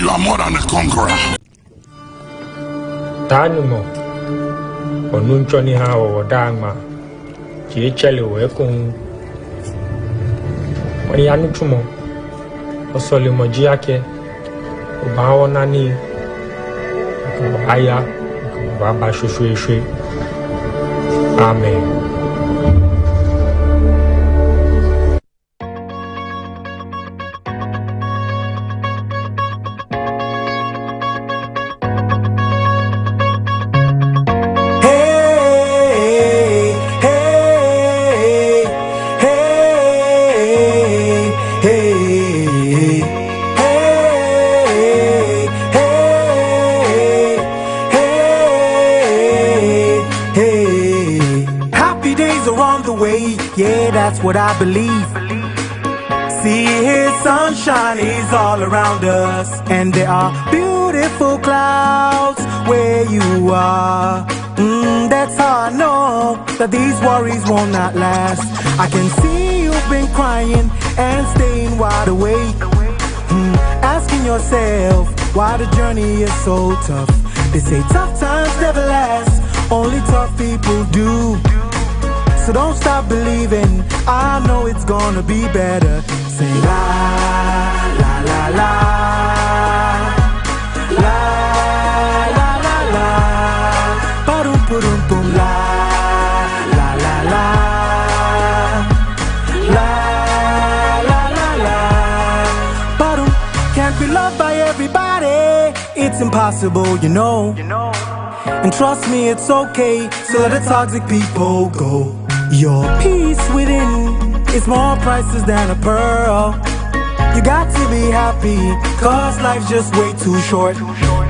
You are more than a conqueror. Tanumo, Onunchoni ha or Dama, Chicheli Wekun, Oyanuchumo, Osolimojiake, Obaonani, Aya, Baba Shushui. Amen. Yeah, that's what I believe. See, his sunshine is all around us, and there are beautiful clouds where you are. That's how I know that these worries will not last. I can see you've been crying and staying wide awake, asking yourself why the journey is so tough. They say tough times never last, only tough people do. So don't stop believing, I know it's gonna be better. Say la, la, la, la, la, la, la, la, ba-dum, ba-dum, boom, la, la, la, la, la, la, la, la, ba-dum. Can't be loved by everybody, it's impossible, you know. And trust me, it's okay, so let the toxic people go. Your peace within is more priceless than a pearl. You got to be happy, cause life's just way too short.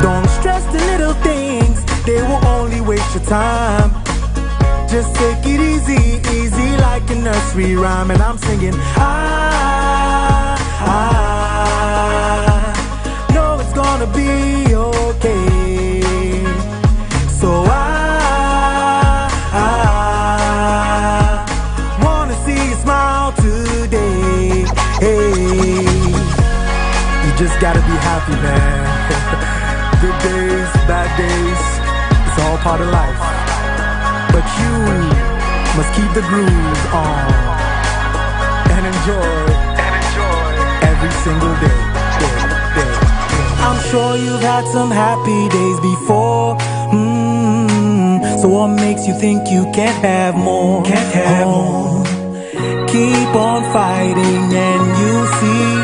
Don't stress the little things, they will only waste your time. Just take it easy, easy like a nursery rhyme. And I'm singing, I know it's gonna be okay. So I wanna see you smile today. Hey, you just gotta be happy, man. Good days, bad days, it's all part of life. But you must keep the groove on and enjoy every single day. I'm sure you've had some happy days before. So what makes you think you can't have more? Keep on fighting and you'll see.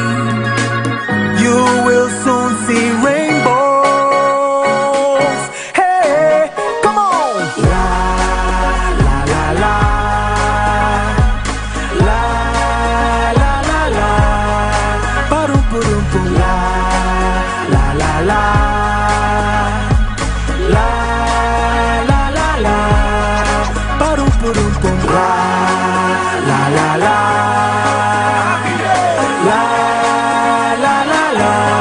You will soon see rainbows. Hey, come on! La, la, la, la. La, la, la, la. Ba-dum, ba-dum, boom. La, la, la, la. La, la, la, la. Ba-dum, ba-dum, boom. La, la, la. La, la, la, la.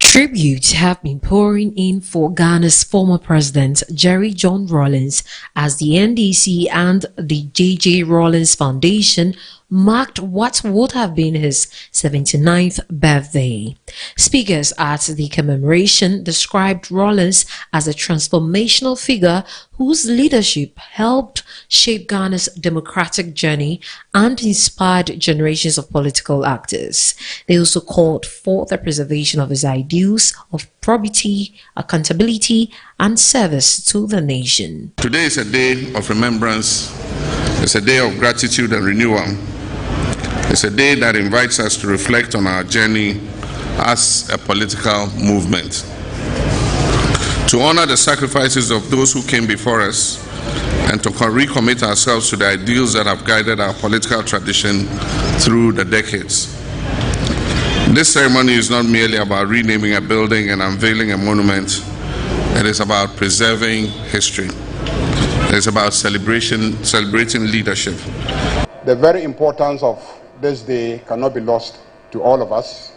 Tributes have been pouring in for Ghana's former president, Jerry John Rawlings, as the NDC and the J.J. Rawlings Foundation marked what would have been his 79th birthday. Speakers at the commemoration described Rawlings as a transformational figure whose leadership helped shape Ghana's democratic journey and inspired generations of political actors. They also called for the preservation of his ideals of probity, accountability, and service to the nation. Today is a day of remembrance. It's a day of gratitude and renewal. It's a day that invites us to reflect on our journey as a political movement, to honor the sacrifices of those who came before us, and to recommit ourselves to the ideals that have guided our political tradition through the decades. This ceremony is not merely about renaming a building and unveiling a monument. It is about preserving history. It is about celebrating leadership. The very importance of this day cannot be lost to all of us,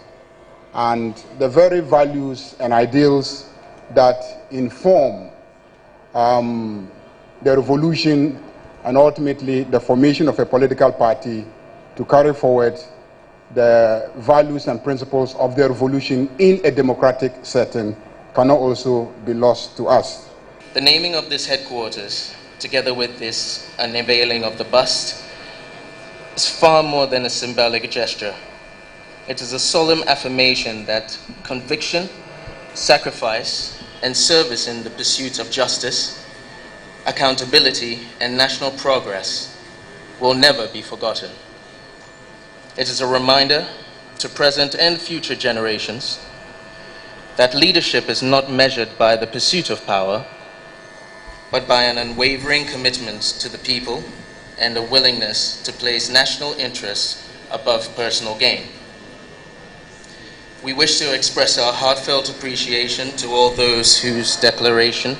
and the very values and ideals that inform the revolution and ultimately the formation of a political party to carry forward the values and principles of the revolution in a democratic setting cannot also be lost to us. The naming of this headquarters, together with this unveiling of the bust, is far more than a symbolic gesture. It is a solemn affirmation that conviction, sacrifice, and service in the pursuit of justice, accountability, and national progress will never be forgotten. It is a reminder to present and future generations that leadership is not measured by the pursuit of power, but by an unwavering commitment to the people and a willingness to place national interests above personal gain. We wish to express our heartfelt appreciation to all those whose dedication,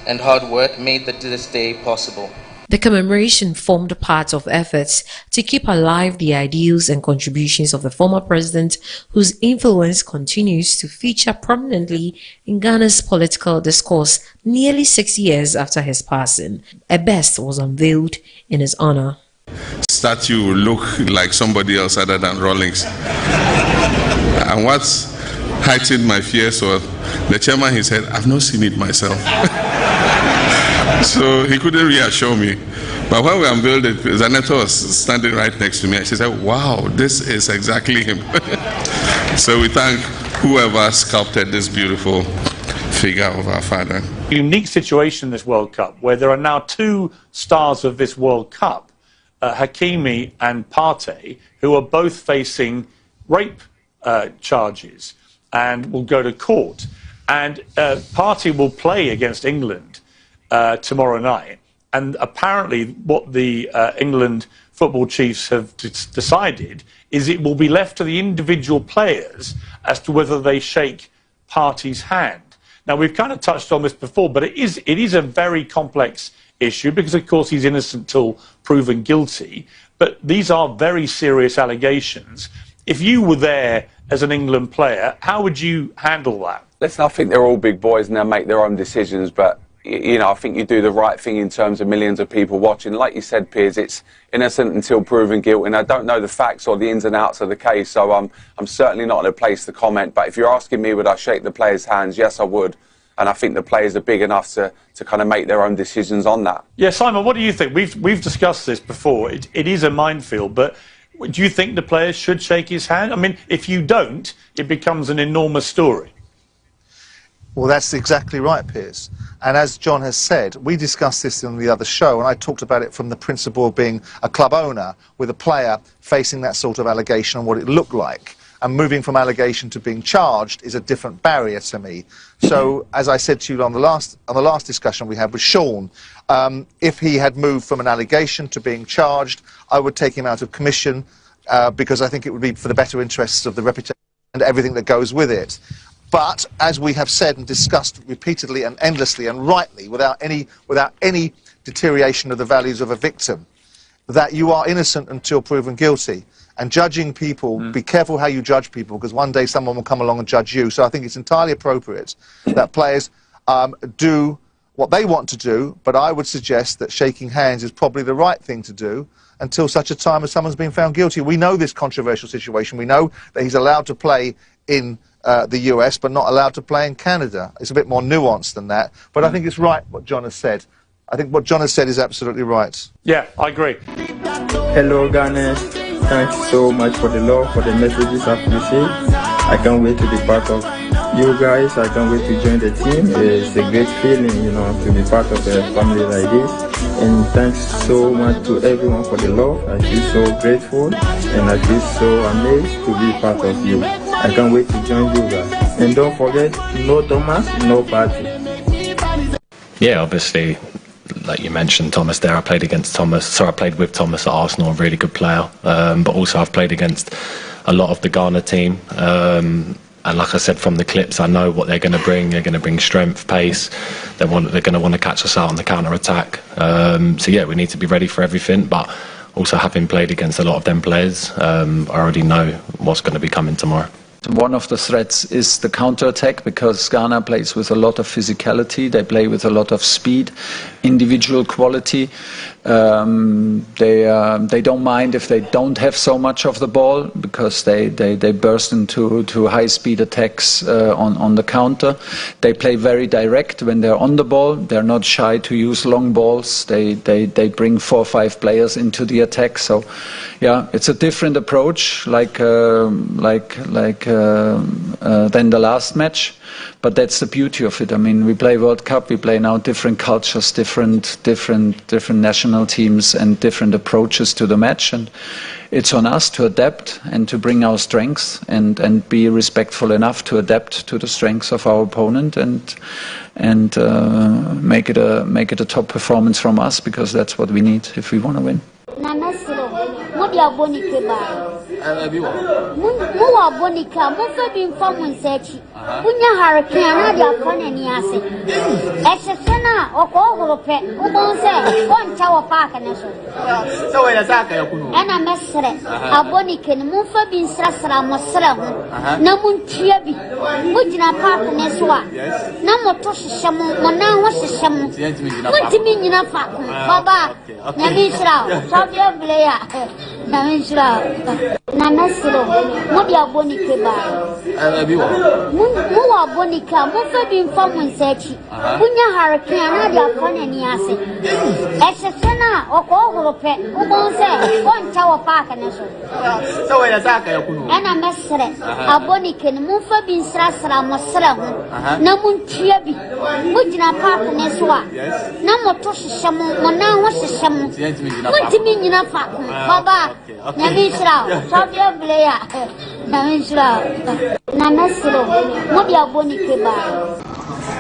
and hard work made this day possible. The commemoration formed part of efforts to keep alive the ideals and contributions of the former president, whose influence continues to feature prominently in Ghana's political discourse nearly 6 years after his passing. A bust was unveiled in his honor. Statue will look like somebody else other than Rawlings. And what heightened my fears was the chairman, he said, "I've not seen it myself." So he couldn't reassure me. But when we unveiled it, Zanetta was standing right next to me, and she said, "Wow, this is exactly him." So we thank whoever sculpted this beautiful figure of our father. Unique situation in this World Cup, where there are now two stars of this World Cup, Hakimi and Partey, who are both facing rape charges and will go to court. And Partey will play against England tomorrow night. And apparently what the England football chiefs have decided is it will be left to the individual players as to whether they shake Partey's hand. Now, we've kind of touched on this before, but it is a very complex issue because, of course, he's innocent till proven guilty. But these are very serious allegations. If you were there as an England player, how would you handle that? Listen, I think they're all big boys and they'll make their own decisions, but you know, I think you do the right thing in terms of millions of people watching. Like you said, Piers, it's innocent until proven guilty, and I don't know the facts or the ins and outs of the case, so I'm certainly not in a place to comment. But if you're asking me, would I shake the players' hands? Yes, I would. And I think the players are big enough to kind of make their own decisions on that. Yeah, Simon, what do you think? We've discussed this before. It is a minefield, but do you think the players should shake his hand? I mean, if you don't, it becomes an enormous story. Well, that's exactly right, Piers. And as John has said, we discussed this in the other show, and I talked about it from the principle of being a club owner with a player facing that sort of allegation and what it looked like. And moving from allegation to being charged is a different barrier to me. So, as I said to you on the last discussion we had with Sean, if he had moved from an allegation to being charged, I would take him out of commission because I think it would be for the better interests of the reputation and everything that goes with it. But, as we have said and discussed repeatedly and endlessly and rightly, without any deterioration of the values of a victim, that you are innocent until proven guilty. And judging people, be careful how you judge people, because one day someone will come along and judge you. So I think it's entirely appropriate that players do what they want to do, but I would suggest that shaking hands is probably the right thing to do until such a time as someone's been found guilty. We know this controversial situation. We know that he's allowed to play in the US, but not allowed to play in Canada. It's a bit more nuanced than that, but I think it's right what John has said. I think what John has said is absolutely right. Yeah, I agree. Hello, Ghana. Thanks so much for the love, for the messages I've received. I can't wait to be part of you guys. I can't wait to join the team. It's a great feeling, you know, to be part of a family like this. And thanks so much to everyone for the love. I feel so grateful and I feel so amazed to be part of you. I can't wait to join you guys. And don't forget, no Thomas, no party. Yeah, obviously, like you mentioned, Thomas there, I played with Thomas at Arsenal, a really good player, but also I've played against a lot of the Ghana team, and like I said from the clips, I know what they're going to bring. They're going to bring strength, pace, they're going to want to catch us out on the counter-attack, so yeah, we need to be ready for everything, but also having played against a lot of them players, I already know what's going to be coming tomorrow. One of the threats is the counter-attack, because Ghana plays with a lot of physicality, they play with a lot of speed, individual quality. They don't mind if they don't have so much of the ball, because they burst into high-speed attacks on the counter. They play very direct when they're on the ball. They're not shy to use long balls. They bring 4 or 5 players into the attack. So, yeah, it's a different approach, like than the last match. But that's the beauty of it. I mean, we play World Cup, we play now different cultures, different national teams and different approaches to the match. And it's on us to adapt and to bring our strengths and be respectful enough to adapt to the strengths of our opponent and make it a top performance from us, because that's what we need if we want to win.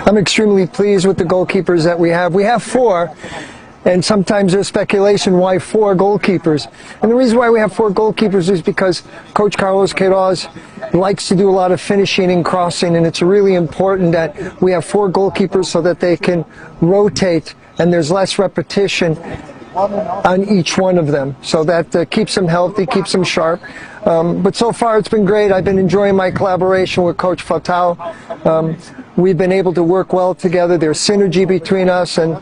I'm extremely pleased with the goalkeepers that we have. We have 4, and sometimes there's speculation why 4 goalkeepers. And the reason why we have 4 goalkeepers is because Coach Carlos Queiroz likes to do a lot of finishing and crossing, and it's really important that we have 4 goalkeepers so that they can rotate and there's less repetition on each one of them, so that keeps them healthy, keeps them sharp. But so far it's been great. I've been enjoying my collaboration with Coach Fatau. We've been able to work well together. There's synergy between us and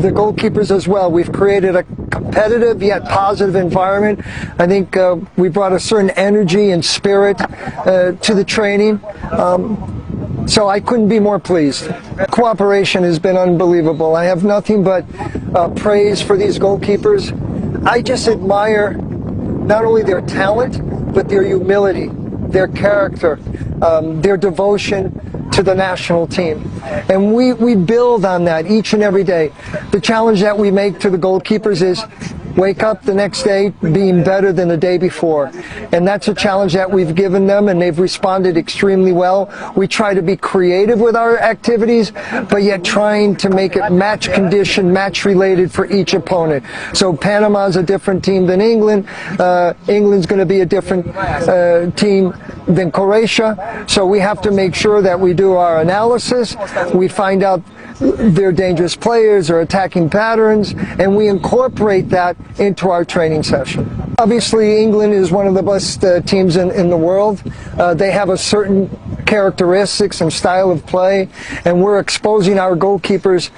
the goalkeepers as well. We've created a competitive yet positive environment. I think we brought a certain energy and spirit to the training. So I couldn't be more pleased. Cooperation has been unbelievable. I have nothing but praise for these goalkeepers. I just admire not only their talent, but their humility, their character, their devotion to the national team. And we build on that each and every day. The challenge that we make to the goalkeepers is wake up the next day being better than the day before. And that's a challenge that we've given them, and they've responded extremely well. We try to be creative with our activities, but yet trying to make it match condition, match related for each opponent. So Panama's a different team than England. England's going to be a different team than Croatia. So we have to make sure that we do our analysis, we find out their dangerous players or attacking patterns, and we incorporate that into our training session. Obviously, England is one of the best teams in the world. They have a certain characteristics and style of play, and we're exposing our goalkeepers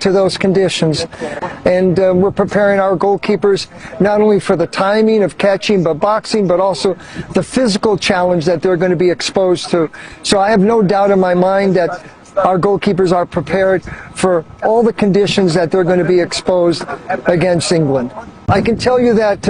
to those conditions. And we're preparing our goalkeepers not only for the timing of catching but boxing, but also the physical challenge that they're going to be exposed to. So I have no doubt in my mind that our goalkeepers are prepared for all the conditions that they're going to be exposed against England. I can tell you that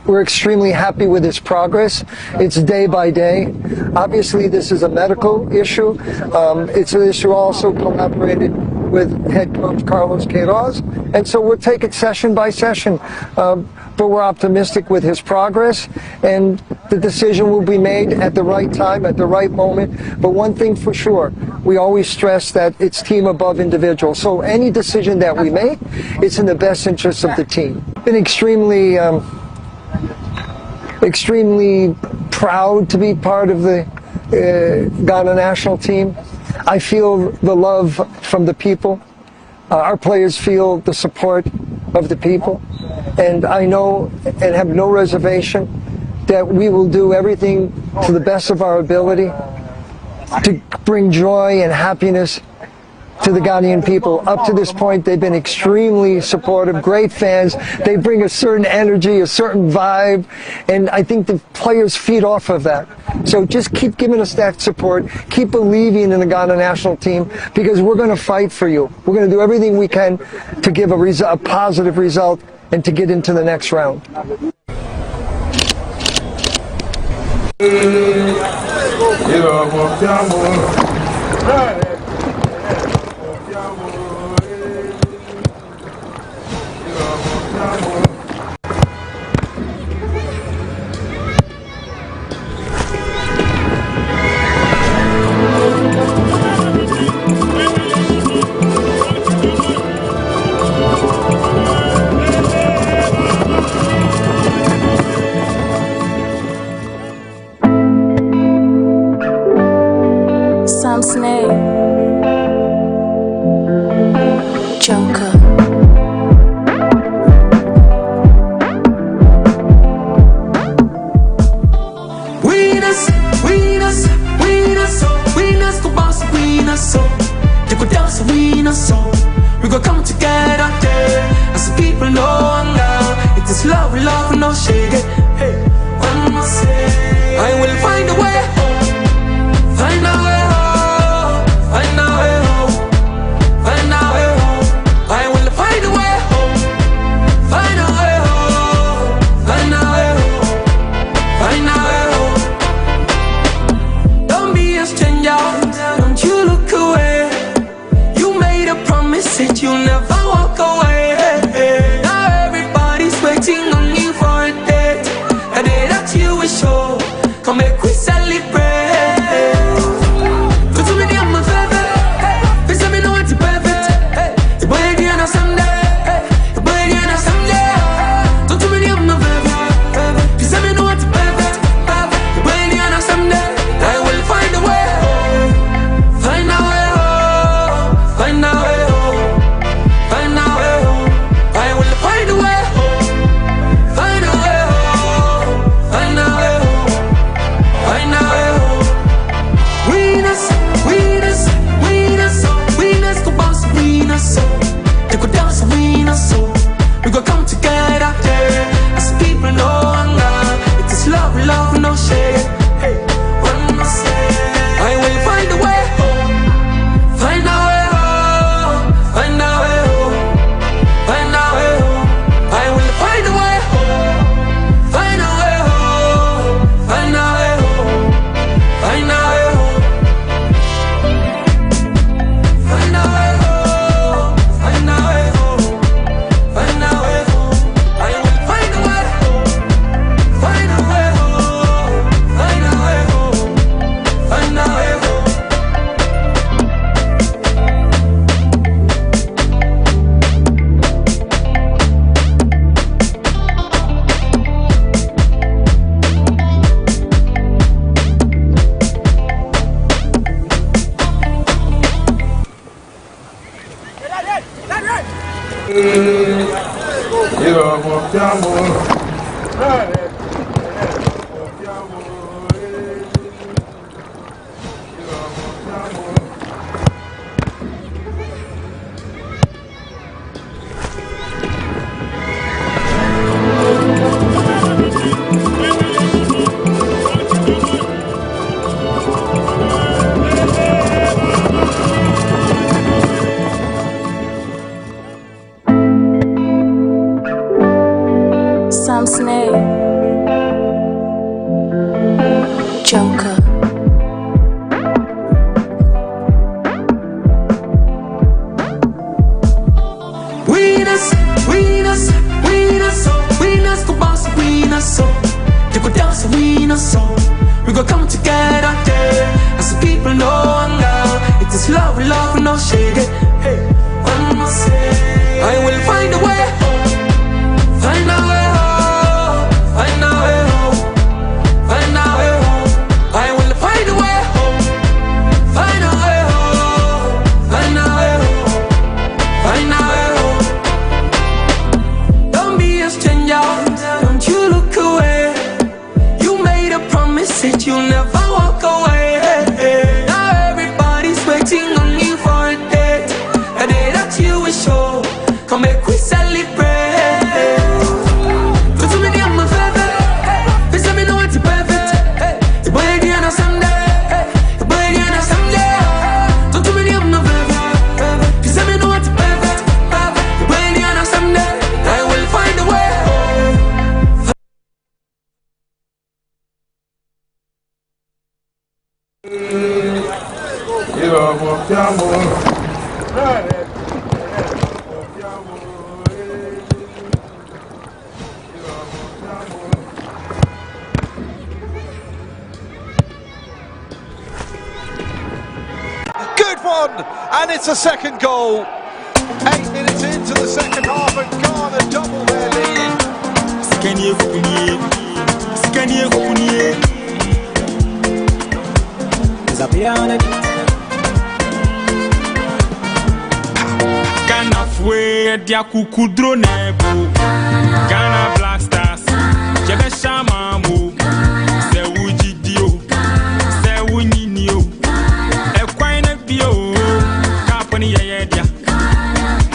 we're extremely happy with this progress. It's day by day. Obviously, this is a medical issue. It's an issue also collaborated with head coach Carlos Queiroz. And so we'll take it session by session. But we're optimistic with his progress, and the decision will be made at the right time, at the right moment. But one thing for sure, we always stress that it's team above individual. So any decision that we make, it's in the best interest of the team. Been extremely proud to be part of the Ghana national team. I feel the love from the people. Our players feel the support of the people. And I know and have no reservation that we will do everything to the best of our ability to bring joy and happiness to the Ghanaian people. Up to this point, they've been extremely supportive, great fans. They bring a certain energy, a certain vibe, and I think the players feed off of that. So just keep giving us that support. Keep believing in the Ghana national team, because we're going to fight for you. We're going to do everything we can to give a positive result and to get into the next round. Yeah, What's name? Joker. Winners go bounce, winners so. They go dance, winners so. We go come together, yeah. As the people know and love. It is love, love, no shade. Hey, one more say, I will find a way home. Find a way home. Find a way home. Find a way home. I will find a way home. Find a way home. Find a way home. Find a way home. Don't be a stranger. Don't you look away. You made a promise that you'll never walk away. Now everybody's waiting on you for a day that you will show. Come make we celebrate. Don't tell me I'm a favorite. Please let me know it's perfect. The boy again on Sunday. The boy again on Sunday. Don't tell me I'm a favorite. Please let me know it's perfect. The boy again on Sunday. I will find a way. Good one, and it's a second goal. 8 minutes into the second half, and Ghana double their lead. Ghana fue dia kukudro nebo. Ghana Black Stars. Jebe shamamu. Se ujidio. Se unyinio. Ekwaine bio. Kaponi ye dia.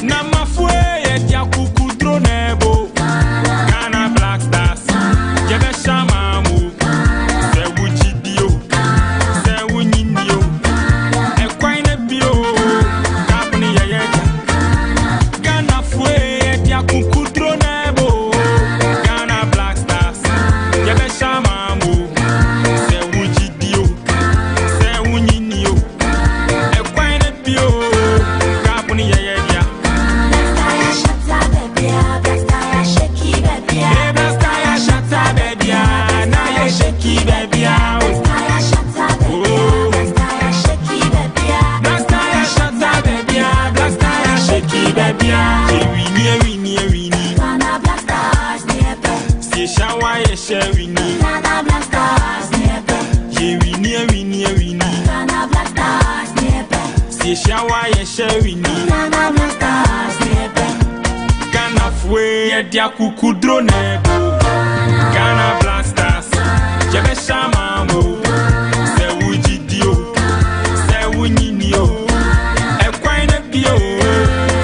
Na mafue dia kukudro nebo. Ghana Black Stars. Jebe shamamu. Se ujidio. Se unyinio. Ekwaine bio. Kaponi ye dia. Ghana fue dia kukudro nebo. Ghana Black Stars. Jebe shamamu. Se ujidio. Se unyinio. Ekwaine bio. Kaponi ye dia. Ghana fue dia kukudro nebo. Ghana Black Stars. Jebe shamamu. Se ujidio. Se unyinio. Ekwaine bio.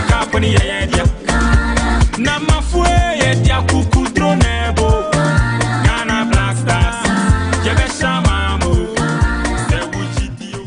Kaponi ye dia. Na mafue dia kukudro nebo. Ghana Black Stars. Jebe shamamu. Se ujidio.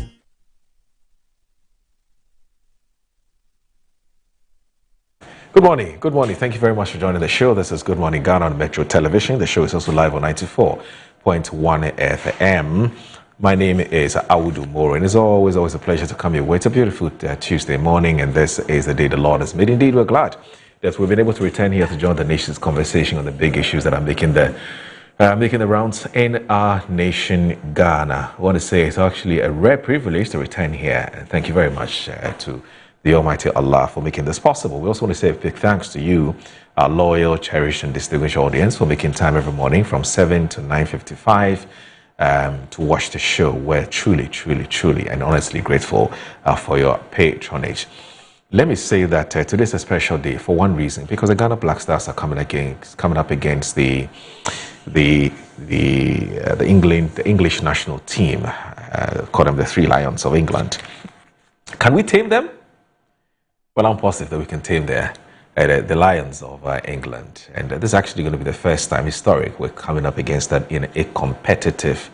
Good morning. Good morning. Thank you very much for joining the show. This is Good Morning Ghana on Metro Television. The show is also live on 94.1 FM. My name is Awudu Moro, and it's always a pleasure to come your way. It's a beautiful Tuesday morning, and this is the day the Lord has made. Indeed, we're glad that we've been able to return here to join the nation's conversation on the big issues that are making the rounds in our nation, Ghana. I want to say it's actually a rare privilege to return here, and thank you very much to the Almighty Allah for making this possible. We also want to say a big thanks to you, our loyal, cherished, and distinguished audience, for making time every morning from 7 to 9:55 to watch the show. We're truly, truly, truly, and honestly grateful for your patronage. Let me say that today's a special day for one reason, because the Ghana Black Stars are coming up against the English national team, call them the Three Lions of England. Can we tame them? Well, I'm positive that we can tame the Lions of England. And this is actually going to be the first time historic we're coming up against that in a competitive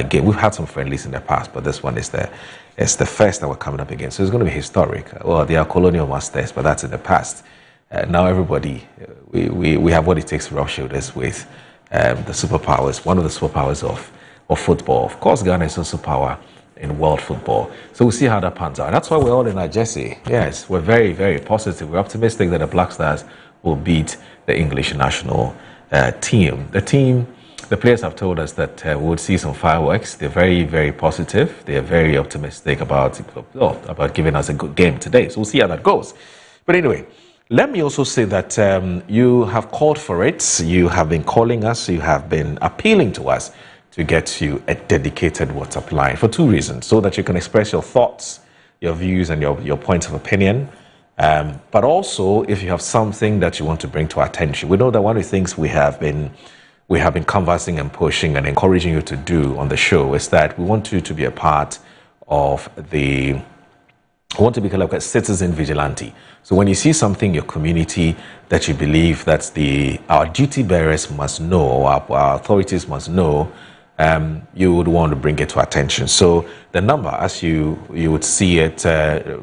game. We've had some friendlies in the past, but this one is the first that we're coming up against. So it's going to be historic. Well, they are colonial masters, but that's in the past. now everybody, we have what it takes to rub shoulders with the superpowers, one of the superpowers of football. Of course, Ghana is a superpower in world football. So we'll see how that pans out. That's why we're all in our jersey. Yes, we're very, very positive. We're optimistic that the Black Stars will beat the English national team. The players have told us that we would see some fireworks. They're very, very positive. They're very optimistic about giving us a good game today. So we'll see how that goes. But anyway, let me also say that you have called for it. You have been calling us. You have been appealing to us to get you a dedicated WhatsApp line for two reasons. So that you can express your thoughts, your views, and your points of opinion. But also, if you have something that you want to bring to our attention. We know that one of the things we have been conversing and pushing and encouraging you to do on the show is that we want you to be a part of we want to be like a citizen vigilante. So when you see something in your community that you believe that our duty bearers must know, or our authorities must know, you would want to bring it to attention. So the number, as you would see it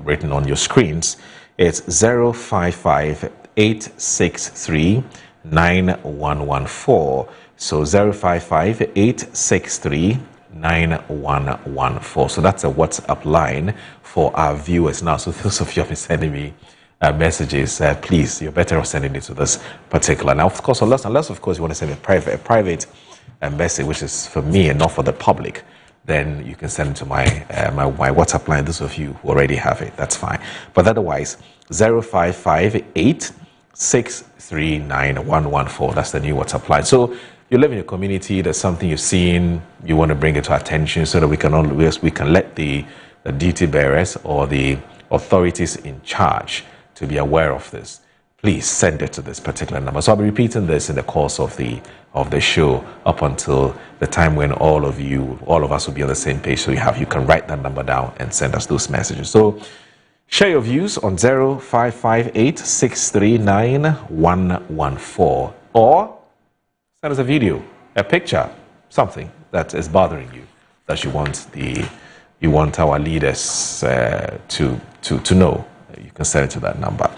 written on your screens, it's 055-863-9114. So 055-863-9114. So that's a WhatsApp line for our viewers now. So those of you have been sending me messages, please, you're better off sending it to this particular. Now, of course, unless of course you want to send a private message, which is for me and not for the public, then you can send it to my WhatsApp line. Those of you who already have it, that's fine. But otherwise, 055-863-9114. That's the new WhatsApp line. So you live in your community, there's something you've seen, you want to bring it to attention so that we can let the duty bearers or the authorities in charge to be aware of this. Please send it to this particular number. So I'll be repeating this in the course of the show up until the time when all of us will be on the same page. So you can write that number down and send us those messages. So share your views on 055-863-9114 or send us a video, a picture, something that is bothering you, that you want our leaders to know. You can send it to that number.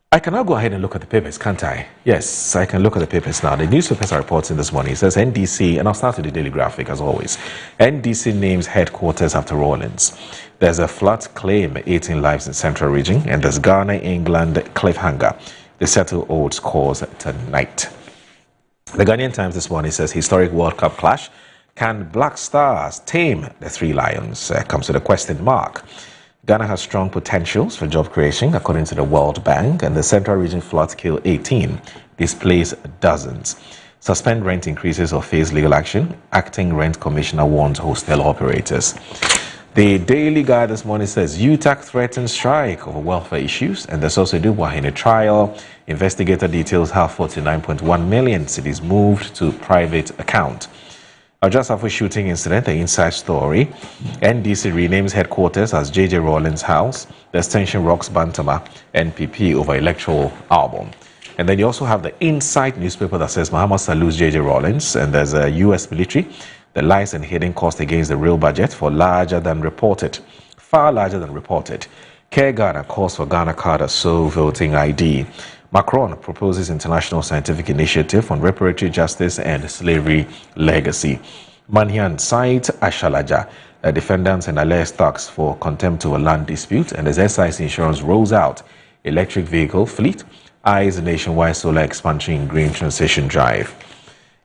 I can now go ahead and look at the papers, can't I? Yes, I can look at the papers now. The newspapers are reporting this morning. It says NDC, and I'll start with the Daily Graphic as always. NDC names headquarters after Rawlings. There's a flood claim, 18 lives in Central Region, and there's Ghana-England cliffhanger. They settle old scores tonight. The Ghanaian Times this morning says historic World Cup clash. Can Black Stars tame the Three Lions? Comes with a question mark. Ghana has strong potentials for job creation, according to the World Bank, and the Central Region floods kill 18, displace dozens. Suspend rent increases or face legal action. Acting Rent Commissioner warns hostel operators. The Daily Guide this morning says UTAC threatens strike over welfare issues, and there's also Dubois in a trial. Investigator details how 49.1 million cedis moved to private account. Just after shooting incident, the inside story. NDC renames headquarters as JJ Rawlings House. The extension rocks Bantama NPP over electoral album. And then you also have the Insight newspaper that says Muhammad salutes JJ Rawlings, and there's a US military. The lies and hidden cost against the real budget for far larger than reported. Care Ghana calls for Ghana card as sole voting ID. Macron proposes international scientific initiative on reparatory justice and slavery legacy. Manhian cites Ashalaja, defendants and alleged thugs for contempt of a land dispute, and as SIC Insurance rolls out electric vehicle fleet, eyes nationwide solar expansion in green transition drive.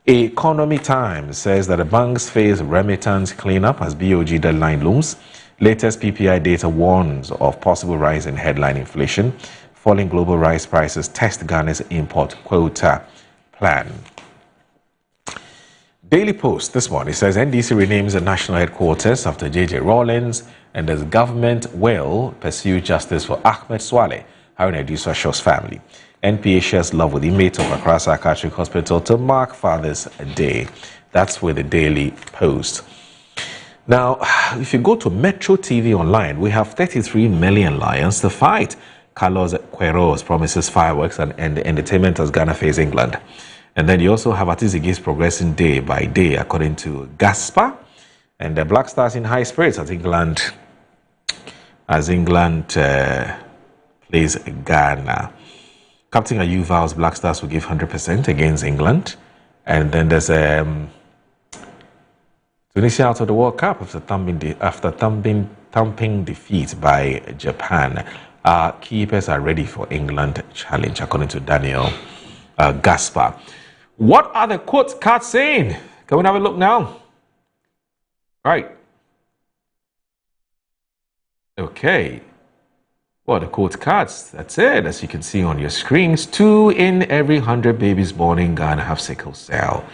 Economy Times says that the banks face remittance cleanup as BOG deadline looms. Latest PPI data warns of possible rise in headline inflation. Falling global rice prices test Ghana's import quota plan. Daily Post this morning says NDC renames the national headquarters after JJ Rawlings, and the government will pursue justice for Ahmed Swaleh, Haruna Iddrisu Shaw's family. NPA shares love with inmates of Accra Psychiatric Hospital to mark Father's Day. That's with the Daily Post. Now, if you go to Metro TV online, we have 33 million lions to fight. Carlos Queiroz promises fireworks and entertainment as Ghana face England. And then you also have Atizigi's progressing day by day, according to Gaspar. And the Black Stars in high spirits as England plays Ghana. Captain Ayew vows Black Stars will give 100% against England. And then there's Tunisia out of the World Cup after thumping defeat by Japan. Our keepers are ready for England challenge, according to Daniel Gaspar. What are the quote cards saying? Can we have a look now? Right. Okay. Well, the quote cards, that's it. As you can see on your screens, 2 in every 100 babies born in Ghana have sickle cell.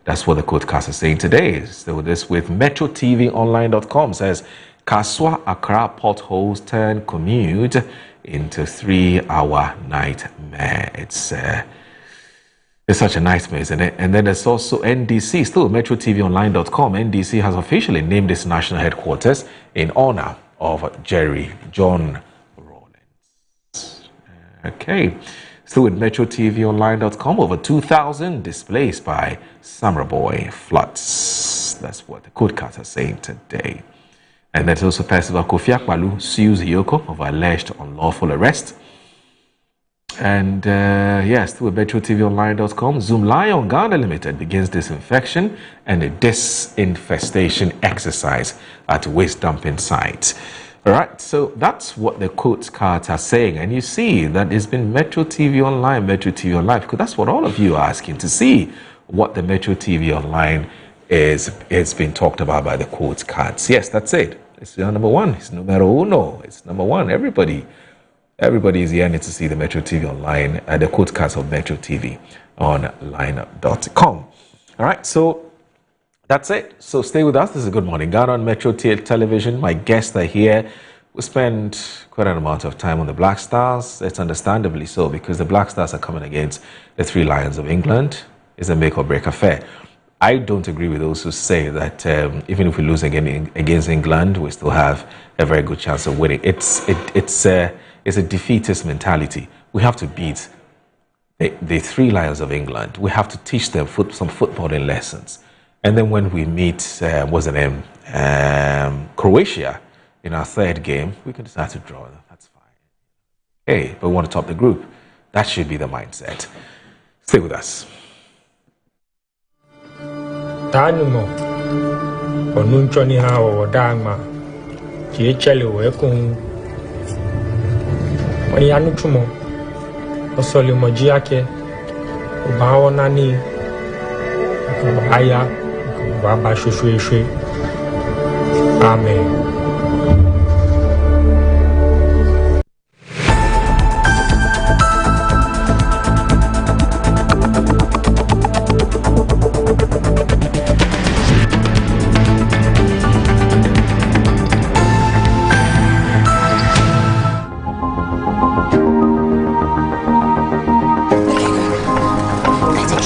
That's what the quote cards are saying today. So this with MetroTVOnline.com says, Kaswa Accra potholes turn commute into 3-hour nightmare. It's such a nightmare, isn't it? And then there's also NDC, still MetroTVOnline.com. NDC has officially named its national headquarters in honor of Jerry John Rawlings. Okay, still with MetroTVOnline.com, over 2,000 displaced by Summer Boy floods. That's what the code cards are saying today. And there's also Percival Kofi Akpalu sues Yoko of alleged unlawful arrest. And yes, through MetroTVOnline.com, Zoom Lion Ghana Limited begins disinfection and a disinfestation exercise at waste dumping sites. All right, so that's what the quote cards are saying. And you see that it's been Metro TV Online, Metro TV Online, because that's what all of you are asking to see, what the Metro TV Online is being talked about by the quote cards. Yes, that's it. It's number one. It's numero uno. It's number one. Everybody is yearning to see the Metro TV Online, the quote cards of Metro TV Online.com. All right, so that's it. So stay with us. This is Good Morning Ghana on Metro Television. My guests are here. We spend quite an amount of time on the Black Stars. It's understandably so, because the Black Stars are coming against the Three Lions of England. It's a make or break affair. I don't agree with those who say that even if we lose again against England, we still have a very good chance of winning. It's a defeatist mentality. We have to beat the Three Lions of England. We have to teach them some footballing lessons. And then when we meet, Croatia in our third game, we can decide to draw them. That's fine. Hey, but we want to top the group. That should be the mindset. Stay with us. Tanumo, Onunchoni ha o dama, Chiechele wekun, Manianuchumo, Osoli mojiake, Ubao nani, Aya, Baba shushuishui. Amen.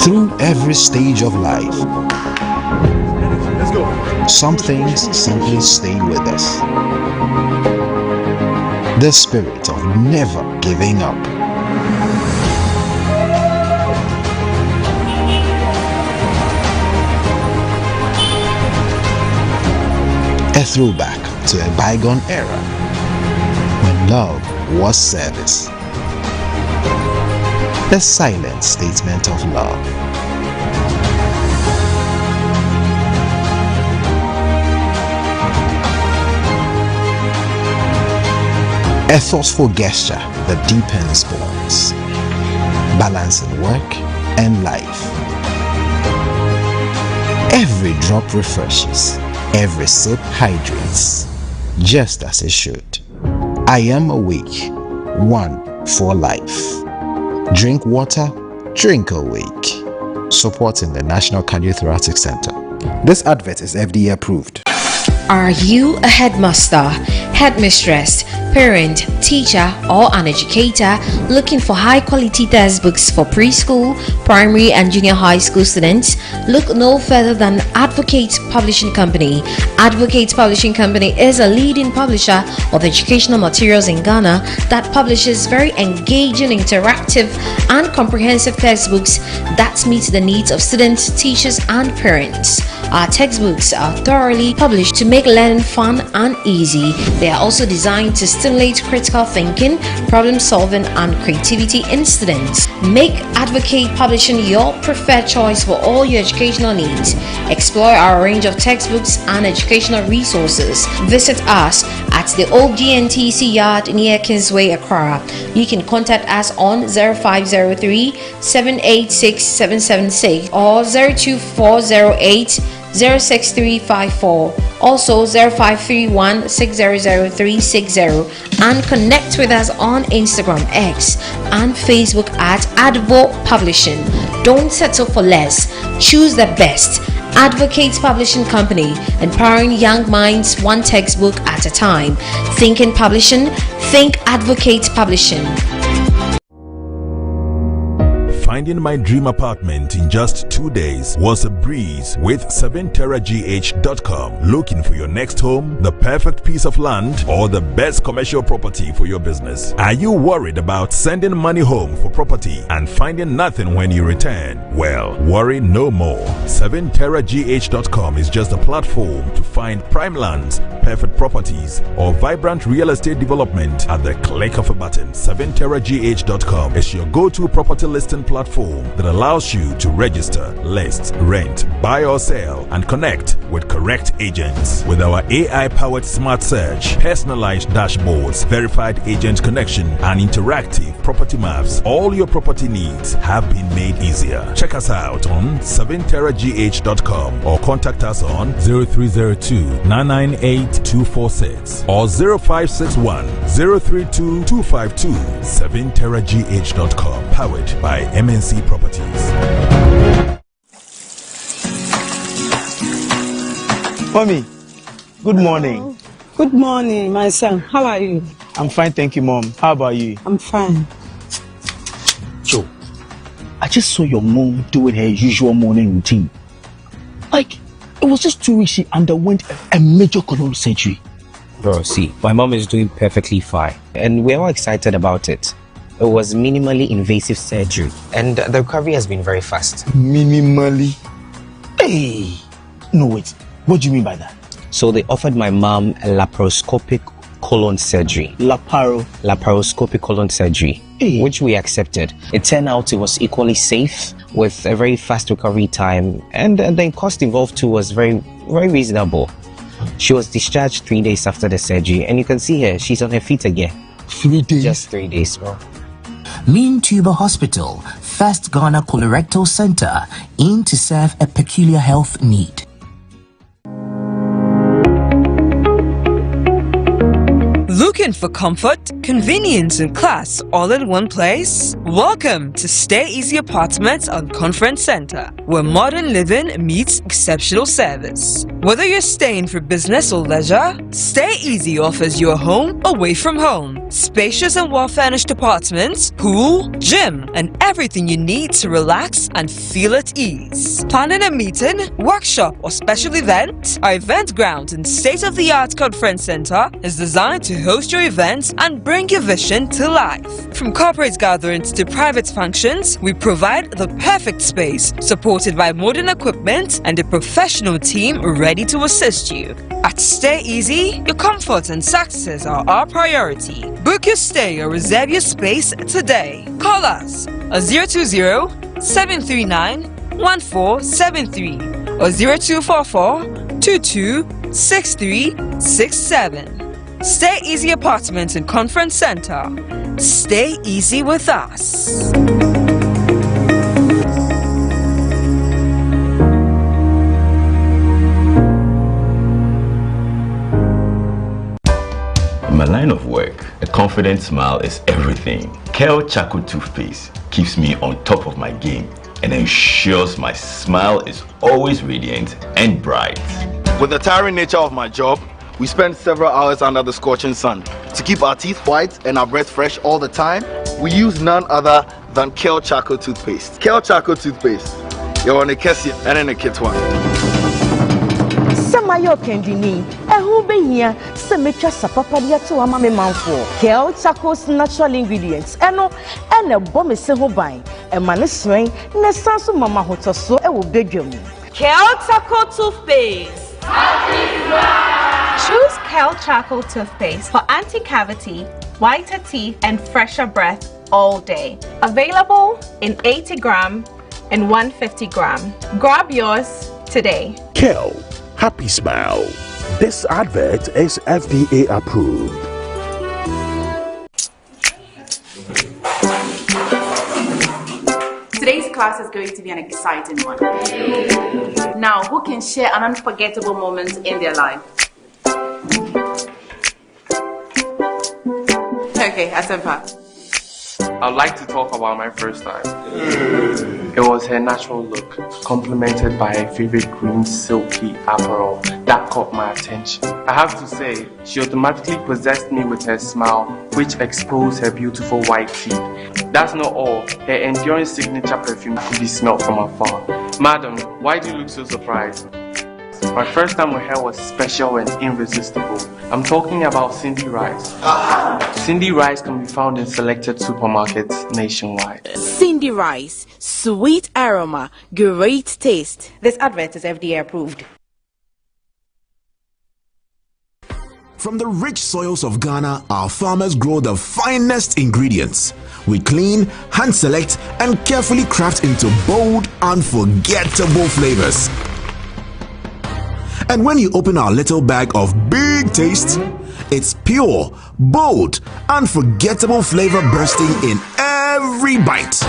Through every stage of life, some things simply stay with us. The spirit of never giving up. A throwback to a bygone era when love was service. The silent statement of love. A thoughtful gesture that deepens bonds, balancing work and life. Every drop refreshes, every sip hydrates, just as it should. I am awake, one for life. Drink water, drink awake. Supporting the National Cardiothoracic Center. This advert is FDA approved. Are you a headmaster, headmistress, parent, teacher, or an educator looking for high-quality textbooks for preschool, primary, and junior high school students? Look no further than Advocate Publishing Company. Advocate Publishing Company is a leading publisher of educational materials in Ghana that publishes very engaging, interactive, and comprehensive textbooks that meet the needs of students, teachers, and parents. Our textbooks are thoroughly published to make learning fun and easy. They are also designed to stimulate critical thinking, problem solving, and creativity in students. Make Advocate Publishing your preferred choice for all your educational needs. Explore our range of textbooks and educational resources. Visit us at the old GNTC yard near Kingsway, Accra. You can contact us on 0503 786 776 or 02408 06354, also 0531 600 360, and connect with us on Instagram, X, and Facebook at Advo Publishing. Don't settle for less. Choose the best. Advocate Publishing Company, empowering young minds one textbook at a time. Thinking Publishing, think Advocate Publishing. Finding my dream apartment in just 2 days was a breeze with 7terragh.com. Looking for your next home, the perfect piece of land, or the best commercial property for your business? Are you worried about sending money home for property and finding nothing when you return? Well, worry no more. 7terragh.com is just a platform to find prime lands, perfect properties, or vibrant real estate development at the click of a button. 7terragh.com is your go-to property listing platform that allows you to register, list, rent, buy or sell, and connect with correct agents. With our AI-powered smart search, personalized dashboards, verified agent connection, and interactive property maps, all your property needs have been made easier. Check us out on 7terragh.com or contact us on 0302 998 246 or 0561 032 252. 7terragh.com, powered by MNC Properties. Mommy, good morning. Good morning, my son. How are you? I'm fine, thank you, Mom. How about you? I'm fine. Joe, I just saw your mom doing her usual morning routine. Like, it was just 2 weeks she underwent a major colon surgery. Bro, see, my mom is doing perfectly fine, and we're all excited about it. It was minimally invasive surgery, and the recovery has been very fast. Minimally? Hey! No, wait. What do you mean by that? So they offered my mom a laparoscopic colon surgery. Laparoscopic colon surgery, which we accepted. It turned out it was equally safe with a very fast recovery time, and the cost involved too was very, very reasonable. She was discharged 3 days after the surgery, and you can see her, she's on her feet again. 3 days? Just 3 days, bro. Mean Tuber Hospital, first Ghana colorectal center, aimed to serve a peculiar health need. Looking for comfort, convenience, and class all in one place? Welcome to Stay Easy Apartments on Conference Center, where modern living meets exceptional service. Whether you're staying for business or leisure, Stay Easy offers you a home away from home. Spacious and well-furnished apartments, pool, gym, and everything you need to relax and feel at ease. Planning a meeting, workshop, or special event? Our event ground and state-of-the-art conference center is designed to host your events and bring your vision to life. From corporate gatherings to private functions, we provide the perfect space, supported by modern equipment and a professional team ready to assist you. At Stay Easy, your comfort and success are our priority. Book your stay or reserve your space today. Call us at 020-739-1473 or 0244-226367. Stay Easy Apartments and Conference Center. Stay easy with us. In my line of work, a confident smile is everything. Kale Charcoal Toothpaste keeps me on top of my game and ensures my smile is always radiant and bright. With the tiring nature of my job, we spend several hours under the scorching sun. To keep our teeth white and our breath fresh all the time, we use none other than Kale Charcoal Toothpaste. Kale Charcoal Toothpaste. You're on a Kessie and in a kit one. Samayo Kendini, who be here, Semetra Sapapadia to Amame Manfo. Kale Charcoal's natural ingredients, and a bomb is so buying, and maniswing, Nesansu Mama Hotoso, a bedroom. Kale Charcoal Toothpaste. Choose Kale Charcoal Toothpaste for anti-cavity, whiter teeth, and fresher breath all day. Available in 80 gram and 150 gram. Grab yours today. Kale, happy smile. This advert is FDA approved. Today's class is going to be an exciting one. Now, who can share an unforgettable moment in their life? Okay, Asempa. I'd like to talk about my first time. It was her natural look, complemented by her favorite green silky apparel that caught my attention. I have to say, she automatically possessed me with her smile, which exposed her beautiful white teeth. That's not all, her enduring signature perfume could be smelled from afar. Madam, why do you look so surprised? My first time with her was special and irresistible. I'm talking about Cindy Rice. Cindy Rice can be found in selected supermarkets nationwide. Cindy Rice, sweet aroma, great taste. This advert is FDA approved. From the rich soils of Ghana, our farmers grow the finest ingredients. We clean, hand select, and carefully craft into bold, unforgettable flavors. And when you open our little bag of big taste, it's pure, bold, unforgettable flavor bursting in every bite.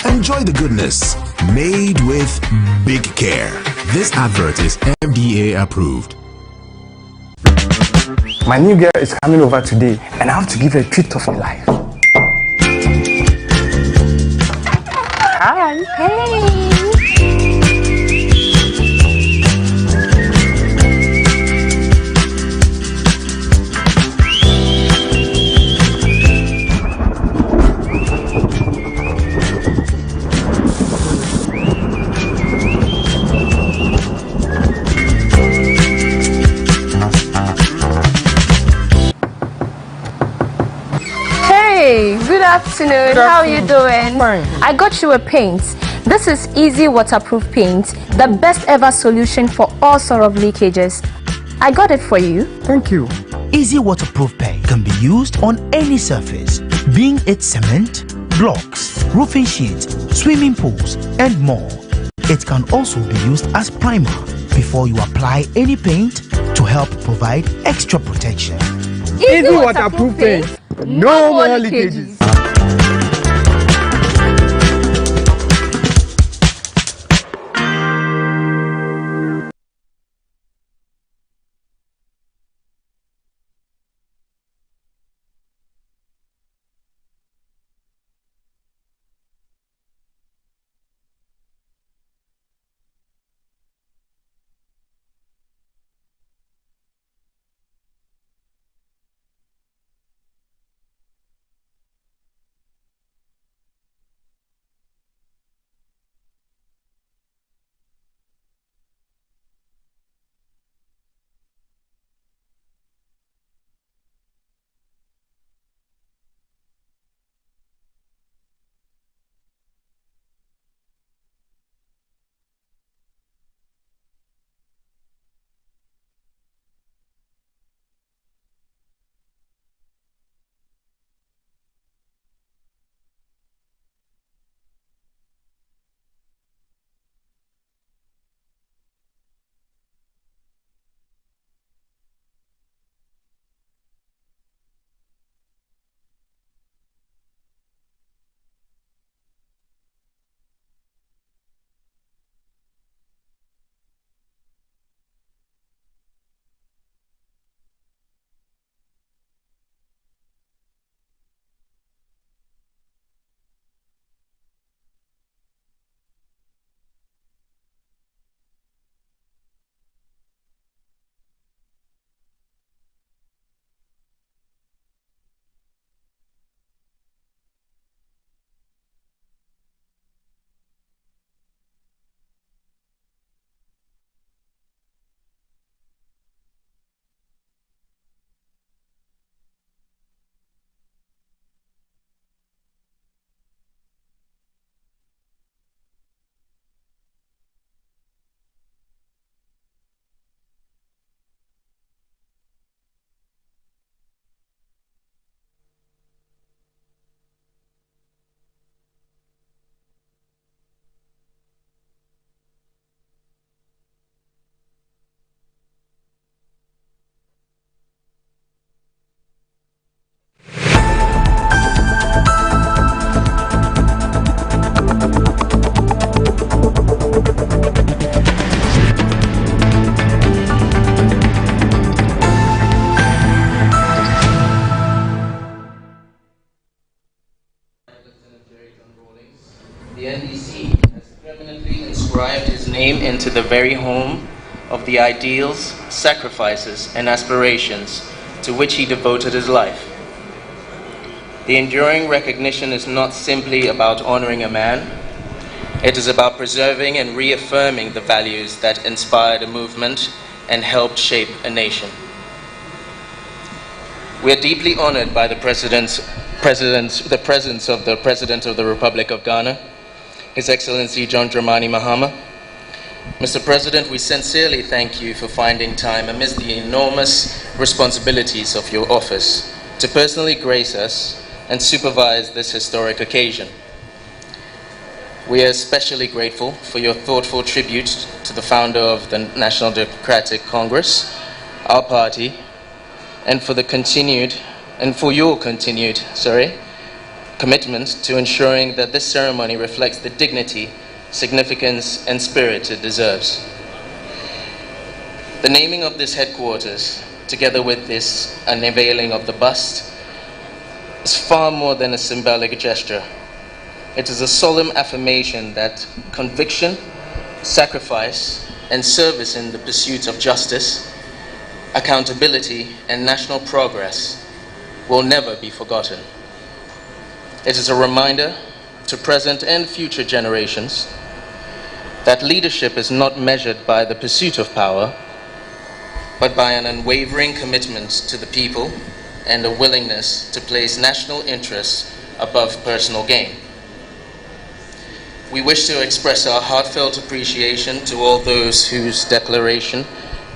Enjoy the goodness, made with big care. This advert is FDA approved. My new girl is coming over today, and I have to give her a treat of her life. Hi. Hey. Hey, good afternoon. How are you doing? Fine. I got you a paint. This is easy waterproof paint, the best ever solution for all sort of leakages. I got it for you. Thank you. Easy waterproof paint can be used on any surface, being it cement, blocks, roofing sheets, swimming pools, and more. It can also be used as primer before you apply any paint to help provide extra protection. Easy waterproof paint. No more leakages. came into the very home of the ideals, sacrifices, and aspirations to which he devoted his life. The enduring recognition is not simply about honoring a man, it is about preserving and reaffirming the values that inspired a movement and helped shape a nation. We are deeply honored by the presence of the President of the Republic of Ghana, His Excellency John Dramani Mahama. Mr. President, we sincerely thank you for finding time amidst the enormous responsibilities of your office to personally grace us and supervise this historic occasion. We are especially grateful for your thoughtful tribute to the founder of the National Democratic Congress, our party, and for your continued commitment to ensuring that this ceremony reflects the dignity, significance, and spirit it deserves. The naming of this headquarters, together with this unveiling of the bust, is far more than a symbolic gesture. It is a solemn affirmation that conviction, sacrifice, and service in the pursuit of justice, accountability, and national progress will never be forgotten. It is a reminder to present and future generations that leadership is not measured by the pursuit of power, but by an unwavering commitment to the people and a willingness to place national interests above personal gain. We wish to express our heartfelt appreciation to all those whose dedication,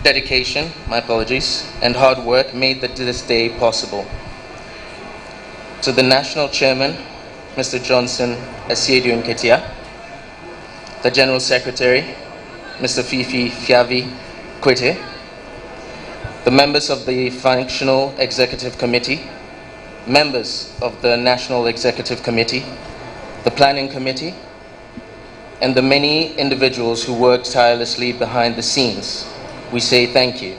and hard work made this day possible. To the National Chairman, Mr. Johnson Asiedu Nketia, the General Secretary, Mr. Fifi Fiavi Kwete, the members of the Functional Executive Committee, members of the National Executive Committee, the Planning Committee, and the many individuals who worked tirelessly behind the scenes, we say thank you.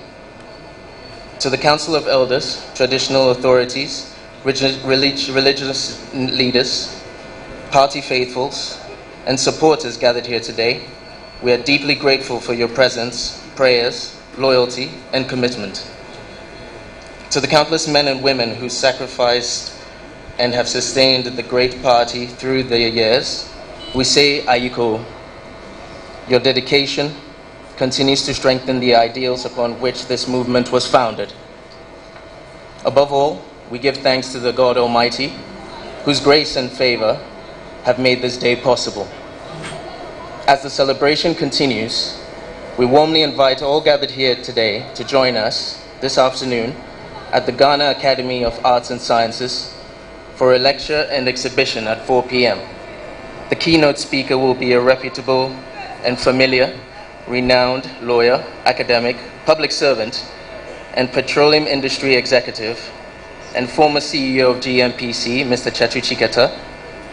To the Council of Elders, traditional authorities, religious leaders, party faithfuls, and supporters gathered here today, we are deeply grateful for your presence, prayers, loyalty, and commitment. To the countless men and women who sacrificed and have sustained the great party through the years, we say Ayiko. Your dedication continues to strengthen the ideals upon which this movement was founded. Above all, we give thanks to the God Almighty, whose grace and favor have made this day possible. As the celebration continues, we warmly invite all gathered here today to join us this afternoon at the Ghana Academy of Arts and Sciences for a lecture and exhibition at 4 p.m. The keynote speaker will be a reputable and familiar, renowned lawyer, academic, public servant, and petroleum industry executive, and former CEO of GMPC, Mr. Chachu Chikata,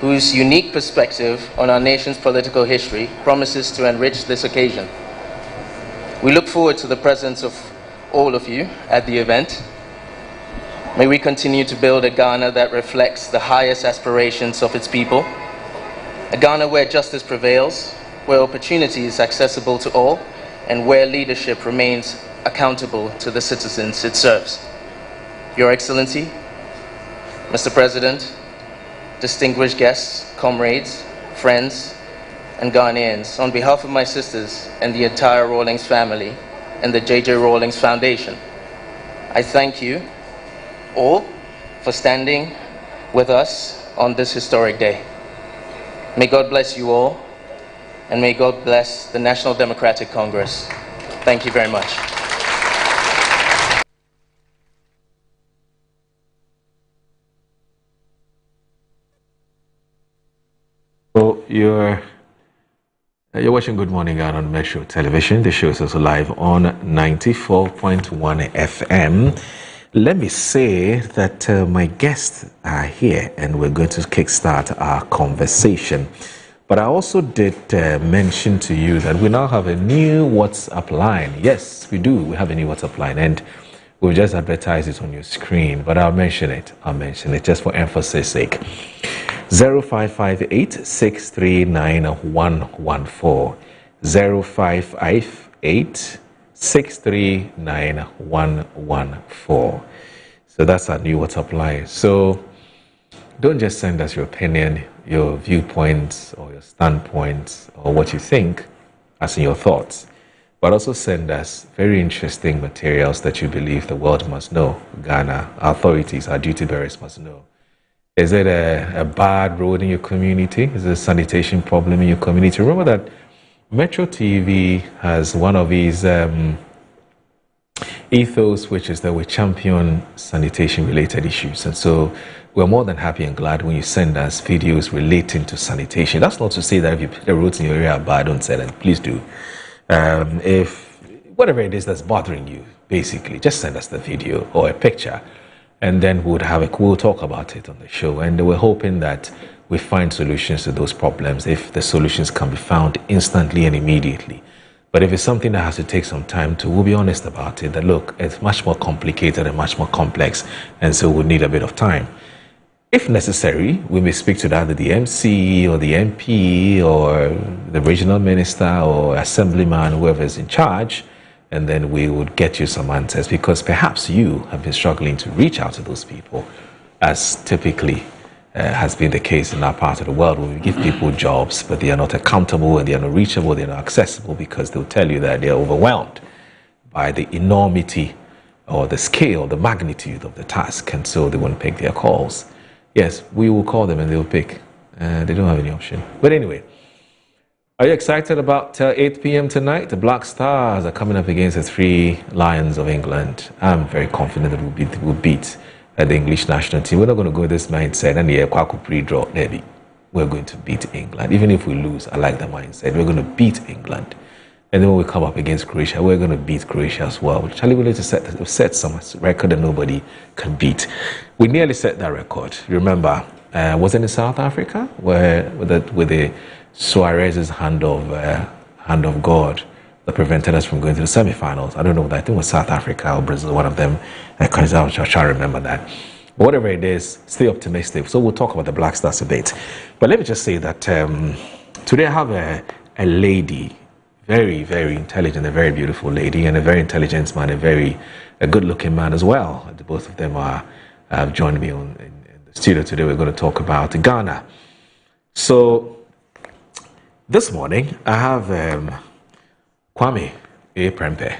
whose unique perspective on our nation's political history promises to enrich this occasion. We look forward to the presence of all of you at the event. May we continue to build a Ghana that reflects the highest aspirations of its people, a Ghana where justice prevails, where opportunity is accessible to all, and where leadership remains accountable to the citizens it serves. Your Excellency, Mr. President, distinguished guests, comrades, friends, and Ghanaians, on behalf of my sisters and the entire Rawlings family and the J.J. Rawlings Foundation, I thank you all for standing with us on this historic day. May God bless you all, and may God bless the National Democratic Congress. Thank you very much. So you're watching Good Morning Ghana on Metro Television. The show is also live on 94.1 FM. Let me say that my guests are here and we're going to kickstart our conversation. But I also did mention to you that we now have a new WhatsApp line. Yes, we do. We have a new WhatsApp line and we'll just advertise it on your screen. But I'll mention it just for emphasis sake. 0558 639 114. 0558 639 So that's our new WhatsApp line. So don't just send us your opinion, your viewpoints, or your standpoints, or what you think, as in your thoughts, but also send us very interesting materials that you believe the world must know. Ghana, our authorities, our duty bearers must know. Is it a bad road in your community? Is it a sanitation problem in your community? Remember that Metro TV has one of these ethos, which is that we champion sanitation-related issues. And so we're more than happy and glad when you send us videos relating to sanitation. That's not to say that if the roads in your area are bad, don't send them. Please do. If whatever it is that's bothering you, basically, just send us the video or a picture, and then we'll talk about it on the show. And we're hoping that we find solutions to those problems, if the solutions can be found instantly and immediately. But if it's something that has to take some time to, we'll be honest about it, that look, it's much more complicated and much more complex, and so we'll need a bit of time. If necessary, we may speak to either the MC or the MP or the regional minister or assemblyman, whoever is in charge, and then we would get you some answers, because perhaps you have been struggling to reach out to those people, as typically has been the case in our part of the world, where we give people jobs, but they are not accountable and they are not reachable, they are not accessible, because they'll tell you that they are overwhelmed by the enormity or the scale, the magnitude of the task, and so they won't pick their calls. Yes, we will call them and they'll pick. They don't have any option. But anyway, are you excited about 8 p.m. tonight? The Black Stars are coming up against the 3 Lions of England. I'm very confident that we'll beat the English national team. We're not going to go with this mindset and the Kwaku pre-draw derby. We're going to beat England. Even if we lose, I like the mindset. We're going to beat England. And then when we come up against Croatia, we're going to beat Croatia as well. Charlie, we need to set some record that nobody can beat. We nearly set that record. You remember, was it in South Africa, where with the Suarez's hand of God that prevented us from going to the semi-finals? I don't know. I think it was South Africa or Brazil, one of them. I can't remember that. But whatever it is, stay optimistic. So we'll talk about the Black Stars debate. But let me just say that today I have a lady, very, very intelligent, a very beautiful lady, and a very intelligent man, a good-looking man as well. Both of them have joined me in the studio today. We're going to talk about Ghana. So this morning, I have Kwame Prempeh.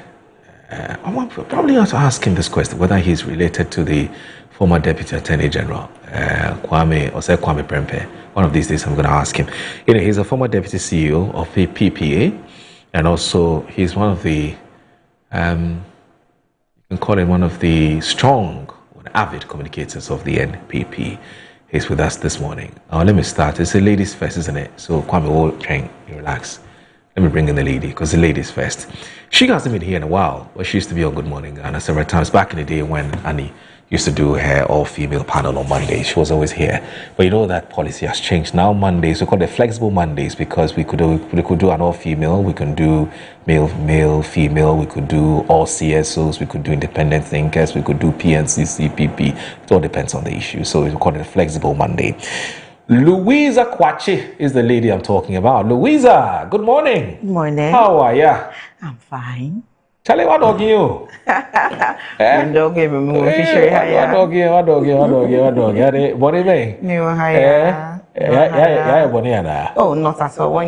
I want probably have to ask him this question, whether he's related to the former Deputy Attorney General, Kwame Prempeh. One of these days, I'm going to ask him. He's a former Deputy CEO of the PPA. And also, he's one of the, you can call him one of the strong, avid communicators of the NPP. He's with us this morning. Let me start. It's the ladies first, isn't it? So, Kwame, we'll try and relax. Let me bring in the lady, because the ladies first. She hasn't been here in a while, but she used to be on Good Morning Ghana several times back in the day when Annie used to do her all-female panel on Mondays. She was always here. But you know that policy has changed. Now Mondays, we call it flexible Mondays, because we could do an all-female, we can do male, female, we could do all CSOs, we could do independent thinkers, we could do PNC, CPP. It all depends on the issue. So we call it a flexible Monday. Louisa Kwachi is the lady I'm talking about. Louisa, good morning. Good morning. How are you? I'm fine. Charlie, what dog you? What dog you? What dog? What do you mean? Oh, not at all.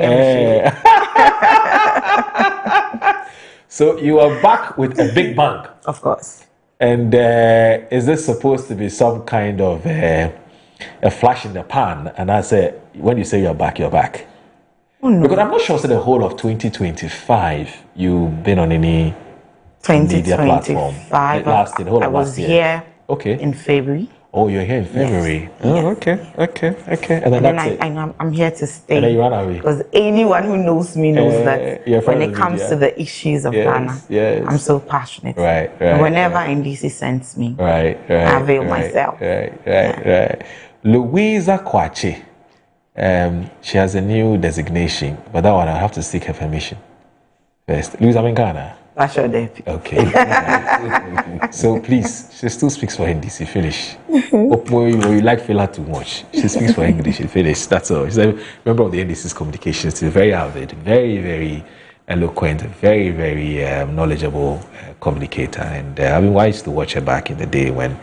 So you are back with a big bang. Of course. And is this supposed to be some kind of a flash in the pan? And I say, when you say you're back, you're back. Oh, no. Because I'm not sure, so the whole of 2025, you've been on any media platform. I was here in February. Oh, you're here in February. Yes. Oh, okay. And then I'm here to stay. And then you run away. Because anyone who knows me knows that when it comes to the issues of Ghana, I'm so passionate. Right. Whenever NDC sends me, I avail myself. Right. Louisa Kwachi. She has a new designation, but that one I have to seek her permission first. Louisa, I'm in Ghana. Okay. So please, she still speaks for NDC. Finish. You like Fela too much. She speaks for English. Finish. That's all. She's a member of the NDC's communications. She's very avid, very, very eloquent, very, very knowledgeable communicator. And I mean, I used to watch her back in the day when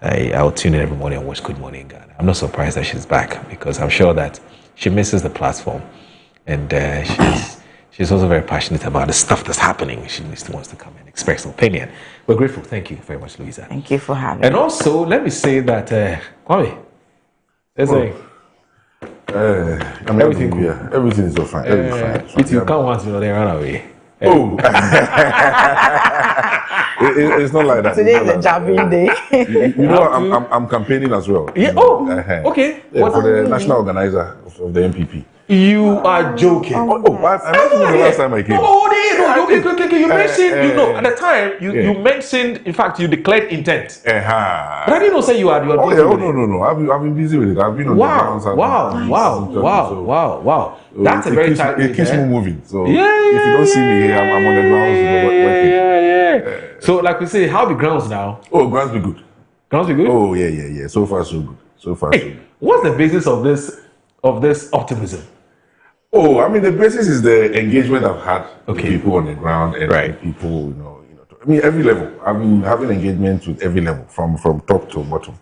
I would tune in every morning and watch Good Morning Ghana. I'm not surprised that she's back because I'm sure that she misses the platform. And she's also very passionate about the stuff that's happening. She wants to come and express her opinion. We're grateful. Thank you very much, Louisa. Thank you for having me. And also, let me say that, Kwame, everything cool. Yeah, everything is all fine. Everything's fine. If you come once, they run away. Oh, it's not like that. Today is a jabbing day. You know, I'm campaigning as well. Yeah. Oh, okay. Yeah, for the national organizer of the MPP. You are joking. I mentioned it the last time I came. Okay. You mentioned, at the time, you mentioned, in fact, you declared intent. But I didn't know say you are. No. I've been busy with it. I've been on the grounds. Wow. That's a very tight. It keeps me moving. So if you don't see me here, I'm on the grounds working. Yeah. So, like we say, how the grounds now? Oh, grounds be good. Grounds be good? Oh, yeah. So far, so good. So good. What's the basis of this optimism? Oh, I mean, the basis is the engagement I've had with people on the ground and people, I mean, every level. I've been having engagement with every level, from top to bottom.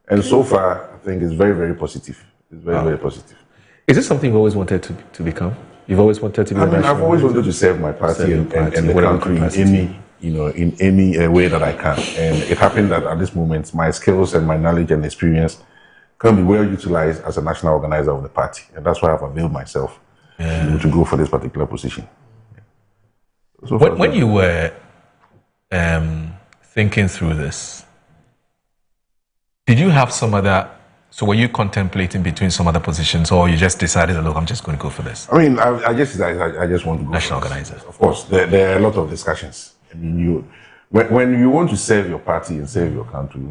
And so far, I think it's very, very positive. It's very, very positive. Is this something you've always wanted to become? You've always wanted to be I've always wanted to serve my party and the country in any way that I can. And it happened that at this moment, my skills and my knowledge and experience can be well utilized as a national organizer of the party. And that's why I've availed myself to go for this particular position. So when you were thinking through this, did you have some other, so were you contemplating between some other positions, or you just decided, look, I'm just going to go for this? I mean, I just want to go national organizer. Of course, there are a lot of discussions. I mean, when you want to serve your party and serve your country,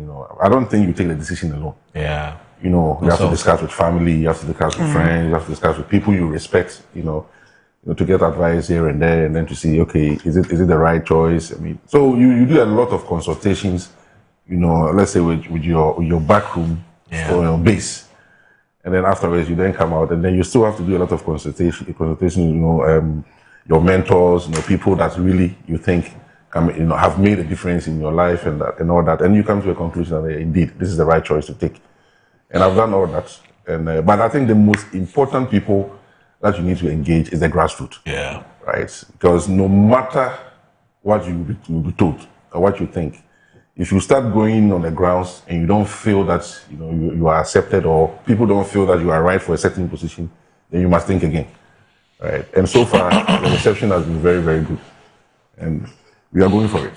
I don't think you take the decision alone. Yeah. You have to discuss with family, you have to discuss with friends, you have to discuss with people you respect, to get advice here and there, and then to see, okay, is it the right choice? I mean, so you do a lot of consultations, let's say with your backroom or your base, and then afterwards you then come out, and then you still have to do a lot of consultation, your mentors, people that really you think have made a difference in your life and all that, and you come to a conclusion that indeed this is the right choice to take. And I've done all that. But I think the most important people that you need to engage is the grassroots. Yeah. Right? Because no matter what you will be told or what you think, if you start going on the grounds and you don't feel that you are accepted, or people don't feel that you are right for a certain position, then you must think again. Right? And so far, the reception has been very, very good. And we are going for it.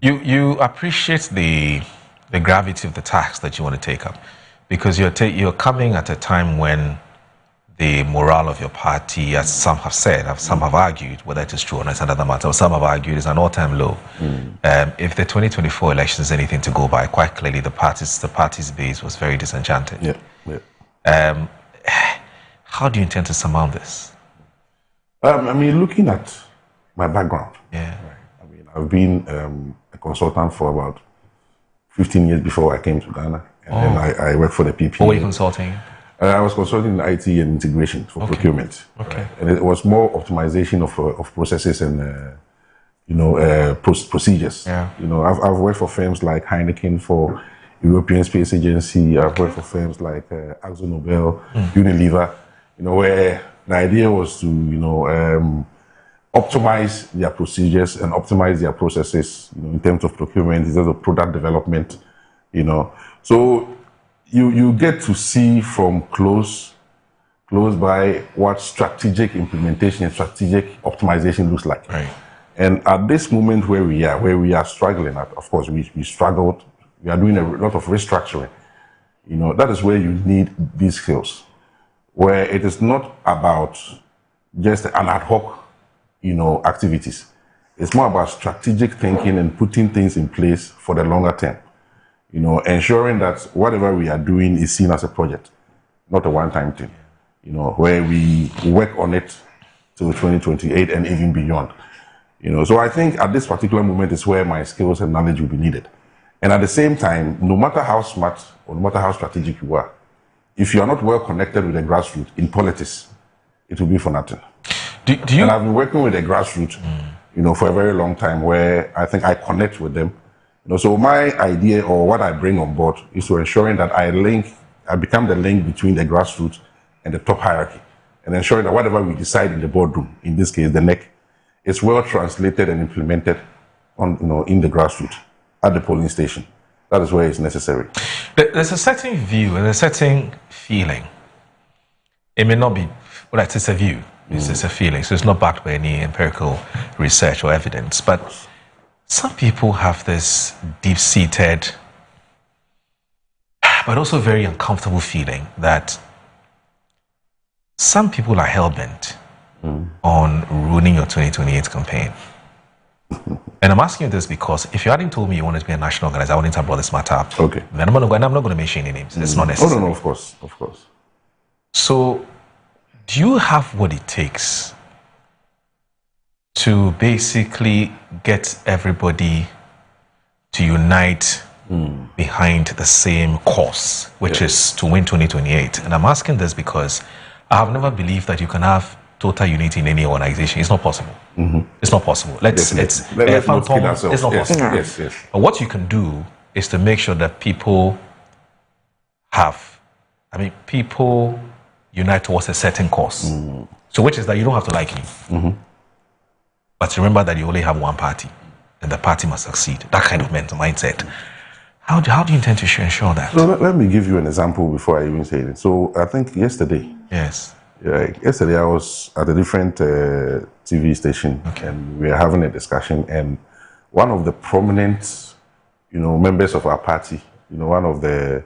You appreciate the gravity of the task that you want to take up, because you're coming at a time when the morale of your party, as some have said, some have argued, whether it is true or not, it's another matter, some have argued is an all-time low. If the 2024 election is anything to go by, quite clearly the party's base was very disenchanted. How do you intend to surmount this? I mean, looking at my background, I mean, I've been a consultant for about 15 years before I came to Ghana. And then I worked for the PP. What were you consulting? I was consulting in IT and integration for procurement. Okay. And it was more optimization of processes and procedures. Yeah. I've worked for firms like Heineken, for European Space Agency. I've worked for firms like AkzoNobel, Unilever. Where the idea was to optimize their procedures and optimize their processes. In terms of procurement, in terms of product development. So you get to see from close by what strategic implementation and strategic optimization looks like. Right. And at this moment where we are struggling, of course, we struggled. We are doing a lot of restructuring. That is where you need these skills, where it is not about just an ad hoc, activities. It's more about strategic thinking and putting things in place for the longer term. Ensuring that whatever we are doing is seen as a project, not a one-time thing, where we work on it till 2028 and even beyond. So I think at this particular moment is where my skills and knowledge will be needed. And at the same time, no matter how smart or no matter how strategic you are, if you are not well connected with the grassroots in politics, it will be for nothing. And I've been working with the grassroots, for a very long time, where I think I connect with them. So my idea or what I bring on board is to ensuring that I become the link between the grassroots and the top hierarchy, and ensuring that whatever we decide in the boardroom, in this case the NEC, is well translated and implemented in the grassroots at the polling station. That is where it's necessary. There's a certain view and a certain feeling. It may not be, well, it's a view. It's just a feeling. So it's not backed by any empirical research or evidence. But some people have this deep-seated, but also very uncomfortable feeling that some people are hell-bent on ruining your 2028 campaign. And I'm asking you this because if you hadn't told me you wanted to be a national organizer, I wouldn't have brought this matter up. Okay. Then I'm not going to mention any names. It's not necessary. Oh, no, of course. So, do you have what it takes to basically get everybody to unite behind the same cause, which is to win 2028? And I'm asking this because I have never believed that you can have total unity in any organization. It's not possible. It's not possible. It's not possible. Yes. But what you can do is to make sure that people unite towards a certain cause. So which is that you don't have to like me. But remember that you only have one party and the party must succeed. That kind of mental mindset. How do you intend to ensure that? So let me give you an example before I even say it. So I think yesterday. Yes. Yesterday I was at a different TV station and we were having a discussion, and one of the prominent, members of our party, one of the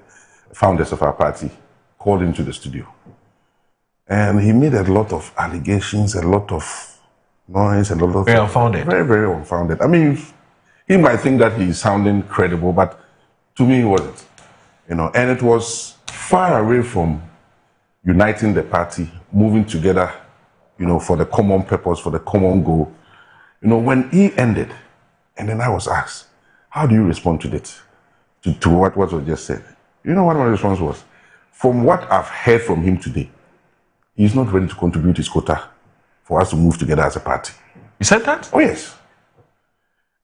founders of our party called into the studio. And he made a lot of allegations, a lot of noise, a lot of... Very unfounded. Very, very unfounded. I mean, he might think that he's sounding credible, but to me, he wasn't. And it was far away from uniting the party, moving together, for the common purpose, for the common goal. When he ended, and then I was asked, how do you respond to that? To what was just said? You know what my response was? From what I've heard from him today, he's not ready to contribute his quota for us to move together as a party. You said that? Oh, yes.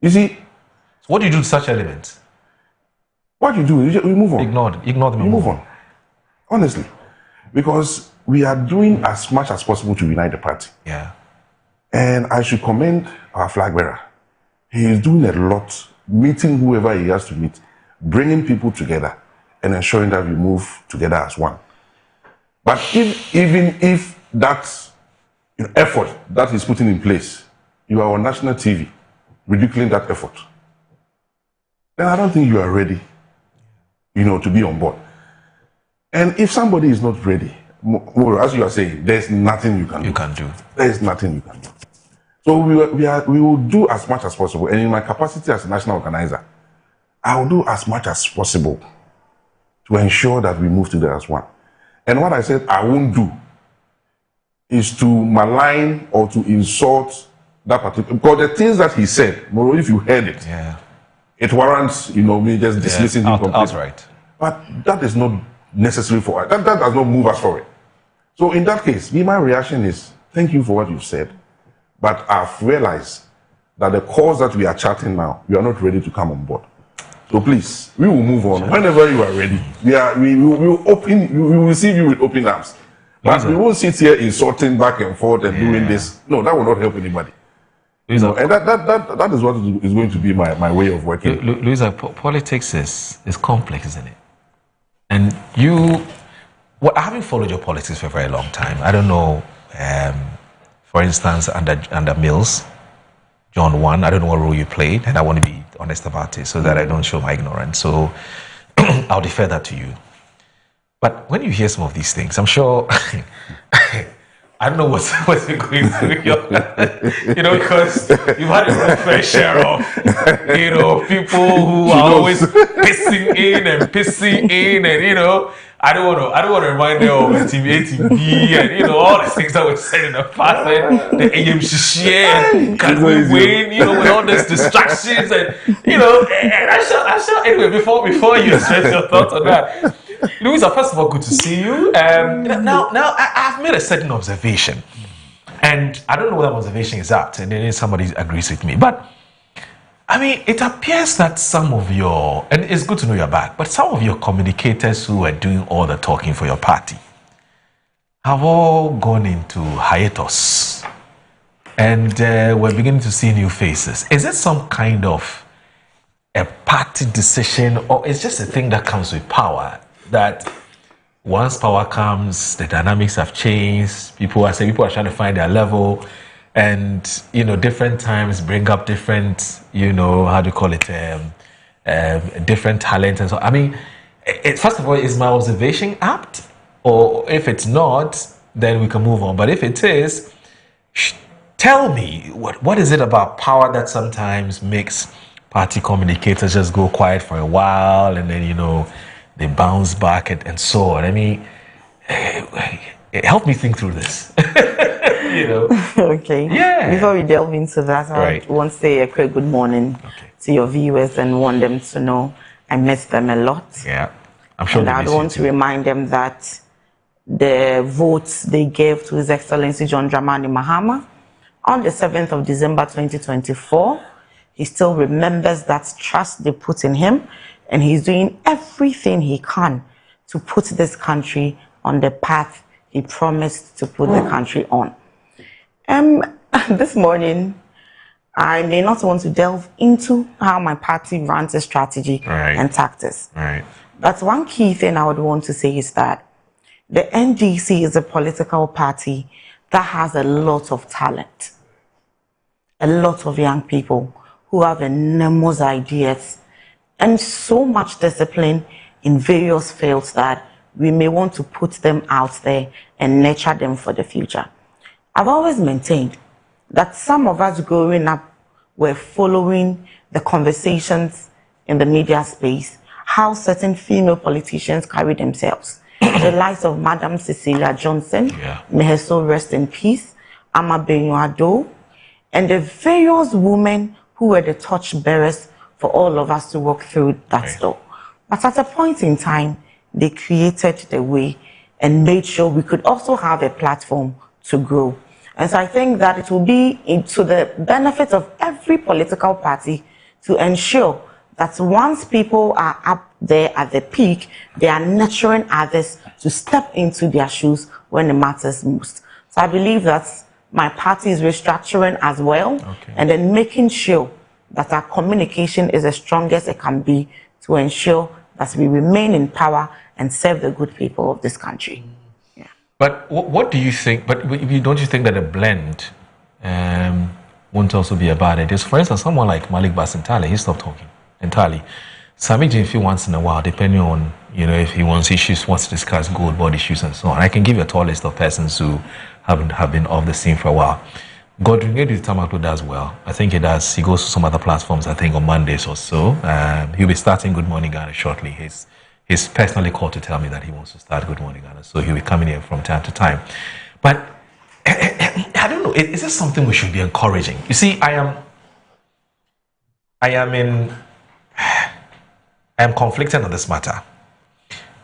You see... So what do you do to such elements? What you do is we move on. Ignore them. We move on. Honestly. Because we are doing as much as possible to unite the party. Yeah. And I should commend our flag bearer. He is doing a lot, meeting whoever he has to meet, bringing people together, and ensuring that we move together as one. But even if that effort that he's putting in place, you are on national TV ridiculing that effort, then I don't think you are ready, to be on board. And if somebody is not ready, as you are saying, there's nothing you can do. There is nothing you can do. So we will do as much as possible. And in my capacity as a national organizer, I will do as much as possible to ensure that we move together as one. And what I said I won't do is to malign or to insult that particular... Because the things that he said, Moro, if you heard it, it warrants, me just dismissing him completely. Outright. But that is not necessary for us. That does not move us forward. So in that case, my reaction is, thank you for what you've said, but I've realized that the cause that we are charting now, we are not ready to come on board. So please, we will move on. Whenever you are ready, we will receive you with open arms. But we won't sit here insulting back and forth and doing this. No, that will not help anybody. And that is what is going to be my way of working. Louisa, politics is complex, isn't it? And I haven't followed your politics for a very long time. I don't know, for instance, under Mills, John 1, I don't know what role you played, and I want to be honest about it so that I don't show my ignorance. So I'll defer that to you. But when you hear some of these things, I'm sure, I don't know what's going through your, because you've had a fair share of, people who are always pissing in, and I don't want to remind them of Team A, Team B, and all the things that were said in the past, and the AMCC, and can we win, with all these distractions, and and I shall anyway. Before you stress your thoughts on that, Louisa, first of all, good to see you. Now I've made a certain observation, And I don't know whether observation is apt, and then somebody agrees with me. But, I mean, it appears that some of your, and it's good to know you're back, but some of your communicators who are doing all the talking for your party have all gone into hiatus. And we're beginning to see new faces. Is it some kind of a party decision, or it's just a thing that comes with power, that once power comes, the dynamics have changed, people are trying to find their level, and, you know, different times bring up different, you know, how do you call it, different talents and so. I mean, first of all, is my observation apt? Or if it's not, then we can move on. But if it is, tell me, what is it about power that sometimes makes party communicators just go quiet for a while and then, you know, they bounce back and so on? I mean, help me think through this. You know? Okay. Yeah. Before we delve into that, I want to say a quick good morning to your viewers and want them to know I miss them a lot. Yeah. I'm sure. And I want to remind them that the votes they gave to His Excellency John Dramani Mahama on the 7th of December 2024, he still remembers that trust they put in him, and he's doing everything he can to put this country on the path he promised to put the country on. This morning, I may not want to delve into how my party runs a strategy and tactics. But one key thing I would want to say is that the NDC is a political party that has a lot of talent, a lot of young people who have enormous ideas and so much discipline in various fields that we may want to put them out there and nurture them for the future. I've always maintained that some of us growing up were following the conversations in the media space, how certain female politicians carry themselves. The likes of Madam Cecilia Johnson, may her soul rest in peace, Ama Benyo, and the various women who were the torch bearers for all of us to walk through that door. But at a point in time, they created the way and made sure we could also have a platform to grow. And so I think that it will be to the benefit of every political party to ensure that once people are up there at the peak, they are nurturing others to step into their shoes when it matters most. So I believe that my party is restructuring as well, and then making sure that our communication is as strong as it can be to ensure that we remain in power and serve the good people of this country. But what do you think, but don't you think that a blend won't also be a bad idea? So for instance, someone like Malik Basintale, he stopped talking entirely. Sami Jimfi once in a while, depending on, you know, if he wants to discuss gold board issues and so on. I can give you a tall list of persons who have been off the scene for a while. Godwin Edu Tamaklo does well. I think he does. He goes to some other platforms, I think on Mondays or so. He'll be starting Good Morning Ghana shortly. He's personally called to tell me that he wants to start Good Morning Ghana, so he'll be coming here from time to time. But I don't know, is this something we should be encouraging? You see, I am conflicted on this matter.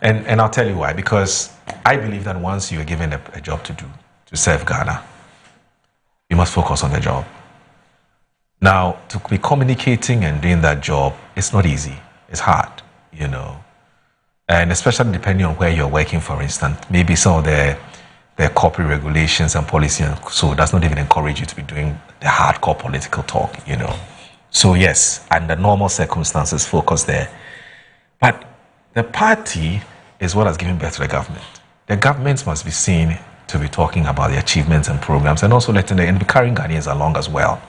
And I'll tell you why. Because I believe that once you are given a job to do, to serve Ghana, you must focus on the job. Now, to be communicating and doing that job, it's not easy. It's hard, you know. And especially depending on where you're working, for instance, maybe some of the corporate regulations and policy, and so does not even encourage you to be doing the hardcore political talk, you know. So yes, under normal circumstances, focus there. But the party is what has given birth to the government. The government must be seen to be talking about the achievements and programs, and also letting and be carrying Ghanaians along as well.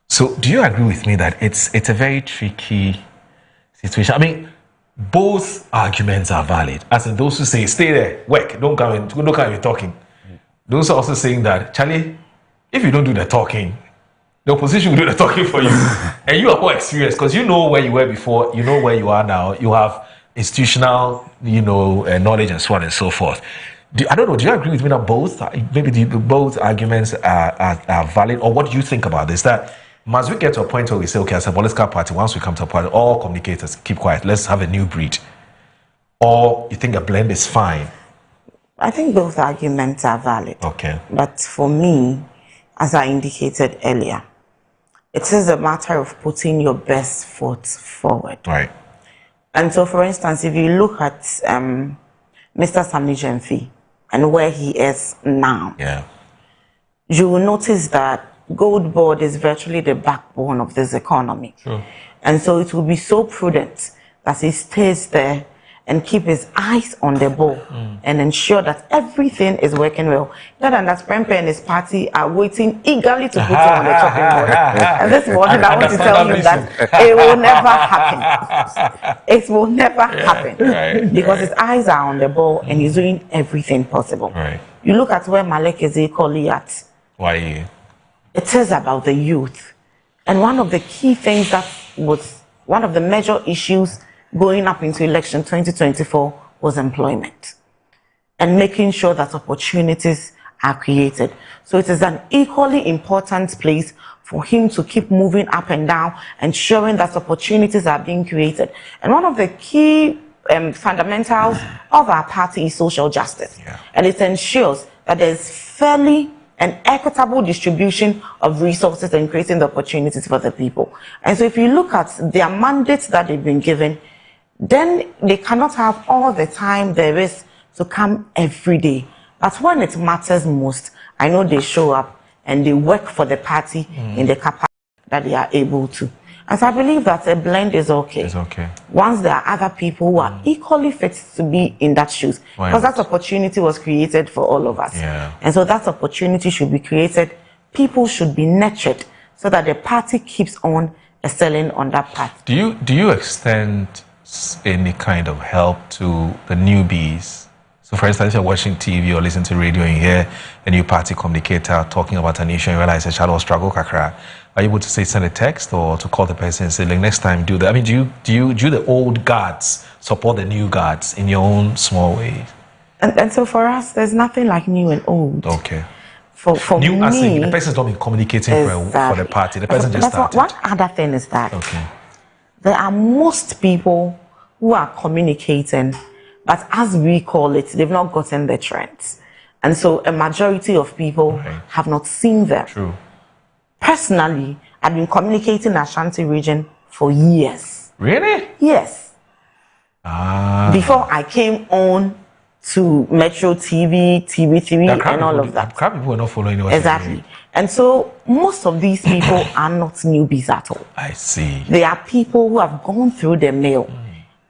So do you agree with me that it's a very tricky situation? I mean, both arguments are valid. As in those who say, stay there, work, don't come and be talking. Those are also saying that, Charlie, if you don't do the talking, the opposition will do the talking for you. And you are more experienced because you know where you were before, you know where you are now, you have institutional, you know, knowledge and so on and so forth. I don't know, do you agree with me that both arguments are valid? Or what do you think about this? That must we get to a point where we say, okay, as a political party, once we come to a point, all communicators keep quiet, let's have a new breed? Or you think a blend is fine? I think both arguments are valid. Okay. But for me, as I indicated earlier, it is a matter of putting your best foot forward. Right. And so, for instance, if you look at Mr. Sammy Jemfi and where he is now, you will notice that Gold Board is virtually the backbone of this economy. Sure. And so it will be so prudent that he stays there and keep his eyes on the ball and ensure that everything is working well. That and that Prempe and his party are waiting eagerly to put him on the chopping board. And this morning I want to tell him that it will never happen. It will never happen. Because his eyes are on the ball and he's doing everything possible. Right. You look at where Malek is equally at. Why? It is about the youth. And one of the key things that was one of the major issues going up into election 2024 was employment and making sure that opportunities are created. So it is an equally important place for him to keep moving up and down, ensuring that opportunities are being created. And one of the key fundamentals of our party is social justice. And it ensures that there's fairly and equitable distribution of resources and creating the opportunities for the people. And so if you look at their mandates that they've been given, then they cannot have all the time there is to come every day. But when it matters most, I know they show up and they work for the party in the capacity that they are able to. And so I believe that a blend is okay. It's okay. Once there are other people who are equally fit to be in that shoes. Because that opportunity was created for all of us. And so that opportunity should be created. People should be nurtured so that the party keeps on excelling on that path. Do you extend any kind of help to the newbies? So for instance, if you're watching TV or listening to radio and you hear a new party communicator talking about an issue and you realize a shadow struggle kakra, are you able to say send a text or to call the person and say, like, next time do that? I mean, do you the old guards support the new guards in your own small ways? And so for us, there's nothing like new and old. Okay. For new, me, the person's not been communicating for the party. The person just started. One other thing is that there are most people who are communicating, but as we call it, they've not gotten the trends. And so a majority of people have not seen them. True. Personally, I've been communicating in Ashanti region for years. Really? Yes. Before I came on to Metro TV, TV3, and all of that. Crowd people are not following you. Exactly. And so most of these people are not newbies at all. I see. They are people who have gone through the mill.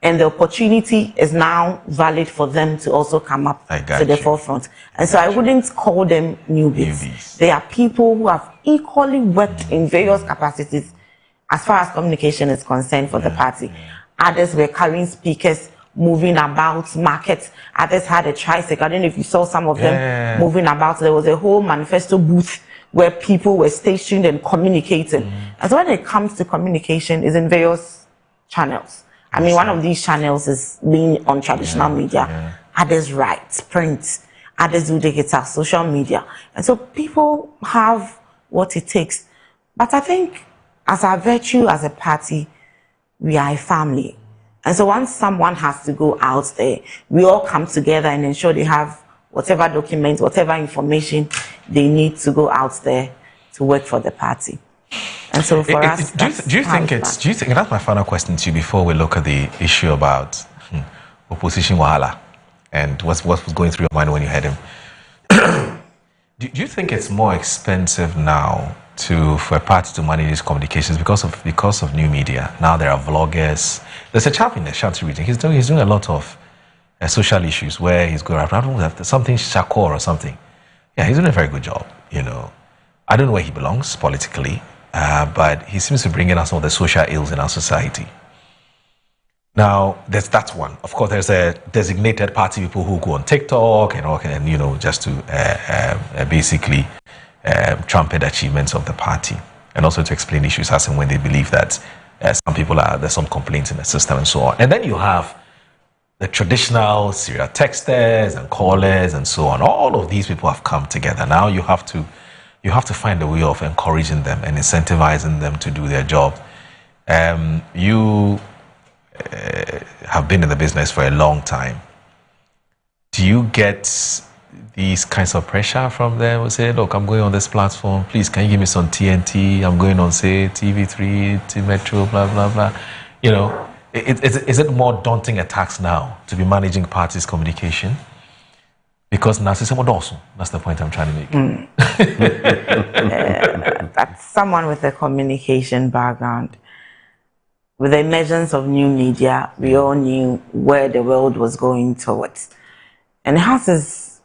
And the opportunity is now valid for them to also come up to the forefront. And so I wouldn't call them newbies. They are people who have equally worked in various capacities as far as communication is concerned for the party. Others were carrying speakers, moving about markets. Others had a tricycle. I don't know if you saw some of them moving about. There was a whole manifesto booth where people were stationed and communicating. And so when it comes to communication, it's in various channels. I mean, one of these channels is being on traditional media. Others write, print. Others do digital, social media. And so people have what it takes. But I think as our virtue as a party, we are a family. And so once someone has to go out there, we all come together and ensure they have whatever documents, whatever information they need to go out there to work for the party. And so for us, do you think that's my final question to you before we look at the issue about opposition wahala and what was going through your mind when you heard him? do you think it's more expensive now for a party to manage these communications because of new media? Now there are vloggers. There's a chap in the Ashanti region. He's doing a lot of social issues where he's going around something Shakor or something. Yeah, he's doing a very good job. You know, I don't know where he belongs politically. But he seems to bring in some of the social ills in our society. Now, that's one. Of course, there's a designated party people who go on TikTok and you know, just to basically trumpet achievements of the party and also to explain issues as and when they believe that there's some complaints in the system and so on. And then you have the traditional serial texters and callers and so on. All of these people have come together. Now you have to find a way of encouraging them and incentivizing them to do their job. You have been in the business for a long time. Do you get these kinds of pressure from them? We say, look, I'm going on this platform. Please, can you give me some TNT? I'm going on, say, TV3, T Metro, blah, blah, blah. You know, is it more daunting a task now to be managing parties' communication? Because that's the point I'm trying to make. That's someone with a communication background. With the emergence of new media, we all knew where the world was going towards. And it has its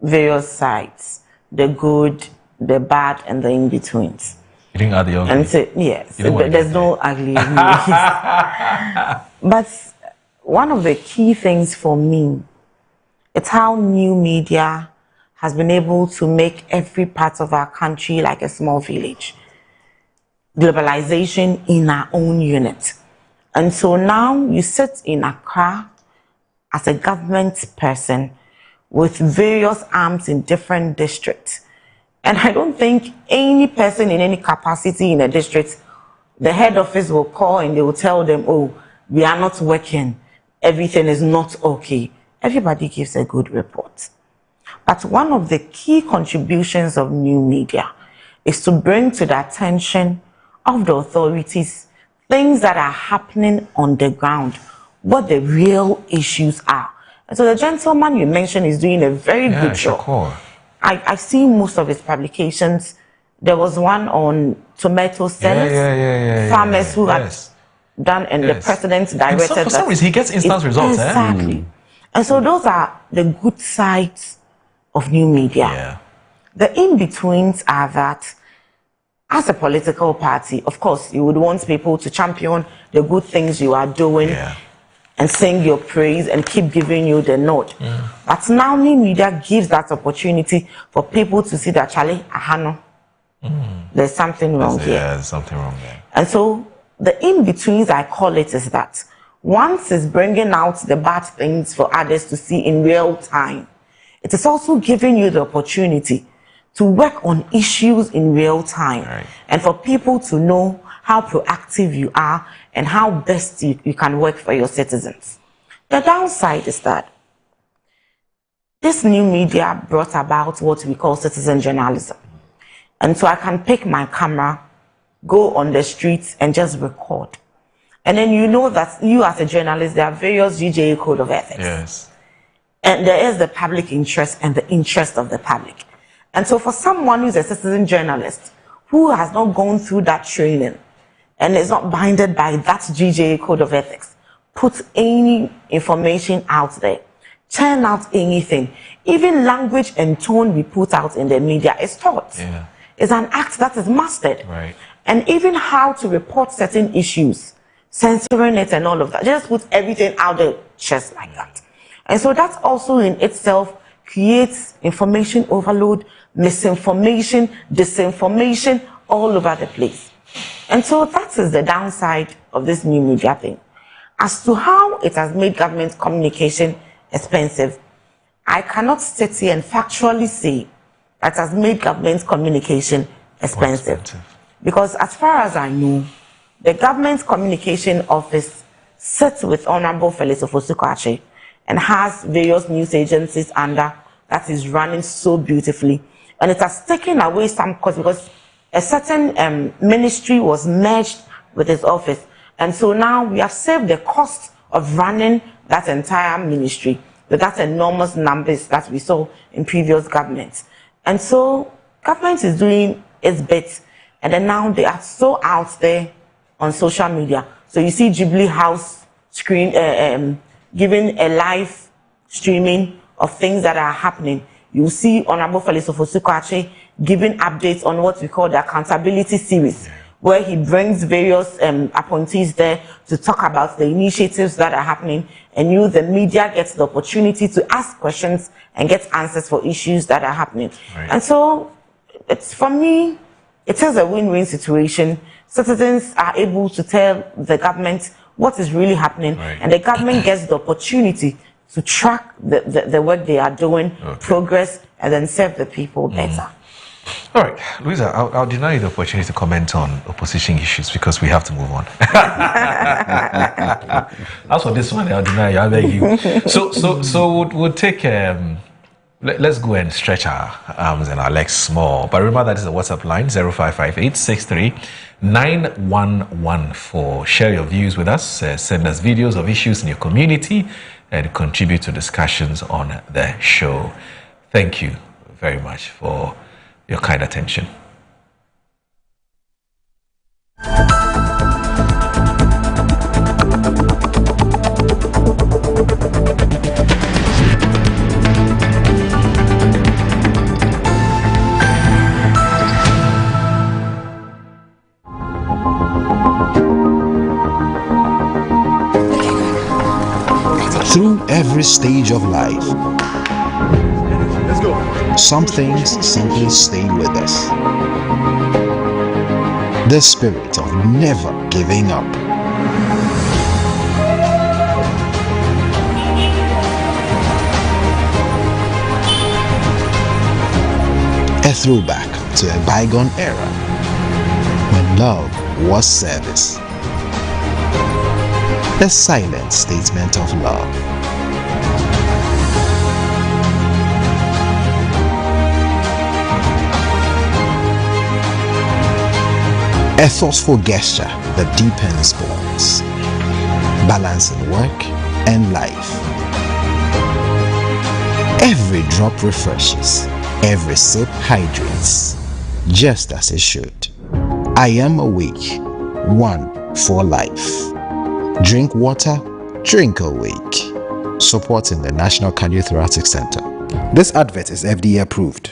various sides, the good, the bad, and the in-betweens. You didn't add the ugly? And so, yes, there's no ugly. But one of the key things for me, it's how new media has been able to make every part of our country like a small village. Globalization in our own unit. And so now you sit in Accra as a government person with various arms in different districts. And I don't think any person in any capacity in a district, the head office will call and they will tell them, oh, we are not working, everything is not okay. Everybody gives a good report. But one of the key contributions of new media is to bring to the attention of the authorities things that are happening on the ground, what the real issues are. And so the gentleman you mentioned is doing a very good job. I see most of his publications. There was one on tomato sellers, farmers who had done, and the president directed. And for some reason, he gets instant results. Exactly. And so those are the good sides of new media. The in-betweens are that as a political party, of course, you would want people to champion the good things you are doing and sing your praise and keep giving you the nod. But now new media gives that opportunity for people to see that, Charlie, ahano, there's something wrong here. Yeah, there's something wrong there. And so the in-betweens, I call it, is that once it's bringing out the bad things for others to see in real time, it is also giving you the opportunity to work on issues in real time and for people to know how proactive you are and how best you can work for your citizens. The downside is that this new media brought about what we call citizen journalism. And so I can pick my camera, go on the streets and just record. And then you know that you as a journalist, there are various GJA code of ethics. Yes. And there is the public interest and the interest of the public. And so for someone who's a citizen journalist who has not gone through that training and is not binded by that GJA code of ethics, put any information out there, churn out anything, even language and tone we put out in the media is taught. It's an act that is mastered. And even how to report certain issues, censoring it and all of that, just put everything out there just like that. And so that also in itself creates information overload, misinformation, disinformation all over the place. And so that is the downside of this new media thing. As to how it has made government communication expensive, I cannot sit here and factually say that it has made government communication expensive. Because as far as I know, the government communication office sits with Honorable Felix Ofosu-Kwakye and has various news agencies under that is running so beautifully. And it has taken away some costs because a certain ministry was merged with his office. And so now we have saved the cost of running that entire ministry with that enormous numbers that we saw in previous governments. And so government is doing its bit. And then now they are so out there on social media. So you see Jubilee House giving a live streaming of things that are happening. You see Honorable Felix Ofosu-Kwakye giving updates on what we call the accountability series, where he brings various appointees there to talk about the initiatives that are happening, and you, the media, gets the opportunity to ask questions and get answers for issues that are happening. And so, it's, for me, it is a win-win situation. Citizens are able to tell the government what is really happening, and the government gets the opportunity to track the work they are doing, progress, and then serve the people better. All right, Louisa, I'll deny you the opportunity to comment on opposition issues because we have to move on. As for this one, I'll deny you. I beg you. So we'll take. Let's go and stretch our arms and our legs small. But remember that is a WhatsApp line 0558639114. Share your views with us. Send us videos of issues in your community and contribute to discussions on the show. Thank you very much for your kind attention. Through every stage of life, some things simply stay with us. The spirit of never giving up. A throwback to a bygone era when love was service. The silent statement of love. A thoughtful gesture that deepens bonds, balancing work and life. Every drop refreshes, every sip hydrates, just as it should. I am awake, one for life. Drink water, drink awake. Supporting the National Cardiothoracic Center. This advert is FDA approved.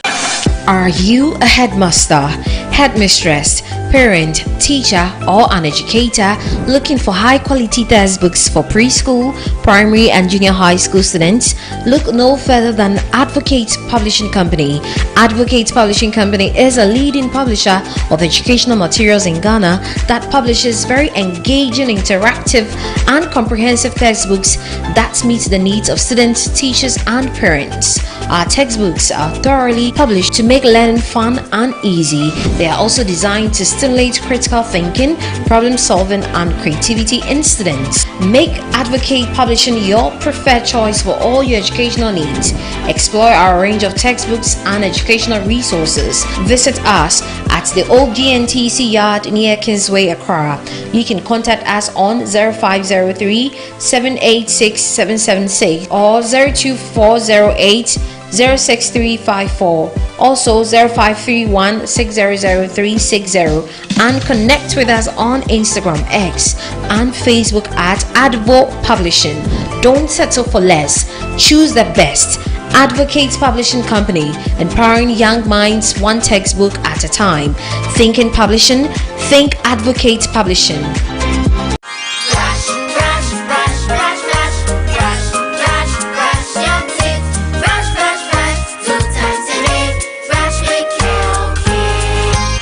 Are you a headmaster, headmistress, parent, teacher, or an educator looking for high-quality textbooks for preschool, primary, and junior high school students? Look no further than Advocate Publishing Company. Advocate Publishing Company is a leading publisher of educational materials in Ghana that publishes very engaging, interactive, and comprehensive textbooks that meet the needs of students, teachers, and parents. Our textbooks are thoroughly published to make learning fun and easy. They are also designed to stimulate critical thinking, problem solving, and creativity in students. Make Advocate Publishing your preferred choice for all your educational needs. Explore our range of textbooks and educational resources. Visit us at the old GNTC yard near Kingsway, Accra. You can contact us on 0503 786 776 or 02408 06354, also 0531 600360, and connect with us on Instagram, X, and Facebook at Advo Publishing. Don't settle for less. Choose the best. Advocate Publishing Company, empowering young minds one textbook at a time. Think in publishing, think Advocate Publishing.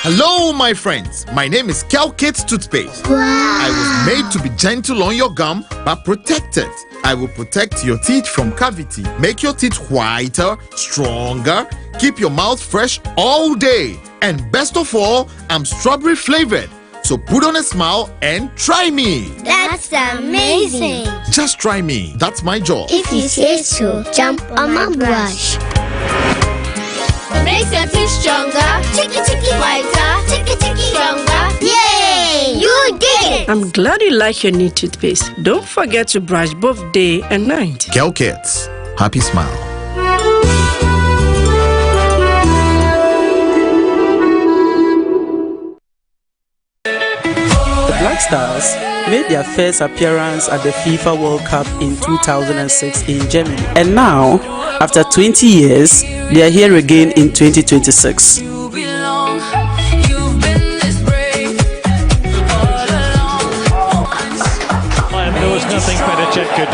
Hello, my friends. My name is Goalkeeper toothpaste. Wow. I was made to be gentle on your gum, but protected. I will protect your teeth from cavity, make your teeth whiter, stronger, keep your mouth fresh all day. And best of all, I'm strawberry flavored. So put on a smile and try me. That's amazing. Just try me. That's my job. If you say so, jump on my brush. Makes your teeth stronger, chicky whiter, chicky stronger. Yay! You did it! I'm glad you like your new toothpaste. Don't forget to brush both day and night. Goalkeeper, happy smile. The Black Stars made their first appearance at the FIFA World Cup in 2006 in Germany. And now, after 20 years, they are here again in 2026. There was nothing Petacek could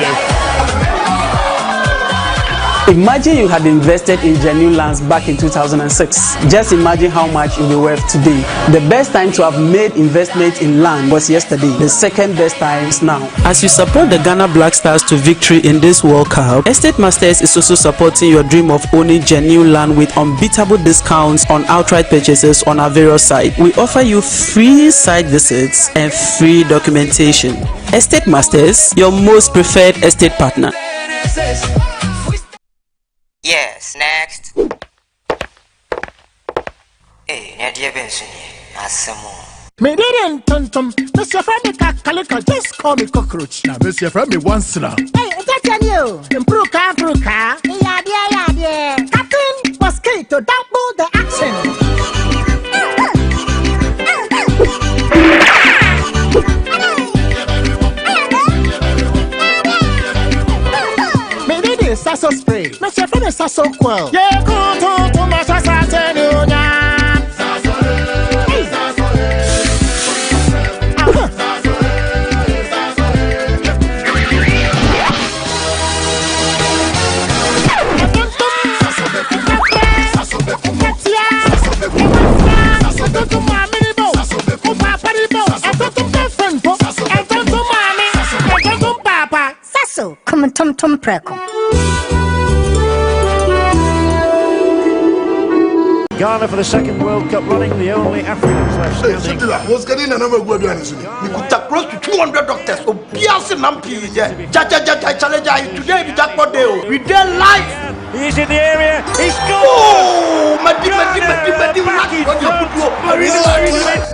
do. Imagine you had invested in genuine lands back in 2006. Just imagine how much it will be worth today. The best time to have made investment in land was yesterday. The second best time is now. As you support the Ghana Black Stars to victory in this World Cup, Estate Masters is also supporting your dream of owning genuine land with unbeatable discounts on outright purchases on our various sites. We offer you free site visits and free documentation. Estate Masters, your most preferred estate partner. Yes, next. Hey, Nadia Benson, Me didn't tum. Mr. Femi Kalika, just call me cockroach. Now, Mr. Femi once now. Hey, is that you? Impruka. Yeah. Captain Mosquito, double the action. Sasso spray, Mr. Femi Sasso quell. Yeah, go to my Sasso, come and tum preko. Ghana for the second World Cup running, the only Africans left standing. Was getting a number of good ones. We could take close to 200 doctors. Oh, Piazza Nampi, challenge today, the jackpot day. We did live. He's in the area. He's gone. Oh,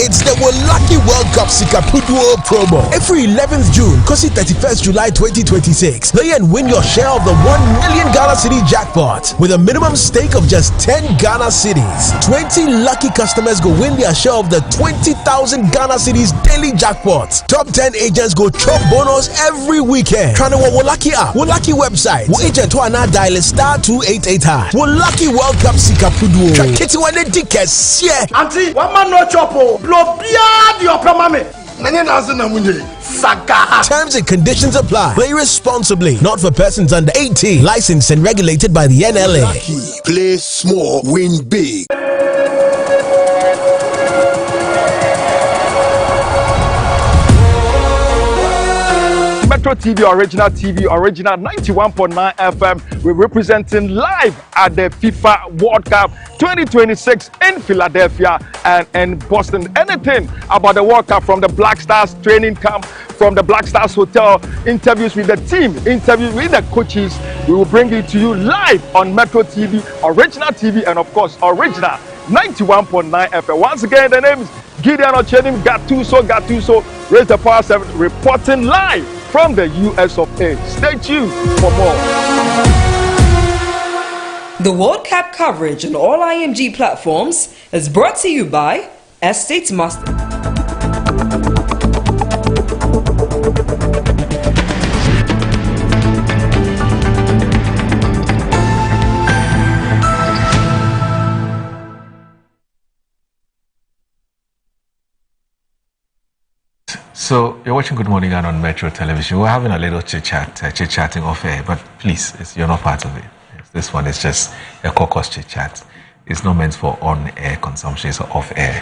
it's the Lucky World Cup Sikapuduo promo. Every 11th June, Kosi 31st July 2026. Play and win your share of the 1 million Ghana City jackpot with a minimum stake of just 10 Ghana Cities. 20 lucky customers go win their share of the 20,000 Ghana Cities daily jackpot. Top 10 agents go chop bonus every weekend. Trying to Lucky app, Lucky website. Agent to another dial *288#. Lucky World Cup Sikapuduo. Kitty one tickets, yeah. Auntie, one man no chopo. Blow beard your mama. Terms and conditions apply. Play responsibly. Not for persons under 18. Licensed and regulated by the NLA. Lucky. Play small, win big. Metro TV, original 91.9 FM. We're representing live at the FIFA World Cup 2026 in Philadelphia and in Boston. Anything about the World Cup from the Black Stars training camp, from the Black Stars Hotel, interviews with the team, interviews with the coaches, we will bring it to you live on Metro TV, original TV, and of course, original 91.9 FM. Once again, the name is Gideon Ochedim Gattuso, Raise the Power 7, reporting live from the US of A. Stay tuned for more. The World Cup coverage on all IMG platforms is brought to you by Estate Master. So you're watching Good Morning Ghana on Metro Television. We're having a little chit-chatting off air, but please, you're not part of it. This one is just a caucus chit-chat. It's not meant for on-air consumption, it's off-air,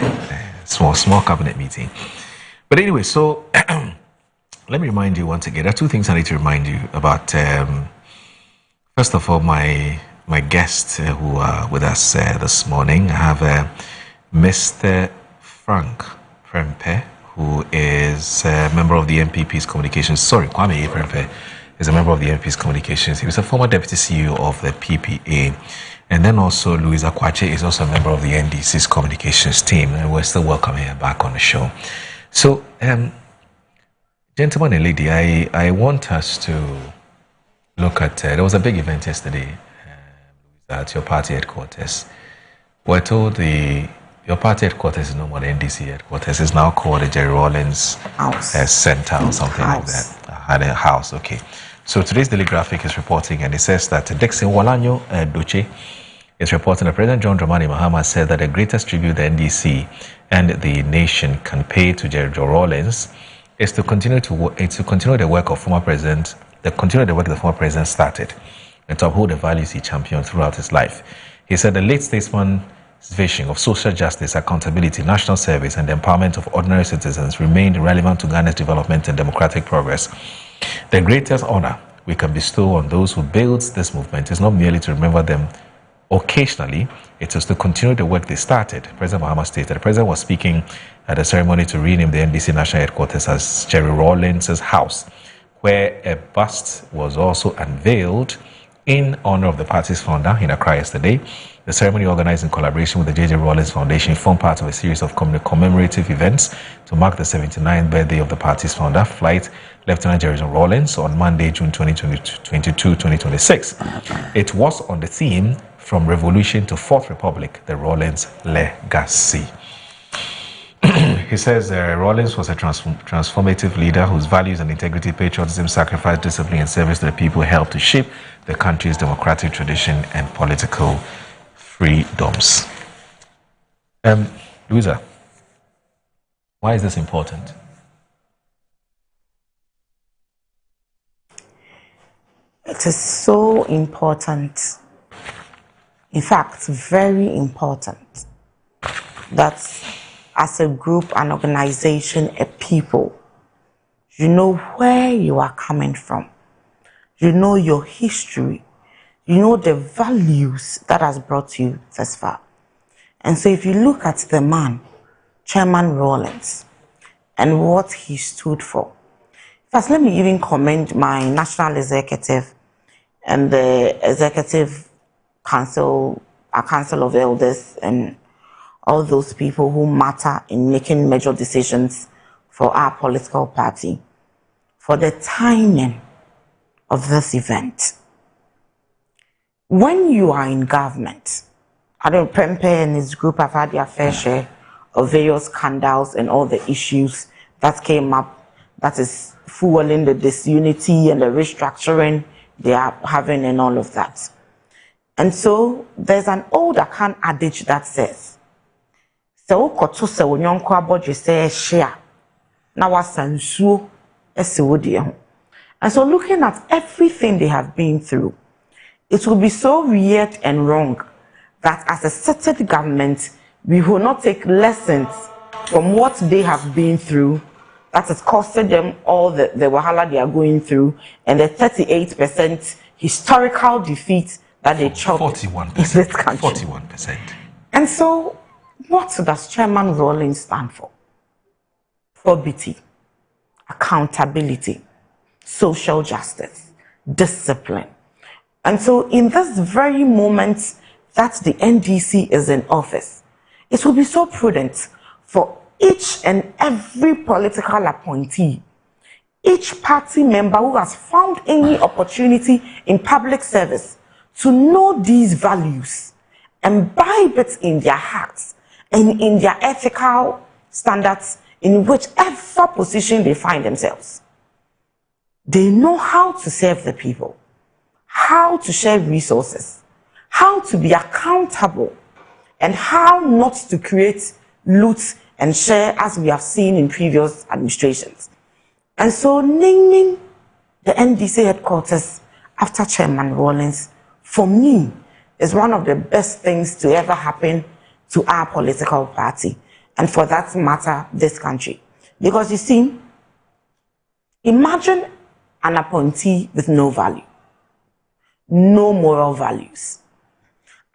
small cabinet meeting. But anyway, so let me remind you once again, there are two things I need to remind you about. First of all, my guests who are with us this morning. I have Mr. Frank Prempe, who is a member of the MPP's communications. Kwame Prempe is a member of the MPP's communications. He was a former deputy CEO of the PPA. And then also Louisa Kwache is also a member of the NDC's communications team. And we're still welcoming her back on the show. So, gentlemen and lady, I want us to look at, there was a big event yesterday at your party headquarters. We're told your party headquarters is no more the NDC headquarters. It's now called the Jerry Rawlings Center or something like that. A house, okay. So today's Daily Graphic is reporting, and it says that Dixon Walanyo Doche is reporting that President John Dramani Mahama said that the greatest tribute the NDC and the nation can pay to Jerry Rawlings is to continue the work of the former president started. and to uphold the values he championed throughout his life. He said the late statesman's vision of social justice, accountability, national service, and the empowerment of ordinary citizens remained relevant to Ghana's development and democratic progress. The greatest honor we can bestow on those who built this movement is not merely to remember them occasionally, it is to continue the work they started. President Mahama stated. The president was speaking at a ceremony to rename the NDC national headquarters as Jerry Rawlings' house, where a bust was also unveiled in honor of the party's founder in Accra yesterday. The ceremony, organized in collaboration with the J.J. Rawlings Foundation, formed part of a series of commemorative events to mark the 79th birthday of the party's founder, Flight Lieutenant Jerry John Rawlings, on Monday, June 2026. It was on the theme From Revolution to Fourth Republic, the Rawlings Legacy. He says Rawlings was a transformative leader whose values and integrity, patriotism, sacrifice, discipline, and service to the people helped to shape the country's democratic tradition and political freedoms. Louisa, why is this important? It is so important, in fact, very important, that as a group, an organization, a people, you know where you are coming from. You know your history. You know the values that has brought you this far. And so if you look at the man, Chairman Rawlings, and what he stood for. First, let me even commend my national executive and the executive council, our council of elders, and all those people who matter in making major decisions for our political party, for the timing of this event. When you are in government, I don't Prempe and his group have had their fair share of various scandals and all the issues that came up that is fueling the disunity and the restructuring they are having and all of that. And so there's an old Akan adage that says, and so looking at everything they have been through, it will be so weird and wrong that as a settled government, we will not take lessons from what they have been through that has costed them all the wahala they are going through and the 38% historical defeat that they chopped in this country. 41%. And so, what does Chairman Rawlings stand for? Probity, accountability, social justice, discipline. And so in this very moment that the NDC is in office, it will be so prudent for each and every political appointee, each party member who has found any opportunity in public service to know these values, imbibe it in their hearts and in their ethical standards in whichever position they find themselves. They know how to serve the people, how to share resources, how to be accountable, and how not to create loot and share as we have seen in previous administrations. And so naming the NDC headquarters after Chairman Rawlings, for me, is one of the best things to ever happen to our political party, and for that matter, this country. Because you see, imagine an appointee with no value, no moral values.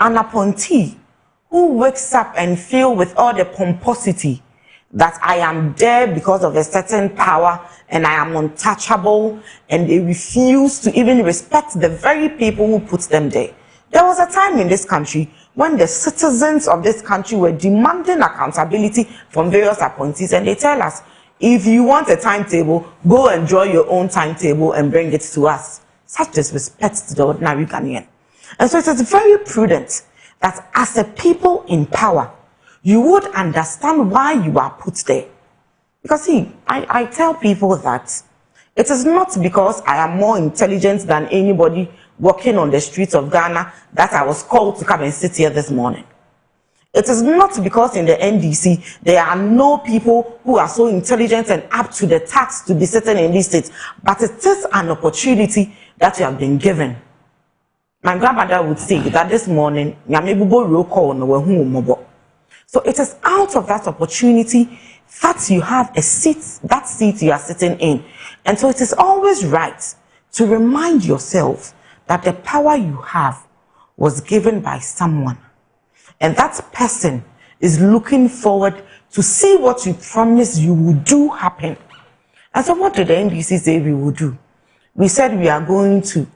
An appointee who wakes up and feels with all the pomposity that I am there because of a certain power and I am untouchable, and they refuse to even respect the very people who put them there. There was a time in this country when the citizens of this country were demanding accountability from various appointees, and they tell us, if you want a timetable, go and draw your own timetable and bring it to us. Such disrespect to the ordinary Ghanaian. And so it is very prudent that as a people in power, you would understand why you are put there. Because see, I tell people that it is not because I am more intelligent than anybody walking on the streets of Ghana that I was called to come and sit here this morning. It is not because in the NDC there are no people who are so intelligent and up to the task to be sitting in these seats, but it is an opportunity that you have been given My grandmother would say that this morning, so it is out of that opportunity that you have a seat, that seat you are sitting in. And so it is always right to remind yourself that the power you have was given by someone. And that person is looking forward to see what you promised you would do happen. And so what did the NDC say we would do? We said we are going to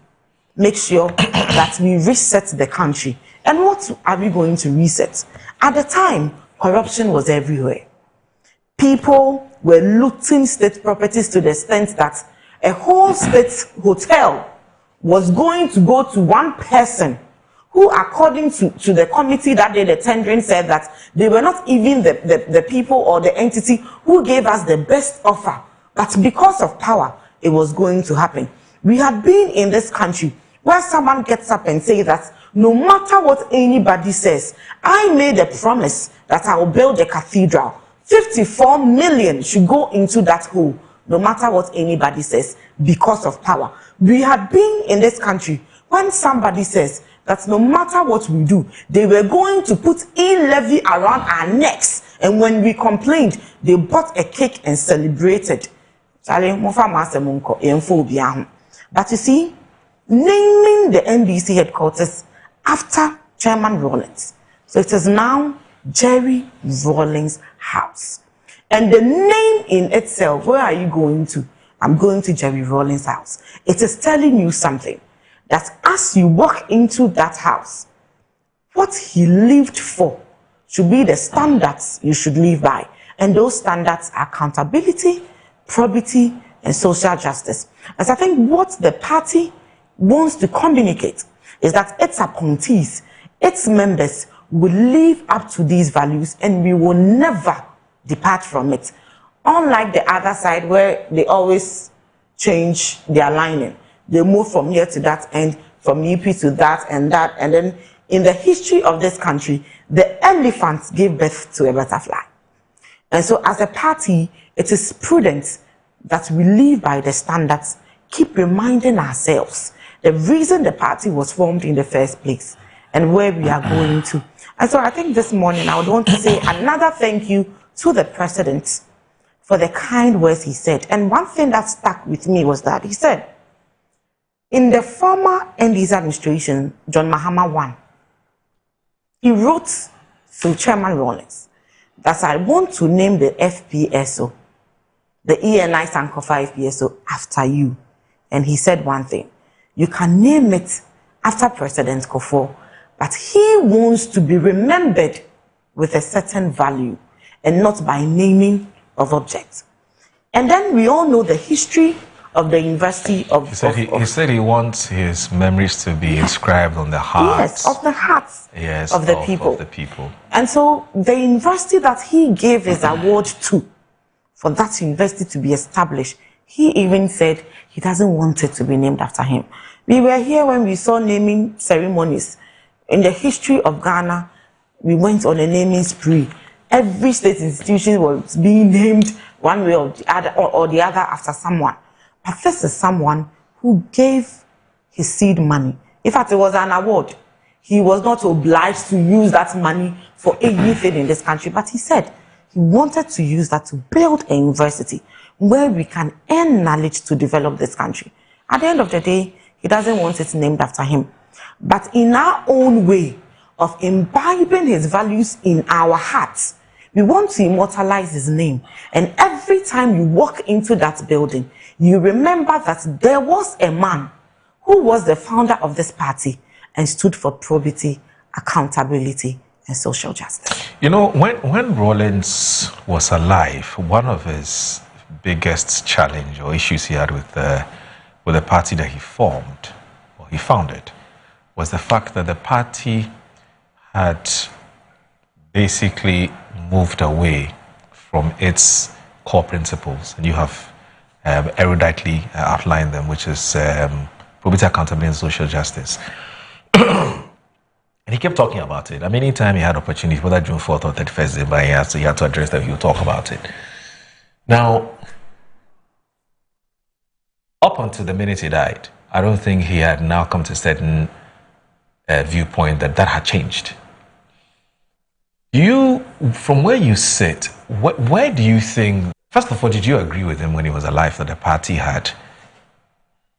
make sure that we reset the country. And what are we going to reset? At the time, corruption was everywhere. People were looting state properties to the extent that a whole state hotel was going to go to one person who, according to the committee that did the tendering, said that they were not even the people or the entity who gave us the best offer. But because of power, it was going to happen. We had been in this country where someone gets up and says that no matter what anybody says, I made a promise that I will build a cathedral. 54 million should go into that hole, no matter what anybody says, because of power. We had been in this country when somebody says that no matter what we do, they were going to put e-levy around our necks. And when we complained, they bought a cake and celebrated. But you see, naming the NDC headquarters after Chairman Rawlings. So it is now Jerry Rawlings House. And the name in itself, where are you going to? I'm going to Jerry Rawlings House. It is telling you something, that as you walk into that house, what he lived for should be the standards you should live by. And those standards are accountability, probity, and social justice. As I think what the party wants to communicate is that its appointees, its members will live up to these values and we will never depart from it. Unlike the other side where they always change their lining. They move from here to that end, from UP to that, and then in the history of this country, the elephants gave birth to a butterfly. And so as a party, it is prudent that we live by the standards, keep reminding ourselves the reason the party was formed in the first place and where we are going to. And so I think this morning I would want to say another thank you to the president for the kind words he said. And one thing that stuck with me was that he said, in the former NDC administration, John Mahama won. He wrote to Chairman Rawlings that I want to name the FPSO, the ENI Sankofa FPSO, after you. And he said one thing, you can name it after President Kufuor, but he wants to be remembered with a certain value and not by naming of objects. And then we all know the history of the University of... He said he wants his memories to be inscribed on the hearts. Yes, of the hearts of the people. Of the people. And so the university that he gave his award to, for that university to be established, he even said he doesn't want it to be named after him. We were here when we saw naming ceremonies. In the history of Ghana, we went on a naming spree. Every state institution was being named one way or the other after someone. But this is someone who gave his seed money. In fact, it was an award. He was not obliged to use that money for anything in this country, but he said he wanted to use that to build a university where we can earn knowledge to develop this country. At the end of the day, he doesn't want it named after him. But in our own way of imbibing his values in our hearts, we want to immortalize his name. And every time you walk into that building, you remember that there was a man who was the founder of this party and stood for probity, accountability, and social justice. You know, when Rawlings was alive, one of his biggest challenge or issues he had with the party that he formed, or he founded, was the fact that the party had basically moved away from its core principles. And you have eruditely outlined them, which is probity, accountability, and social justice. And he kept talking about it. I mean, anytime he had opportunity, whether June 4th or 31st December, he had to address them, he would talk about it. Now, up until the minute he died, I don't think he had now come to a certain viewpoint that had changed. You, from where you sit, where do you think, first of all, did you agree with him when he was alive that the party had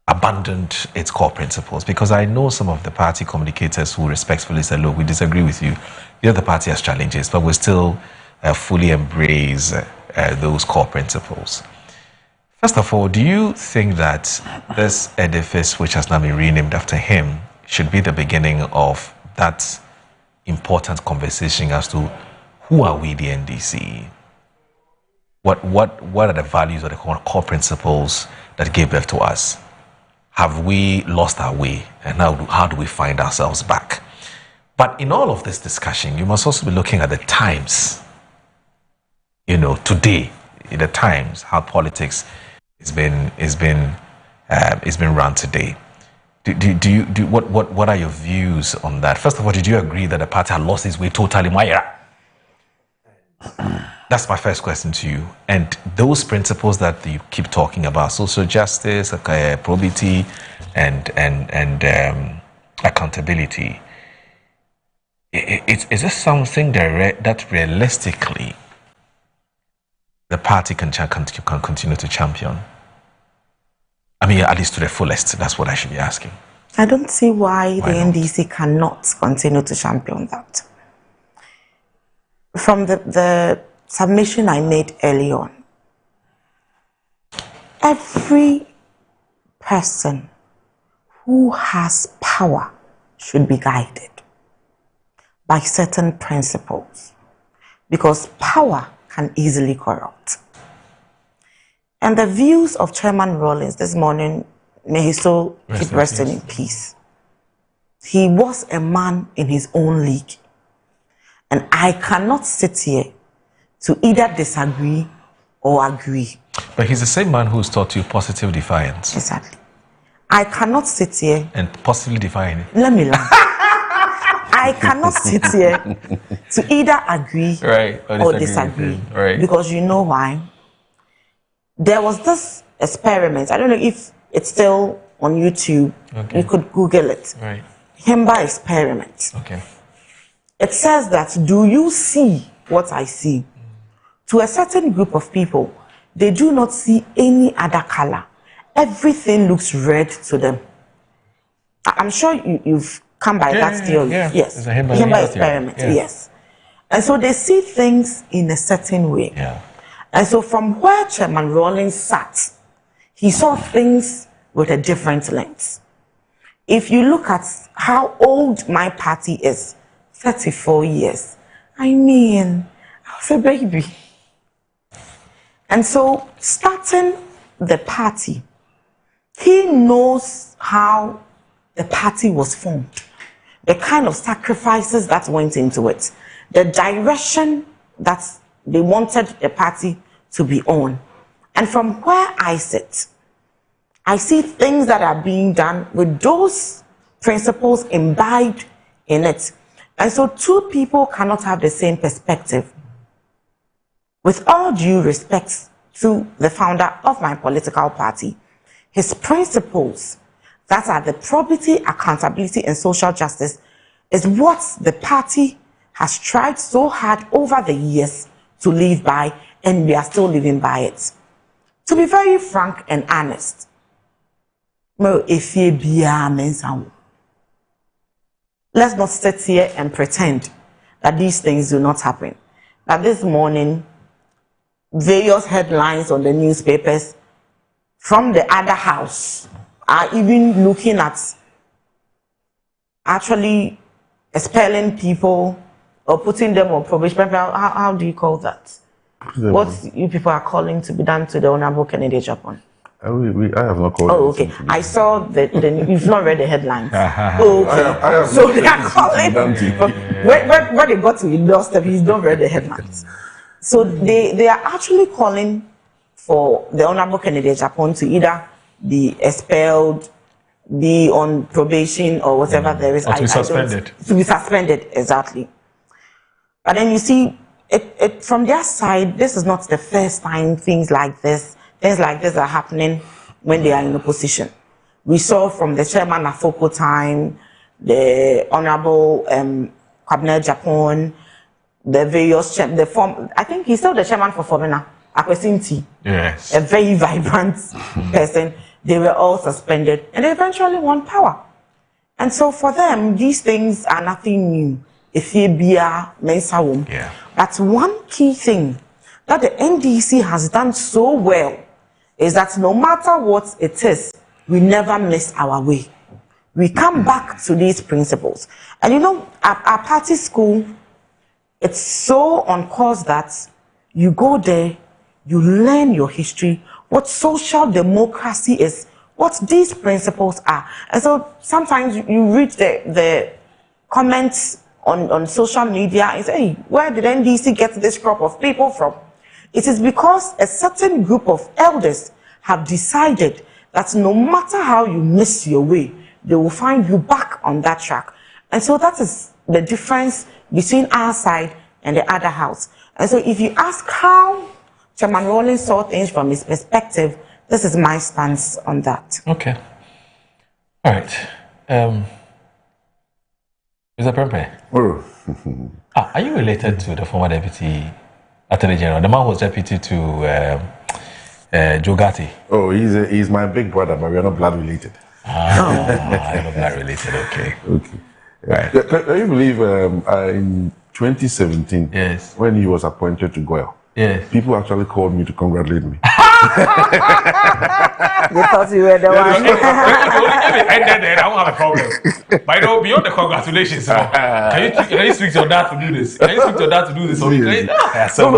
abandoned its core principles? Because I know some of the party communicators who respectfully said, look, we disagree with you. The other party has challenges, but we still fully embrace those core principles. First of all, do you think that this edifice, which has now been renamed after him, should be the beginning of that important conversation as to who are we, the NDC? What are the values or the core principles that gave birth to us? Have we lost our way? And now, how do we find ourselves back? But in all of this discussion, you must also be looking at the times. You know, today, in the times, how politics is being run today. What are your views on that? First of all, did you agree that the party had lost its way totally? That's my first question to you. And those principles that you keep talking about, social justice, probity, and accountability, is this something that realistically the party can continue to champion? I mean, at least to the fullest. That's what I should be asking. I don't see why the NDC cannot continue to champion that. From the submission I made early on, every person who has power should be guided by certain principles, because power can easily corrupt. And the views of Chairman Rawlings this morning, may he so keep resting in peace. He was a man in his own league. And I cannot sit here to either disagree or agree. But he's the same man who's taught you positive defiance. Exactly. I cannot sit here and positively define it. Let me laugh. I cannot sit here to either agree or disagree. Right. Because you know why? There was this experiment. I don't know if it's still on YouTube. Okay. You could Google it. Right. Himba experiment. Okay. It says that, do you see what I see? To a certain group of people, they do not see any other color. Everything looks red to them. I'm sure you've come by that theory. Yeah. Yes. It's a Himba experiment. Yeah. Yes. And so they see things in a certain way. Yeah. And so from where Chairman Rawlings sat, he saw things with a different lens. If you look at how old my party is, 34 years, I mean, I was a baby. And so starting the party, he knows how the party was formed, the kind of sacrifices that went into it, the direction that they wanted the party to be on. And from where I sit, I see things that are being done with those principles imbibed in it. And so two people cannot have the same perspective. With all due respect to the founder of my political party, his principles, that are the probity, accountability, and social justice, is what the party has tried so hard over the years to live by, and we are still living by it. To be very frank and honest, let's not sit here and pretend that these things do not happen. That this morning, various headlines on the newspapers from the other house are even looking at actually expelling people or putting them on probation. How do you call that? What you people are calling to be done to the Honorable Kennedy Japan? I have not called. Oh, okay. I saw you've not read the headlines. Oh, okay. So they are calling. When they got to the doorstep, he's not read the headlines. So they are actually calling for the Honorable Kennedy Japan to either be expelled, be on probation, or whatever there is. Or to be suspended. To be suspended, exactly. But then you see, from their side, this is not the first time things like this are happening when they are in opposition. We saw from the Chairman Afoko time, the Honorable Cabinet Japan, the various I think he's still the chairman for Formina, Akwesinti. Yes. A very vibrant person. They were all suspended and they eventually won power. And so for them, these things are nothing new. Yeah. But one key thing that the NDC has done so well is that no matter what it is, we never miss our way. We come back to these principles. And you know, our party school, it's so on course that you go there, you learn your history, what social democracy is, what these principles are. And so sometimes you read the comments on social media and say, hey, where did NDC get this crop of people from? It is because a certain group of elders have decided that no matter how you miss your way, they will find you back on that track. And so that is the difference between our side and the other house. And so if you ask how Chairman Rawlings saw things from his perspective, this is my stance on that. Okay. All right. Mr. Prempe. Are you related to the former Deputy Attorney General? The man who was deputy to Joe Gatti. Oh, he's my big brother, but we are not blood related. I'm not blood related, okay. Okay. Right. Can you believe in 2017, yes, when he was appointed to GOIL, yes, people actually called me to congratulate me. They thought you were the one. I won't have a problem. But you know, beyond the congratulations, can you speak to your dad to do this? Can you speak to your dad to do this? No,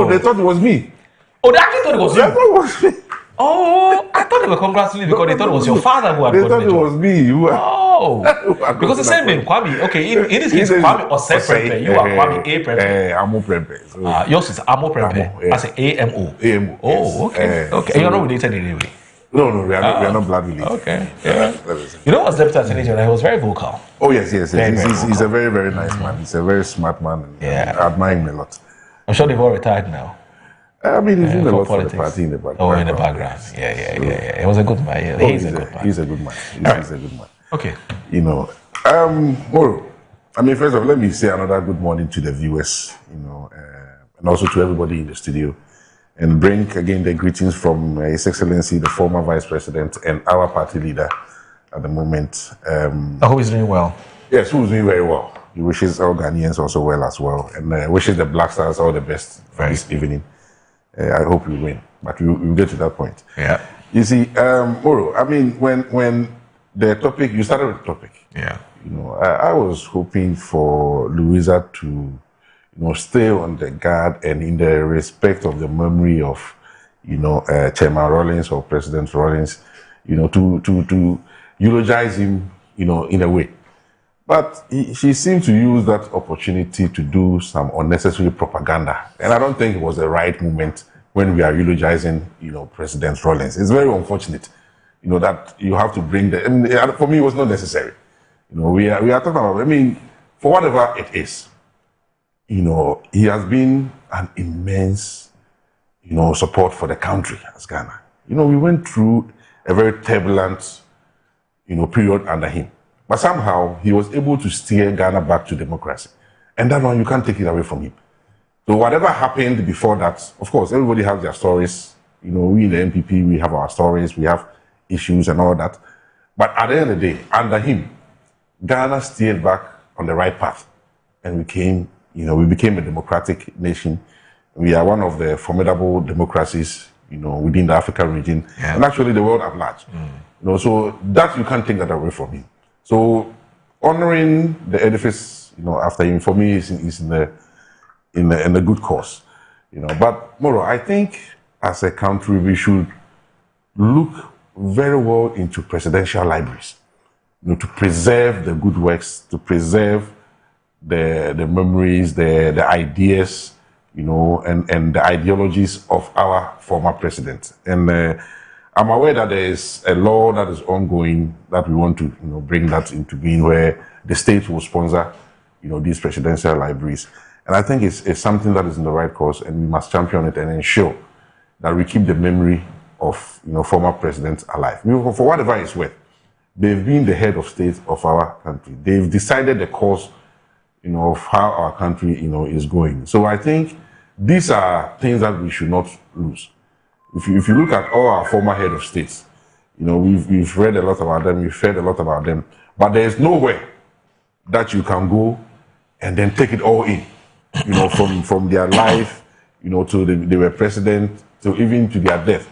they thought it was me. Oh, they actually thought it was you? They thought it was me. Oh, I thought they were congratulating because they thought it was your father who had They gotten thought the it job. was me. Oh, because the same name, Kwame. Okay, in this case, Kwame Ose Prempe. You are Kwame A Prempe. Amo Prempe. Yours is Amo Prempe. I say AMO. AMO. Oh, okay. Okay, and you're not related in any way. No, we are not blood related. Okay. Yeah. You know what's Deputy Attorney General? He was very vocal. Oh yes. He's a very, very nice man. He's a very smart man. And I admire him a lot. I'm sure they've all retired now. I mean, he's doing a lot politics. for the party in the background. Oh, in the background. Yeah. He was a good man. Yeah. He's a good man. He's a good man. He's a good man. Okay. You know, well, I mean, first of all, let me say another good morning to the viewers, you know, and also to everybody in the studio, and bring again the greetings from His Excellency, the former Vice President and our party leader at the moment. I hope he's doing well. Yes, who's doing very well. He wishes all Ghanaians also well as well, and wishes the Black Stars all the best for this evening. I hope we win, but we'll get to that point. Yeah. You see, Moro, I mean, when the topic, you started with the topic. Yeah. You know, I was hoping for Louisa to, you know, stay on the guard and in the respect of the memory of, you know, Chairman Rawlings or President Rawlings, you know, to eulogize him, you know, in a way. But she seemed to use that opportunity to do some unnecessary propaganda. And I don't think it was the right moment when we are eulogizing, you know, President Rawlings. It's very unfortunate, you know, that you have to bring the, I mean, for me, it was not necessary. You know, we are talking about, I mean, for whatever it is, you know, he has been an immense, you know, support for the country as Ghana. You know, we went through a very turbulent, you know, period under him. But somehow he was able to steer Ghana back to democracy. And that one, you can't take it away from him. So whatever happened before that, of course, everybody has their stories. You know, we in the MPP, we have our stories, we have issues and all that. But at the end of the day, under him, Ghana steered back on the right path. And we became a democratic nation. We are one of the formidable democracies, you know, within the African region, and actually the world at large. You know, so that you can't take that away from him. So honoring the edifice, you know, after him, for me, is in the good cause, you know. But Moro, I think as a country we should look very well into presidential libraries, you know, to preserve the good works, to preserve the memories, the ideas, you know, and the ideologies of our former president. And I'm aware that there is a law that is ongoing that we want to, you know, bring that into being, where the state will sponsor, you know, these presidential libraries. And I think it's something that is in the right cause, and we must champion it and ensure that we keep the memory of, you know, former presidents alive. For whatever it's worth, they've been the head of state of our country. They've decided the course, of how our country, is going. So I think these are things that we should not lose. If you look at all our former head of states, we've read a lot about them, we've heard a lot about them, but there is nowhere that you can go and then take it all in, from their life, to they were president, to even to their death,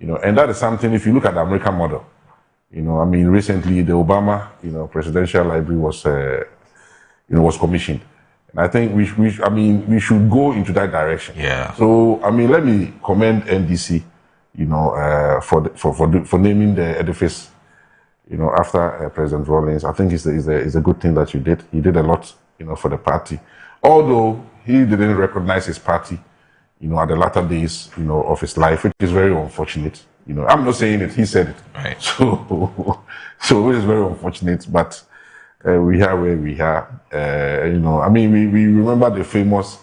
and that is something. If you look at the American model, recently the Obama, presidential library was, was commissioned, and I think we should go into that direction. Yeah. So let me commend NDC, for naming the edifice, after President Rawlings. I think it's a good thing that you did. He did a lot, for the party, although he didn't recognize his party, at the latter days, of his life, which is very unfortunate. I'm not saying it; he said it. Right. So it is very unfortunate, but we are where we are. We remember the famous,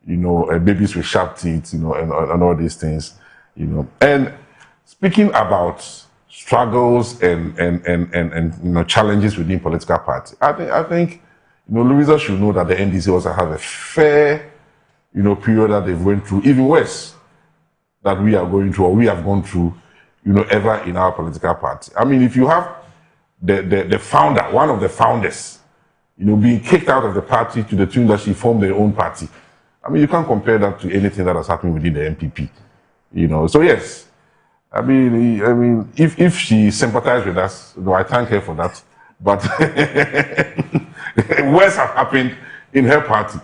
babies with sharp teeth, and all these things, And speaking about struggles and challenges within political parties, I think Louisa should know that the NDC also have a fair, period that they've went through, even worse that we are going through or we have gone through, ever in our political party. If you have the founder, one of the founders, being kicked out of the party to the tune that she formed their own party, you can't compare that to anything that has happened within the MPP. So yes, if she sympathized with us, I thank her for that. But worse have happened in her party,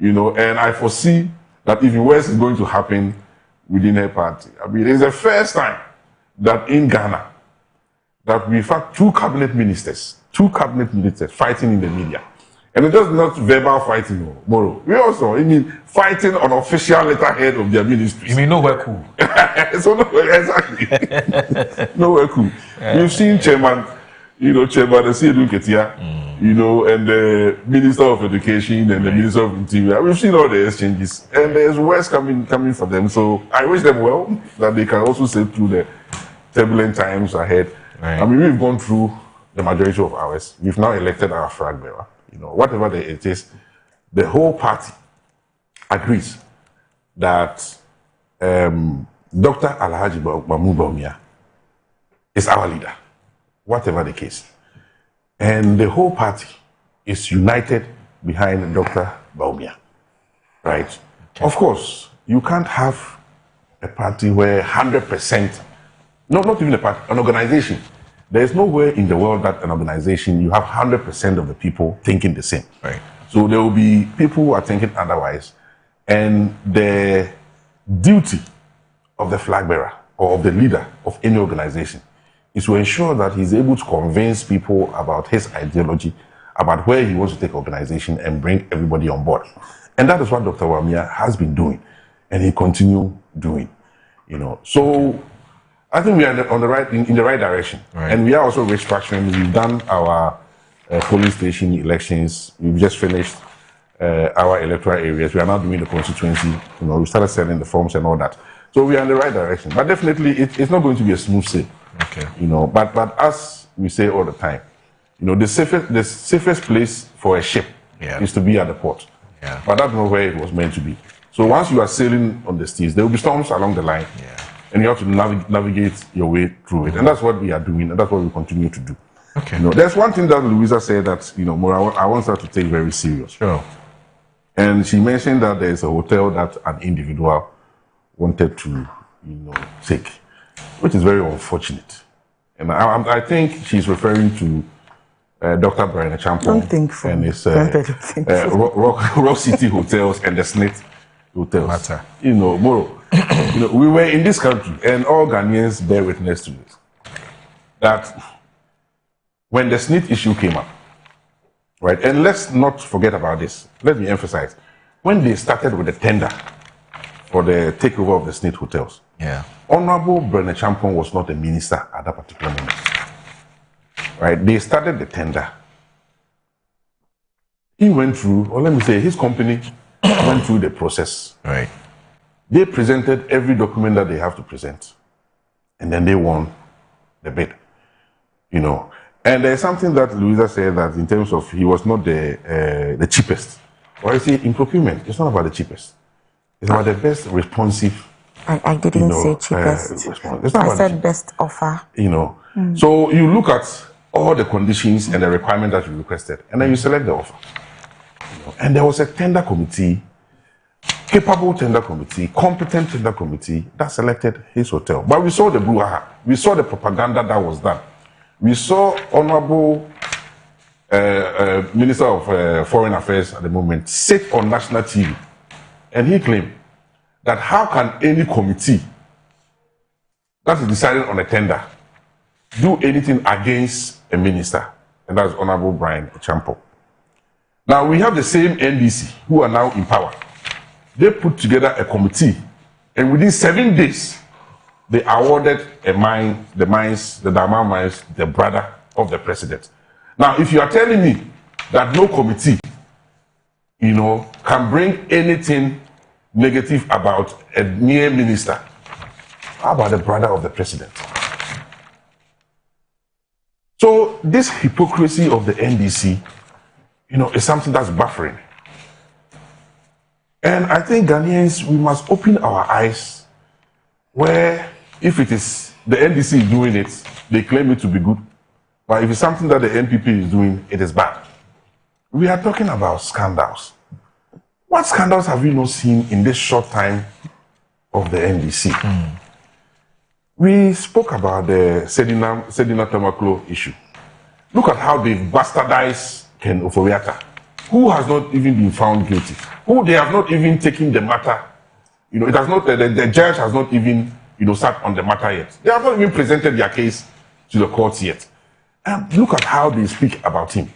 and I foresee that even worse is going to happen within her party. It's the first time that in Ghana that we've had two cabinet ministers fighting in the media. And it's just not verbal fighting, Moro. We also, fighting on official letterhead of their ministries. You mean nowhere cool? So nowhere, exactly. Nowhere cool. Yeah. We've seen Chairman Asiedu Nketia, and the Minister of Education and the Minister of Interior. We've seen all the exchanges, and there's worse coming for them. So I wish them well, that they can also sail through the turbulent times ahead. Right. We've gone through the majority of ours. We've now elected our flag bearer. Whatever it is, the whole party agrees that Dr. Alhaji Mahmoud Bawumia is our leader, whatever the case. And the whole party is united behind Dr. Bawumia, right? Okay. Of course, you can't have a party where 100%, not even a party, an organization. There's nowhere in the world that an organization, you have 100% of the people thinking the same. Right. So there will be people who are thinking otherwise. And the duty of the flag bearer or of the leader of any organization is to ensure that he's able to convince people about his ideology, about where he wants to take organization and bring everybody on board. And that is what Dr. Bawumia has been doing, and he continue doing. So I think we are in the right direction, right. And we are also restructuring. We've done our polling station elections. We've just finished our electoral areas. We are now doing the constituency. We started selling the forms and all that. So we are in the right direction. But definitely, it's not going to be a smooth sail. Okay. But as we say all the time, the safest place for a ship is to be at the port. Yeah. But that's not where it was meant to be. So once you are sailing on the seas, there will be storms along the line. Yeah. And you have to navigate your way through it. And that's what we are doing, and that's what we continue to do. Okay. There's one thing that Louisa said that, I want her to take very serious. Sure. And she mentioned that there's a hotel that an individual wanted to, take, which is very unfortunate. And I think she's referring to Dr. Brian Champon and his Rock City Hotels and the Snit Hotels. Matter. Moro. We were in this country, and all Ghanaians bear witness to this, that when the SNIT issue came up, right, and let's not forget about this, let me emphasize, when they started with the tender for the takeover of the SNIT hotels, Honorable Bernard Champon was not a minister at that particular moment, right? They started the tender. He went through, or let me say, his company went through the process. Right. They presented every document that they have to present, and then they won the bid. And there's something that Louisa said that in terms of he was not the cheapest. Or you see, in procurement, it's not about the cheapest. It's about the best responsive. I didn't say cheapest. I said best offer. So you look at all the conditions and the requirement that you requested, and then you select the offer. And there was a tender committee, capable tender committee, competent tender committee that selected his hotel. But we saw the brouhaha. We saw the propaganda that was done. We saw Honorable Minister of Foreign Affairs at the moment sit on national TV, and he claimed that how can any committee that is deciding on a tender do anything against a minister? And that's Honorable Brian Champo. Now we have the same NDC who are now in power. They put together a committee, and within 7 days, they awarded the Diamond Mines, the brother of the president. Now, if you are telling me that no committee, can bring anything negative about a mere minister, how about the brother of the president? So this hypocrisy of the NDC, is something that's baffling. And I think Ghanaians, we must open our eyes where if it is the NDC is doing it, they claim it to be good. But if it's something that the NPP is doing, it is bad. We are talking about scandals. What scandals have we not seen in this short time of the NDC? We spoke about the Sedina Tamaklo issue. Look at how they've bastardized Ken Oforiatta, who has not even been found guilty, who they have not even taken the matter. It has not. The judge has not even sat on the matter yet. They have not even presented their case to the courts yet. And look at how they speak about him.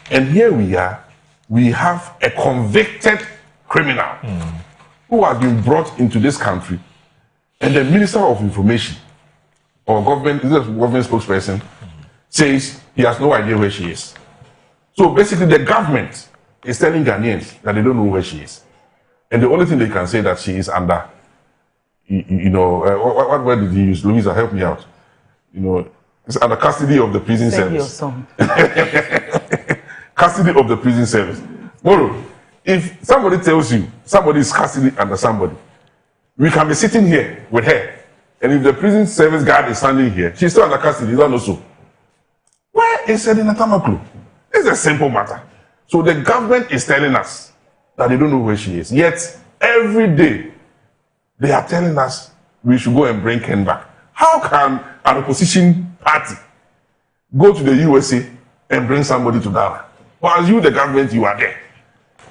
And here we are. We have a convicted criminal who has been brought into this country, and the Minister of Information or government spokesperson says he has no idea where she is. So basically, the government is telling Ghanaians that they don't know where she is, and the only thing they can say that she is under, what word did he use? Louisa, help me out. It's under custody of the prison service. Custody of the prison service. Moro, if somebody tells you somebody is custody under somebody, we can be sitting here with her, and if the prison service guard is standing here, she's still under custody. Is that not so? Where is Sedina Tamaklo? It's a simple matter. So the government is telling us that they don't know where she is. Yet every day they are telling us we should go and bring Ken back. How can an opposition party go to the USA and bring somebody to Ghana? While you, the government, you are there.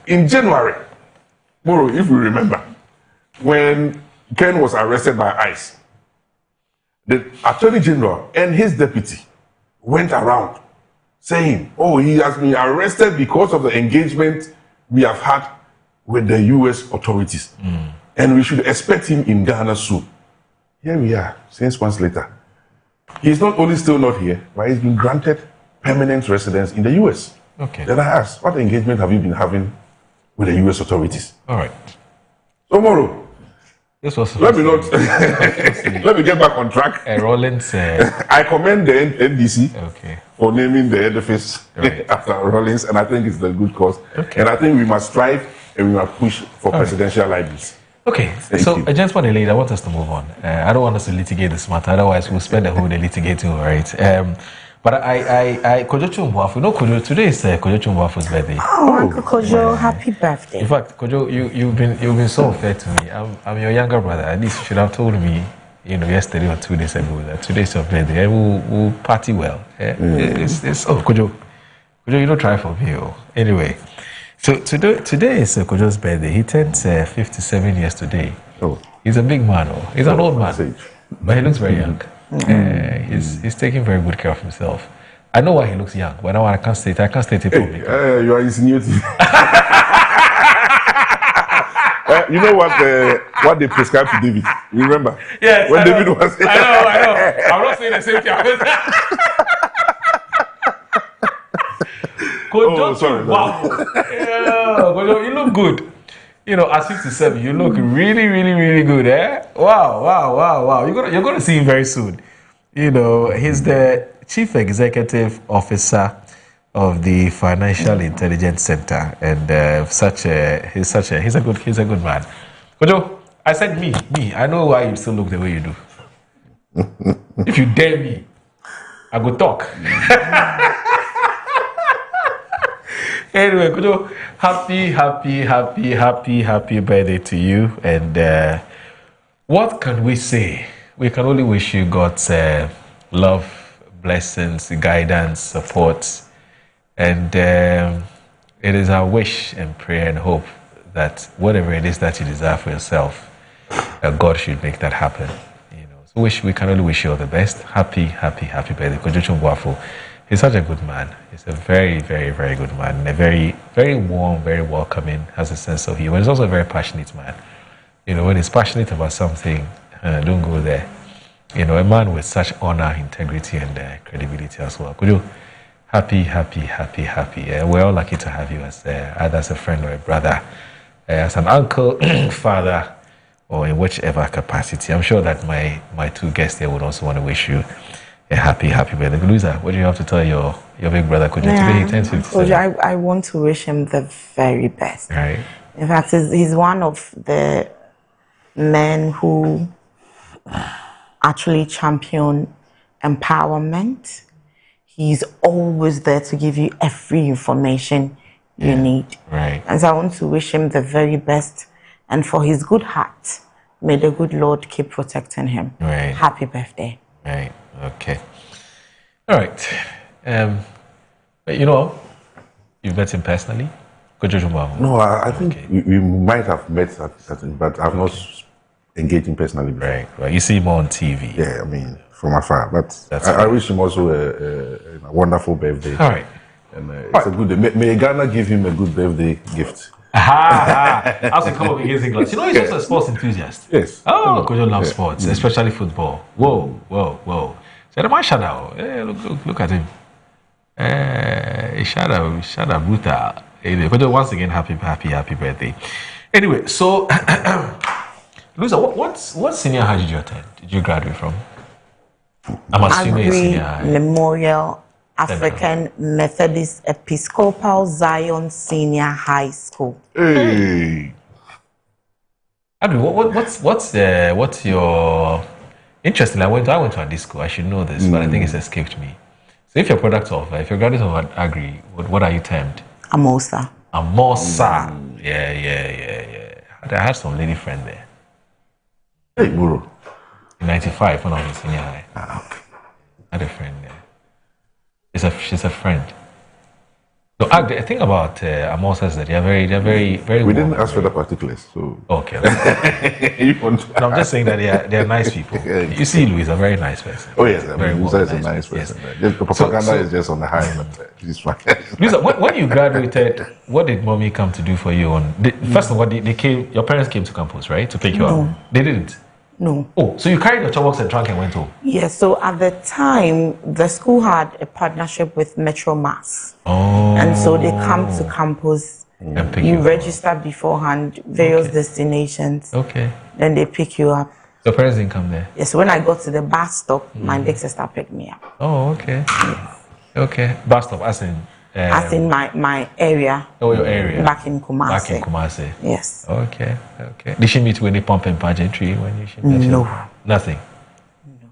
In January, Moro, if we remember, when Ken was arrested by ICE, the Attorney General and his deputy went around saying, he has been arrested because of the engagement we have had with the US authorities. And we should expect him in Ghana soon. Here we are, 6 months later. He's not only still not here, but he's been granted permanent residence in the US. Okay. Then I asked, what engagement have you been having with the US authorities? All right. So, Moro, this was let me get back on track. Rawlings. I commend the NDC okay. for naming the edifice after Rawlings, and I think it's a good cause. Okay. And I think we must strive and we must push for presidential libraries. Okay, so just want to lead. I want us to move on. I don't want us to litigate this matter, otherwise we'll spend the whole day litigating, right? But I Kojo Chumbuafu, today is Kojo Chumbuafu's birthday. Oh, Uncle Kojo, happy birthday. In fact, Kojo, you've been so fair to me. I'm your younger brother. At least you should have told me, yesterday or 2 days ago that today's your birthday. We'll party well. Kojo, you don't try for me. Anyway, so today is Kojo's birthday. He turns 57 years today. He's a big man. He's an old man, but he looks very young. He's taking very good care of himself. I know why he looks young, but now I can't state it publicly. You are insinuating. You know what they prescribed to David? You remember? Yes. When David was. I know. I'm not saying the same thing. Sorry. Wow. Yeah, you look good. At 57, you look really, really, really good, eh? Wow. You're gonna see him very soon. He's the Chief Executive Officer of the Financial Intelligence Center, and he's a good man. Kojo, I said me. I know why you still look the way you do. If you dare me, I go talk. Anyway, Kojo, happy birthday to you. And what can we say? We can only wish you God's love, blessings, guidance, support. And it is our wish and prayer and hope that whatever it is that you desire for yourself, God should make that happen. So we can only wish you all the best. Happy birthday, Kojo Chungwafo. He's such a good man. He's a very, very, very good man. And a very, very warm, very welcoming, has a sense of humor. He's also a very passionate man. When he's passionate about something, don't go there. A man with such honor, integrity, and credibility as well. Kojo, happy. We're all lucky to have you as either as a friend or a brother, as an uncle, father, or in whichever capacity. I'm sure that my two guests here would also want to wish you a happy birthday. Louisa, what do you have to tell your big brother? Kojo, today he turns 57. I want to wish him the very best. Right. In fact, he's one of the men who actually champion empowerment. He's always there to give you every information you need. Right. And so I want to wish him the very best. And for his good heart, may the good Lord keep protecting him. Right. Happy birthday. Right. Okay. All right. But you've met him personally? No, I think we might have met but I've not engaged him personally before. Right. You see him on TV. Yeah, I mean, from afar. But I wish him also a wonderful birthday. All right. And it's a good day. May Ghana give him a good birthday gift. As you come up against England. He's also a sports enthusiast. Yes. Oh, Kojo loves sports, especially football. Whoa. So the man shout out. Hey, look at him. Shout out, brutal. Anyway, Kojo, once again, happy birthday. Anyway, so Luisa, what senior high did you attend? Did you graduate from? I'm assuming it's senior high. Memorial African Methodist Episcopal Zion Senior High School. Hey. What's your interesting? I went to a school. I should know this, but I think it's escaped me. So if you're if you're graduate of Agri, what are you termed? Amosa. Yeah. I had some lady friend there. Hey, Buru. In 95 when I was in senior high. Okay. I had a friend there. She's a friend. So the thing about Amosa is that they're very. We didn't ask for the particulars, so. Okay. No, I'm just saying that they're nice people. You see, Louis, a very nice person. Oh yes, Louisa is a nice person. Yes. The propaganda is just on the high end. Louisa, when you graduated, what did mommy come to do for you? First of all, they came. Your parents came to campus, right, to pick you up. They didn't. No. Oh, so you carried your chopbox and trunk and went home? Yes, so at the time, the school had a partnership with Metro Mass. Oh. And so they come to campus, and pick you you register beforehand, various destinations. Okay. Then they pick you up. Your parents didn't come there? Yes, when I got to the bus stop, my big sister picked me up. Oh, okay. Okay. Bus stop, as in my area. Oh, your area. Back in Kumasi. Yes. Okay. Did she meet with any pomp and pageantry when she met No. you? Nothing? No.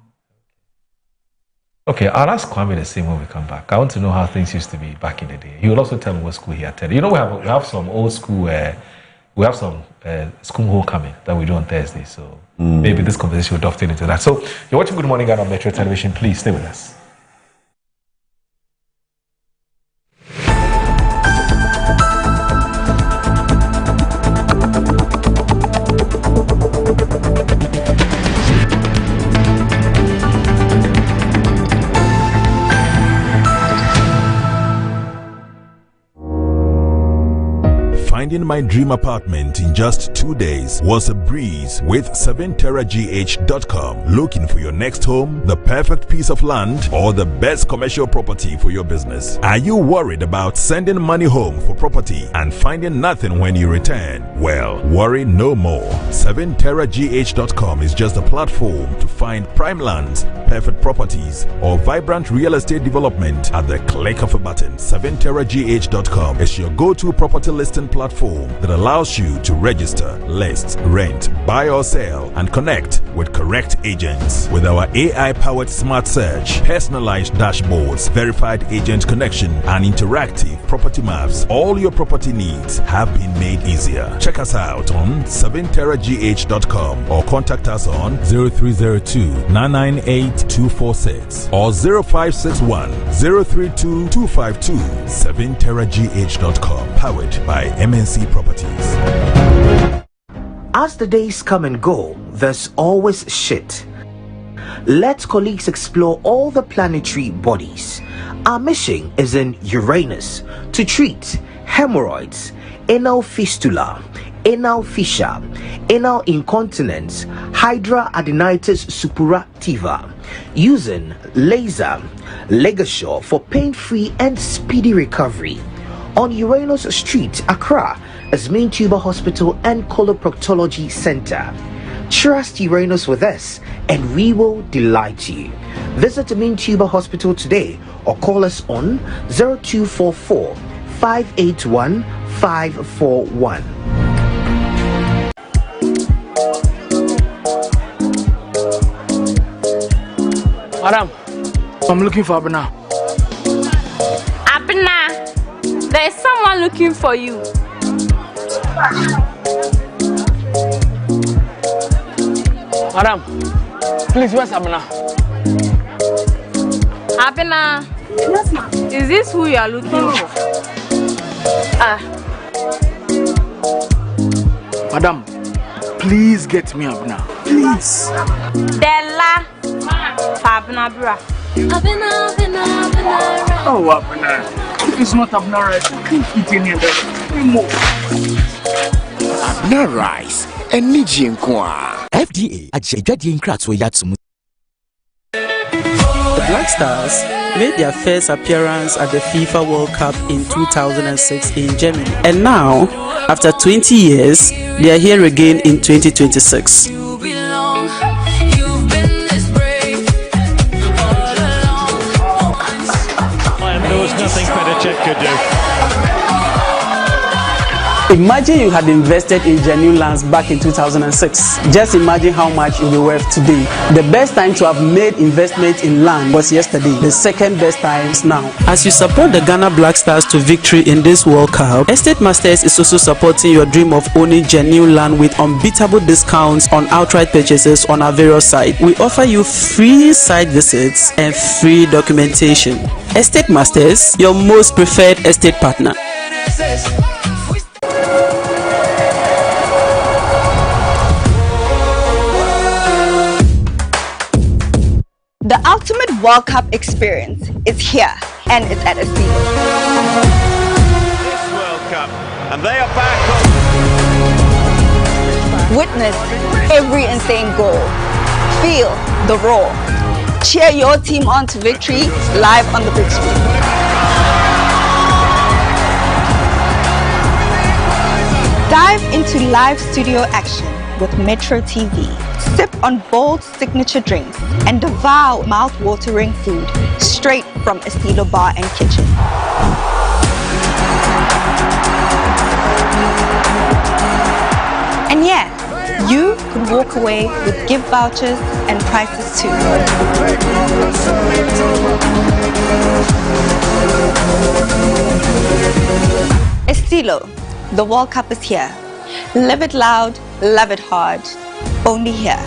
Okay, I'll ask Kwame the same when we come back. I want to know how things used to be back in the day. He will also tell me what school he attended. We have some old school, we have some school homecoming that we do on Thursday, so maybe this conversation will dovetail into that. So, you're watching Good Morning Ghana on Metro Television. Please stay with us. Find finding my dream apartment in just 2 days was a breeze with 7terragh.com. Looking for your next home, the perfect piece of land, or the best commercial property for your business? Are you worried about sending money home for property and finding nothing when you return? Well, worry no more. 7terragh.com is just a platform to find prime lands, perfect properties, or vibrant real estate development at the click of a button. 7terragh.com is your go-to property listing platform that allows you to register, list, rent, buy or sell, and connect with correct agents. With our AI-powered smart search, personalized dashboards, verified agent connection, and interactive property maps, all your property needs have been made easier. Check us out on 7terragh.com or contact us on 0302-998-246 or 0561 032 252. 7terragh.com, powered by MNC Properties. As the days come and go, there's always shit. Let colleagues explore all the planetary bodies. Our mission is in Uranus to treat hemorrhoids, anal fistula, anal fissure, anal incontinence, hydradenitis suppurativa, using laser ligature for pain-free and speedy recovery. On Uranus Street, Accra, is Main Tuber Hospital and Coloproctology Center. Trust Uranus with us and we will delight you. Visit the Main Tuber Hospital today or call us on 0244 581 541. Madam, I'm looking for Abena. Abena, there's someone looking for you. Madam, please, where's Abena? Abena, yes, ma'am. Is this who you are looking for? Madam, please get me Abena. Please. Della. Abena bra. Oh, Abena. It's not Abena rice. Keep eating it. Abena rice. And Nijin Kwa. FDA. The Black Stars made their first appearance at the FIFA World Cup in 2006 in Germany. And now, after 20 years, they are here again in 2026. Nothing Petacek could do. Imagine you had invested in genuine lands back in 2006. Just imagine how much it will be worth today. The best time to have made investment in land was yesterday. The second best time is now. As you support the Ghana Black Stars to victory in this World Cup, Estate Masters is also supporting your dream of owning genuine land with unbeatable discounts on outright purchases on our various sites. We offer you free site visits and free documentation. Estate Masters, your most preferred estate partner. The ultimate World Cup experience is here, and it's at Estilo. This World Cup, and they are back on. Witness every insane goal. Feel the roar. Cheer your team on to victory live on the big screen. Dive into live studio action with Metro TV. Sip on bold signature drinks and devour mouth-watering food straight from Estilo Bar and Kitchen. And yeah, you could walk away with gift vouchers and prizes too. Estilo, the World Cup is here. Live it loud, love it hard. Only here.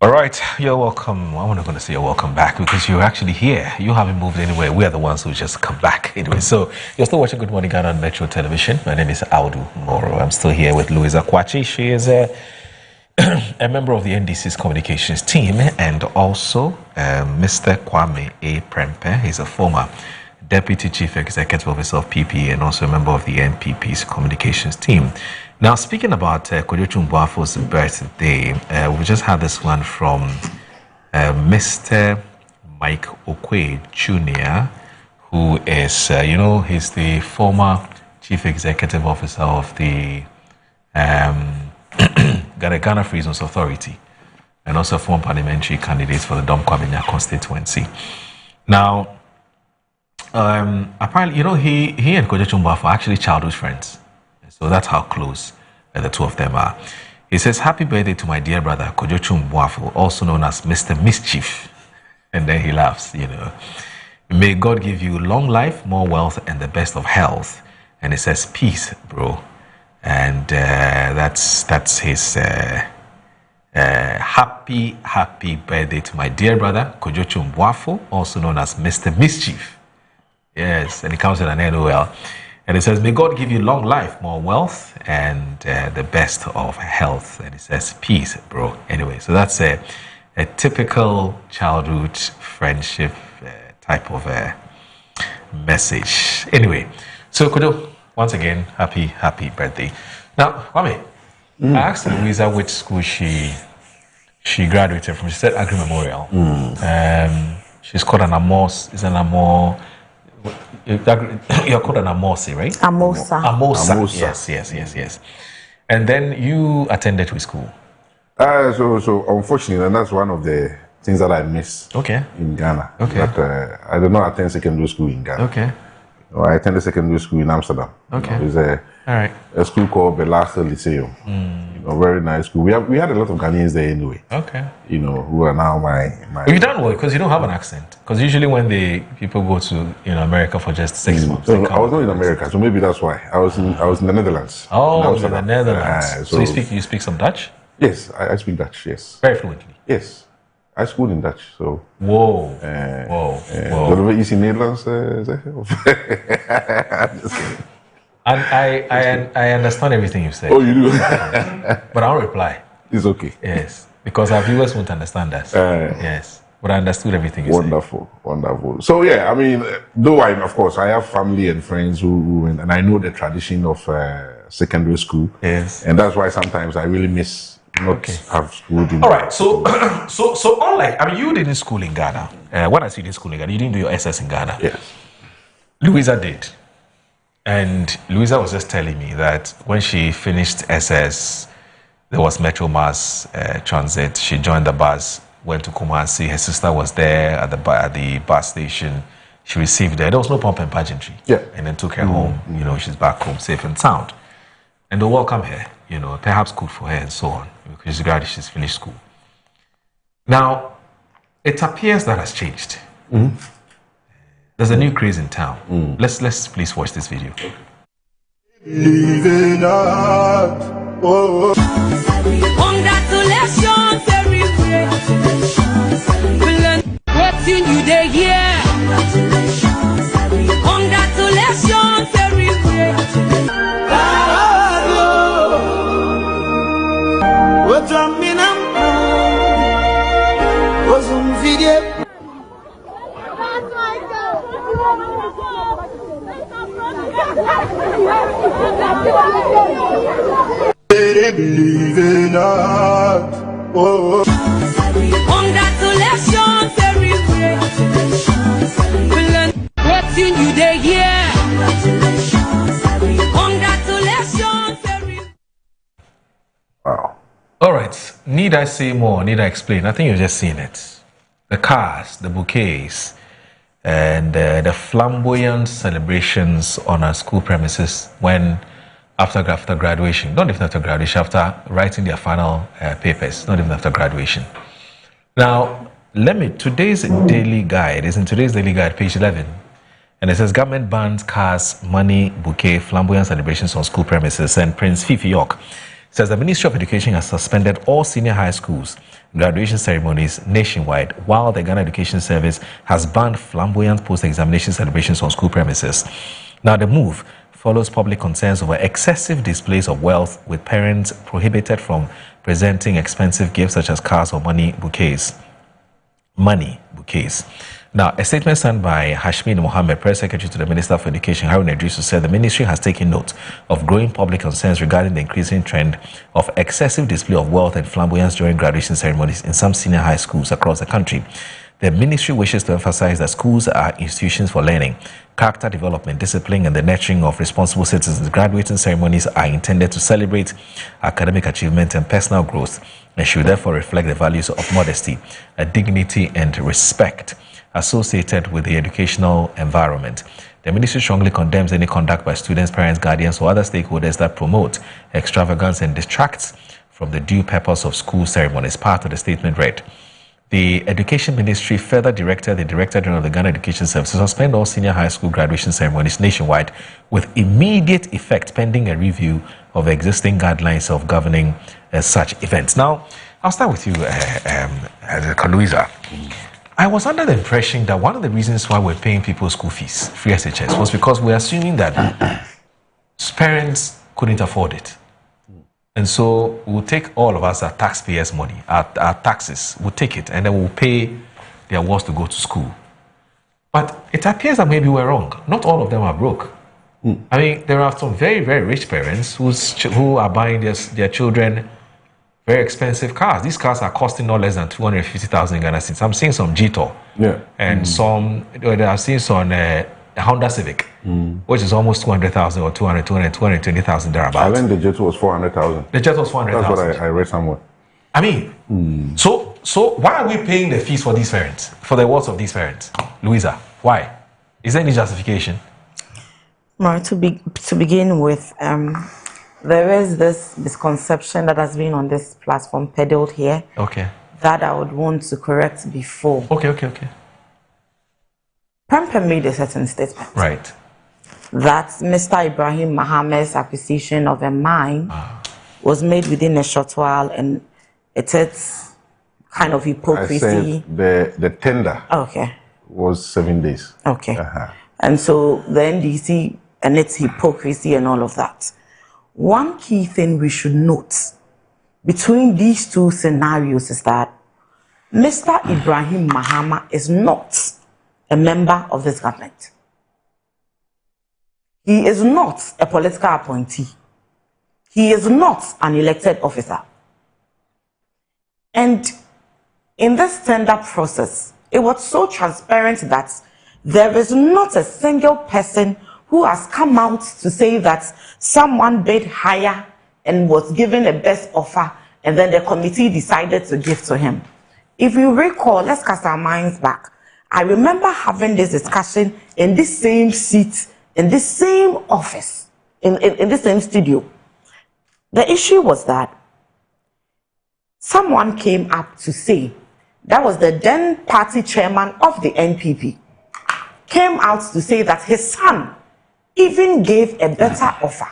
All right, you're welcome. I'm not going to say you're welcome back because you're actually here. You haven't moved anywhere. We are the ones who just come back anyway. So you're still watching Good Morning Ghana on Metro Television. My name is Audu Moro. I'm still here with Louisa Kwachi. She is a member of the NDC's communications team, and also Mr. Kwame A. Prempe. He's a former Deputy Chief Executive Officer of PP and also a member of the NPP's communications team. Now, speaking about Kojochu Mboafo's birthday, we just had this one from Mr. Mike Okwe Jr., who is, he's the former Chief Executive Officer of the Ghana Free Zones Authority, and also a former parliamentary candidate for the Dom Kwabenya constituency. Now, apparently, he and Kojochu Mboafo are actually childhood friends. So that's how close the two of them are. He says, "Happy birthday to my dear brother, Kojochu Mboafo, also known as Mr. Mischief." And then he laughs, "May God give you long life, more wealth, and the best of health." And he says, "Peace, bro." And that's his happy birthday to my dear brother, Kojochu Mboafo, also known as Mr. Mischief. Yes, and it comes with an NOL. And it says, "May God give you long life, more wealth, and the best of health." And it says, "Peace, bro." Anyway, so that's a typical childhood friendship type of message. Anyway, so Kojo, once again, happy birthday. Now, Kwame, I asked Louisa which school she graduated from. She said Agri Memorial. She's called an Amos. Is an Amos. You're called an Amosi, right? Amosa. Yes. And then you attended to school. So unfortunately, and that's one of the things that I miss. In Ghana. But I did not attend secondary school in Ghana. I attended secondary school in Amsterdam. It's a school called Belaster Lyceum. Very nice school. We had a lot of Ghanaians there anyway. Who are now my. You don't work because you don't have an accent. Because usually when people go to America for just 6 months. So I was not in America, so maybe that's why. I was in the Netherlands. Oh, in the Netherlands. So you speak some Dutch? Yes, I speak Dutch. Yes. Very fluently. Yes. I schooled in Dutch, so. Whoa. Zullen we iets in Nederlands zeggen? And I understand everything you say. Oh, you do? But I'll reply. It's okay. Yes, because our viewers won't understand us. Yes, but I understood everything you said. Wonderful. So yeah, I mean, though of course, I have family and friends who and I know the tradition of secondary school. Yes. And that's why sometimes I really miss not have schooled in. All right. So unlike, you didn't school in Ghana. When I say you didn't school in Ghana, you didn't do your SS in Ghana. Yes. Louisa did. And Louisa was just telling me that when she finished SS, there was Metro Mass Transit. She joined the bus, went to Kumasi. Her sister was there at the bus station. She received her. There was no pomp and pageantry. Yeah. And then took her home. She's back home safe and sound. And they welcome her. Perhaps good for her and so on because she's finished school. Now, it appears that has changed. There's a new craze in town. Let's please watch this video. Living up. Oh. Congratulations, everywhere. What's in you there? Yeah. Congratulations, everywhere. What's on me now? What's on video? Believing us. Oh. Congratulations, everywhere. What's in you there? Yeah. Congratulations, everywhere. Wow. All right. Need I say more? Need I explain? I think you've just seen it. The cars, the bouquets, and the flamboyant celebrations on our school premises after graduation, not even after graduation, after writing their final papers, not even after graduation. Now, today's daily guide is in today's daily guide, page 11, and it says government bans cars, money, bouquet, flamboyant celebrations on school premises, and Prince Fifi York says the Ministry of Education has suspended all senior high schools graduation ceremonies nationwide, while the Ghana Education Service has banned flamboyant post-examination celebrations on school premises. Now, the move follows public concerns over excessive displays of wealth, with parents prohibited from presenting expensive gifts such as cars or money bouquets. Now, a statement signed by Hashmin Mohammed, Press Secretary to the Minister for Education, Harun Idrisu, said the ministry has taken note of growing public concerns regarding the increasing trend of excessive display of wealth and flamboyance during graduation ceremonies in some senior high schools across the country. The ministry wishes to emphasize that schools are institutions for learning, character development, discipline, and the nurturing of responsible citizens. Graduating ceremonies are intended to celebrate academic achievement and personal growth, and should therefore reflect the values of modesty, dignity, and respect associated with the educational environment. The ministry strongly condemns any conduct by students, parents, guardians, or other stakeholders that promote extravagance and distracts from the due purpose of school ceremonies. Part of the statement read, the Education Ministry further directed the Director General of the Ghana Education Service to suspend all senior high school graduation ceremonies nationwide with immediate effect, pending a review of existing guidelines of governing such events. Now, I'll start with you, Louisa. I was under the impression that one of the reasons why we're paying people school fees, free SHS, was because we're assuming that parents couldn't afford it. And so we'll take all of us, our taxpayers' money, our taxes, we'll take it, and then we'll pay their awards to go to school. But it appears that maybe we're wrong. Not all of them are broke. I mean, there are some very, very rich parents who are buying their children very expensive cars. These cars are costing no less than 250,000 Ghana cedis. I'm seeing some G-Tor. Yeah. And I've seen some Honda Civic, which is almost 200,000 or 220,000 thereabouts. I think the Jet was 400,000. The Jet was 400,000. That's what I read somewhere. I mean, so why are we paying the fees for these parents, for the awards of these parents? Louisa, why? Is there any justification? Well, to begin with, there is this misconception that has been on this platform peddled here. Okay. That I would want to correct before. Okay. Prempeh made a certain statement. Right. That Mr. Ibrahim Mohammed's acquisition of a mine was made within a short while, and it is kind of hypocrisy. I said the tender was 7 days. Okay. And so the NDC and its hypocrisy and all of that. One key thing we should note between these two scenarios is that Mr. Ibrahim Mahama is not a member of this government. He is not a political appointee. He is not an elected officer. And in this tender process, it was so transparent that there is not a single person who has come out to say that someone bid higher and was given a best offer, and then the committee decided to give to him. If you recall, let's cast our minds back. I remember having this discussion in this same seat, in this same office, in this same studio. The issue was that someone came up to say, that was the then party chairman of the NPP, came out to say that his son even gave a better offer.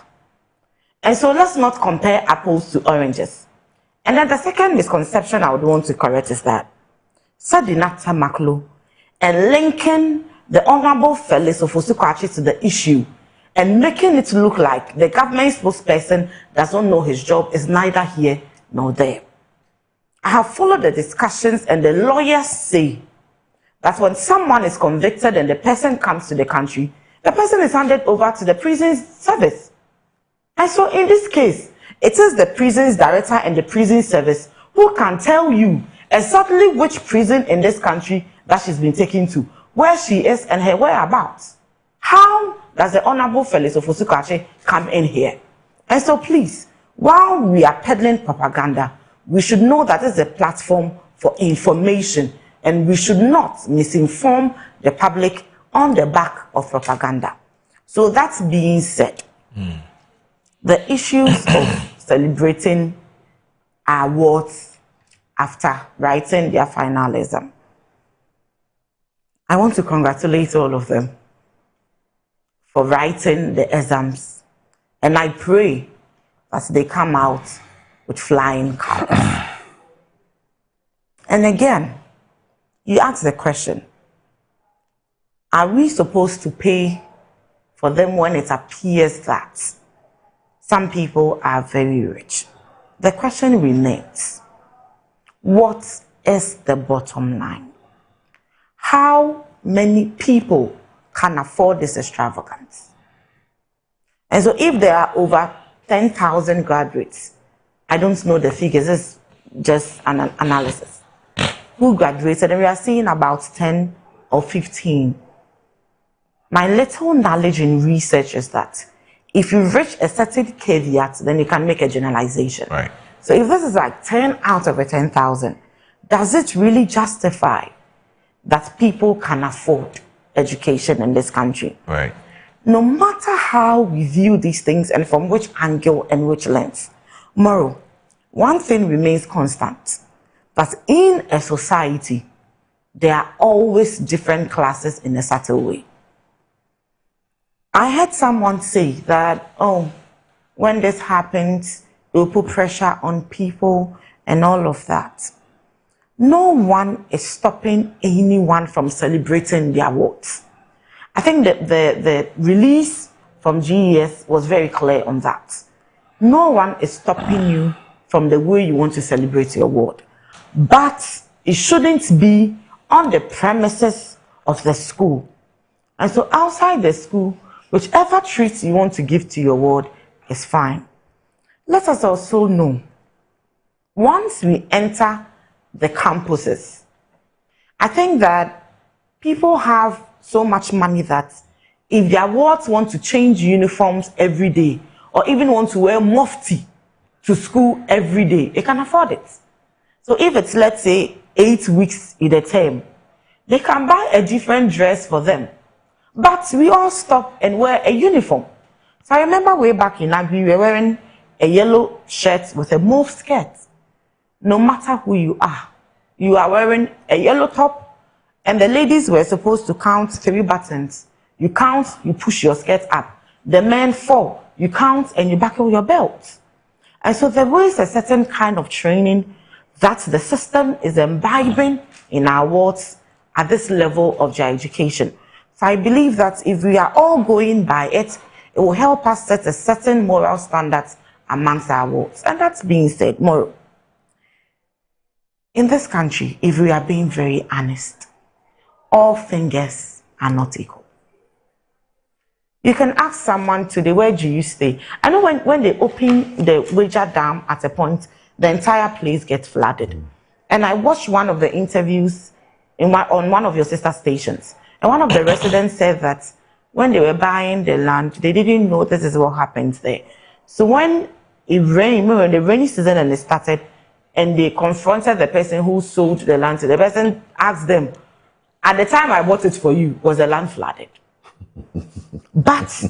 And so let's not compare apples to oranges. And then the second misconception I would want to correct is that Sadinata Maklo and linking the Honorable Felix Ofosu-Kwakye to the issue and making it look like the government spokesperson doesn't know his job is neither here nor there. I have followed the discussions, and the lawyers say that when someone is convicted and the person comes to the country, the person is handed over to the prison service. And so in this case, it is the prisons director and the prison service who can tell you exactly which prison in this country that she's been taken to, where she is and her whereabouts. How does the Honorable Felix Ofosu-Kwakye come in here? And so please, while we are peddling propaganda, we should know that it's a platform for information, and we should not misinform the public on the back of propaganda. So that being said, the issues of celebrating awards after writing their finalism, I want to congratulate all of them for writing the exams, and I pray that they come out with flying colors. And again, you ask the question, are we supposed to pay for them when it appears that some people are very rich? The question remains, what is the bottom line? How many people can afford this extravagance? And so if there are over 10,000 graduates, I don't know the figures, it's just an analysis, who graduated, and we are seeing about 10 or 15. My little knowledge in research is that if you reach a certain caveat, then you can make a generalization. Right. So if this is like 10 out of a 10,000, does it really justify that people can afford education in this country? Right. No matter how we view these things and from which angle and which lens, moral, one thing remains constant, that in a society, there are always different classes in a subtle way. I heard someone say that, oh, when this happens, it will put pressure on people and all of that. No one is stopping anyone from celebrating their awards. I think that the release from GES was very clear on that. No one is stopping you from the way you want to celebrate your award. But it shouldn't be on the premises of the school. And so outside the school, whichever treat you want to give to your award is fine. Let us also know, once we enter the campuses, I think that people have so much money that if their wards want to change uniforms every day, or even want to wear mufti to school every day, they can afford it. So if it's, let's say, 8 weeks in a term, they can buy a different dress for them. But we all stop and wear a uniform. So I remember way back in Agri, we were wearing a yellow shirt with a mauve skirt. No matter who you are wearing a yellow top, and the ladies were supposed to count 3 buttons. You count, you push your skirt up. The men 4, you count and you buckle your belt. And so there is a certain kind of training that the system is imbibing in our wards at this level of their education. So I believe that if we are all going by it, it will help us set a certain moral standards amongst our wards. And that's being said, moral. In this country, if we are being very honest, all fingers are not equal. You can ask someone today, where do you stay? I know when they open the Wager Dam at a point, the entire place gets flooded. And I watched one of the interviews on one of your sister stations. And one of the residents said that when they were buying the land, they didn't know this is what happens there. So when it rained, when the rainy season and it started, and they confronted the person who sold the land, the person asked them, at the time I bought it for you, was the land flooded? But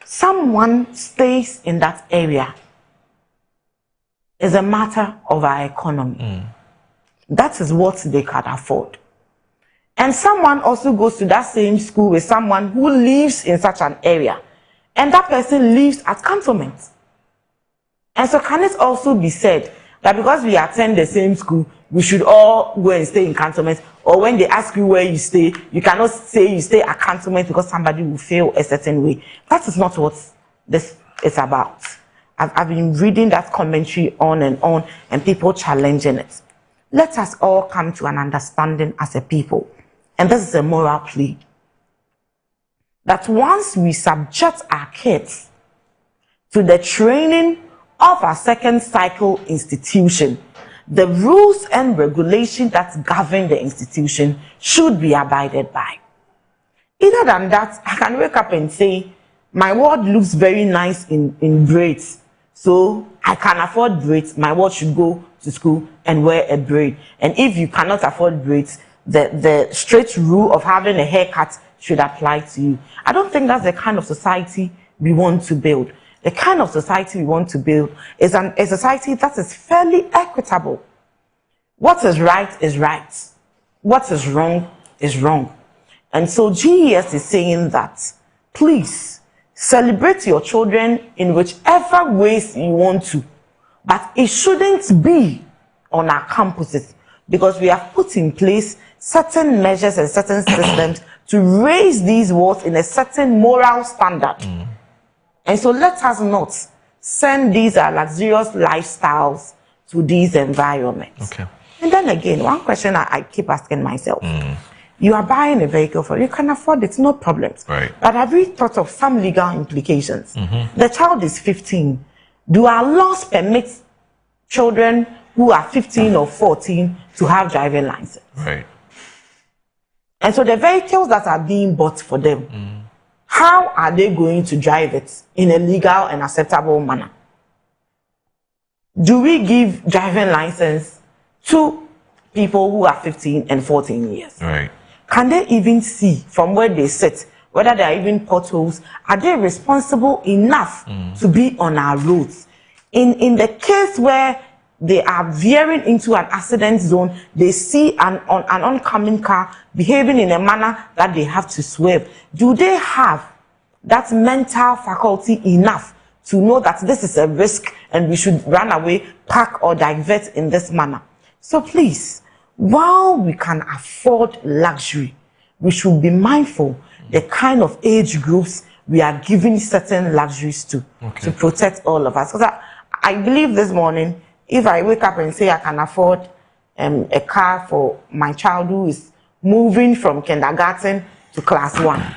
someone stays in that area. It's a matter of our economy. That is what they can afford. And someone also goes to that same school with someone who lives in such an area. And that person lives at cantonment. And so can it also be said that because we attend the same school, we should all go and stay in cantonment? Or when they ask you where you stay, you cannot say you stay at cantonment because somebody will feel a certain way. That is not what this is about. I've been reading that commentary on, and people challenging it. Let us all come to an understanding as a people. And this is a moral plea. That once we subject our kids to the training of our second cycle institution, the rules and regulations that govern the institution should be abided by. Other than that, I can wake up and say, my ward looks very nice in braids, so I can afford braids. My ward should go to school and wear a braid. And if you cannot afford braids, the straight rule of having a haircut should apply to you. I don't think that's the kind of society we want to build. The kind of society we want to build is a society that is fairly equitable. What is right is right. What is wrong is wrong. And so GES is saying that, please, celebrate your children in whichever ways you want to. But it shouldn't be on our campuses. because we have put in place certain measures and certain systems to raise these wards in a certain moral standard. And so let us not send these luxurious lifestyles to these environments. Okay. And then again, one question I keep asking myself. You are buying a vehicle for you can afford it, no problems. Right. But have you thought of some legal implications? The child is 15. Do our laws permit children who are 15 or 14 to have driving license? Right. And so the vehicles that are being bought for them, how are they going to drive it in a legal and acceptable manner? Do we give driving license to people who are 15 and 14 years? Right. Can they even see from where they sit whether there are even potholes? Are they responsible enough to be on our roads? In the case where they are veering into an accident zone, they see an oncoming car behaving in a manner that they have to swerve. Do they have that mental faculty enough to know that this is a risk and we should run away, park or divert in this manner? So please, while we can afford luxury, we should be mindful the kind of age groups we are giving certain luxuries to protect all of us. Because I believe this morning, if I wake up and say I can afford a car for my child who is moving from kindergarten to class 1.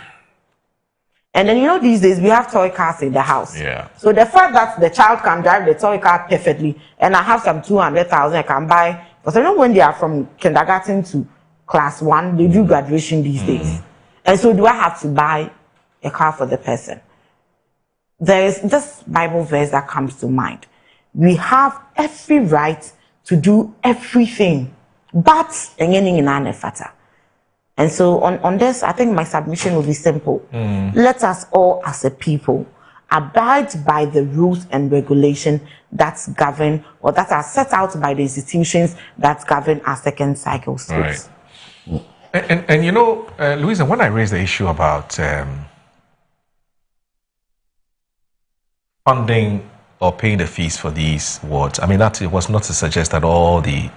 And then, you know, these days we have toy cars in the house. Yeah. So the fact that the child can drive the toy car perfectly, and I have some 200,000 I can buy, because I know when they are from kindergarten to class 1, they do graduation these days. And so do I have to buy a car for the person? There is this Bible verse that comes to mind. We have every right to do everything, but and so on this, I think my submission will be simple. Let us all as a people abide by the rules and regulations that govern or that are set out by the institutions that govern our second cycle states. Right. And you know, Louisa, when I raised the issue about funding or paying the fees for these wards, I mean, that it was not to suggest that all the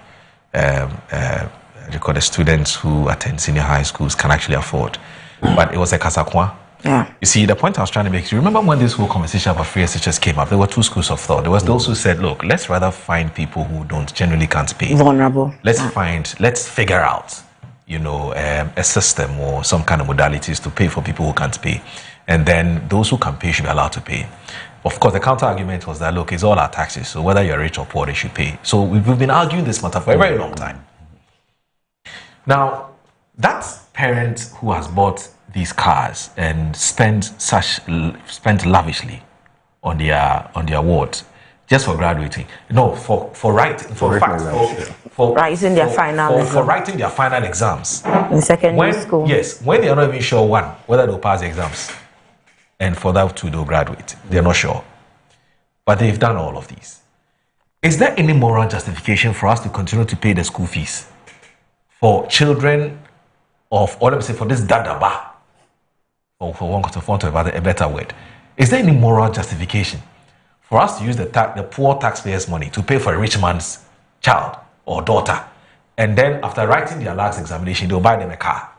the students who attend senior high schools can actually afford, but it was a kasakwa. Yeah. You see, the point I was trying to make is, you remember when this whole conversation about free SHS came up, there were two schools of thought. There was those who said, look, let's rather find people who generally can't pay. Vulnerable. Let's figure out, you know, a system or some kind of modalities to pay for people who can't pay. And then those who can pay should be allowed to pay. Of course, the counter argument was that, look, it's all our taxes, so whether you're rich or poor, they should pay. So we've been arguing this matter for a very long time. Now, that parent who has bought these cars and spent lavishly on their wards just for graduating, no, for writing their final exams in secondary school. Yes, when they are not even sure whether they'll pass the exams, and for that too they'll graduate. They're not sure, but they've done all of these. Is there any moral justification for us to continue to pay the school fees for children of, or let me say, for this dadaba, or for want of a better word? Is there any moral justification for us to use the poor taxpayers' money to pay for a rich man's child or daughter, and then after writing their last examination, they'll buy them a car?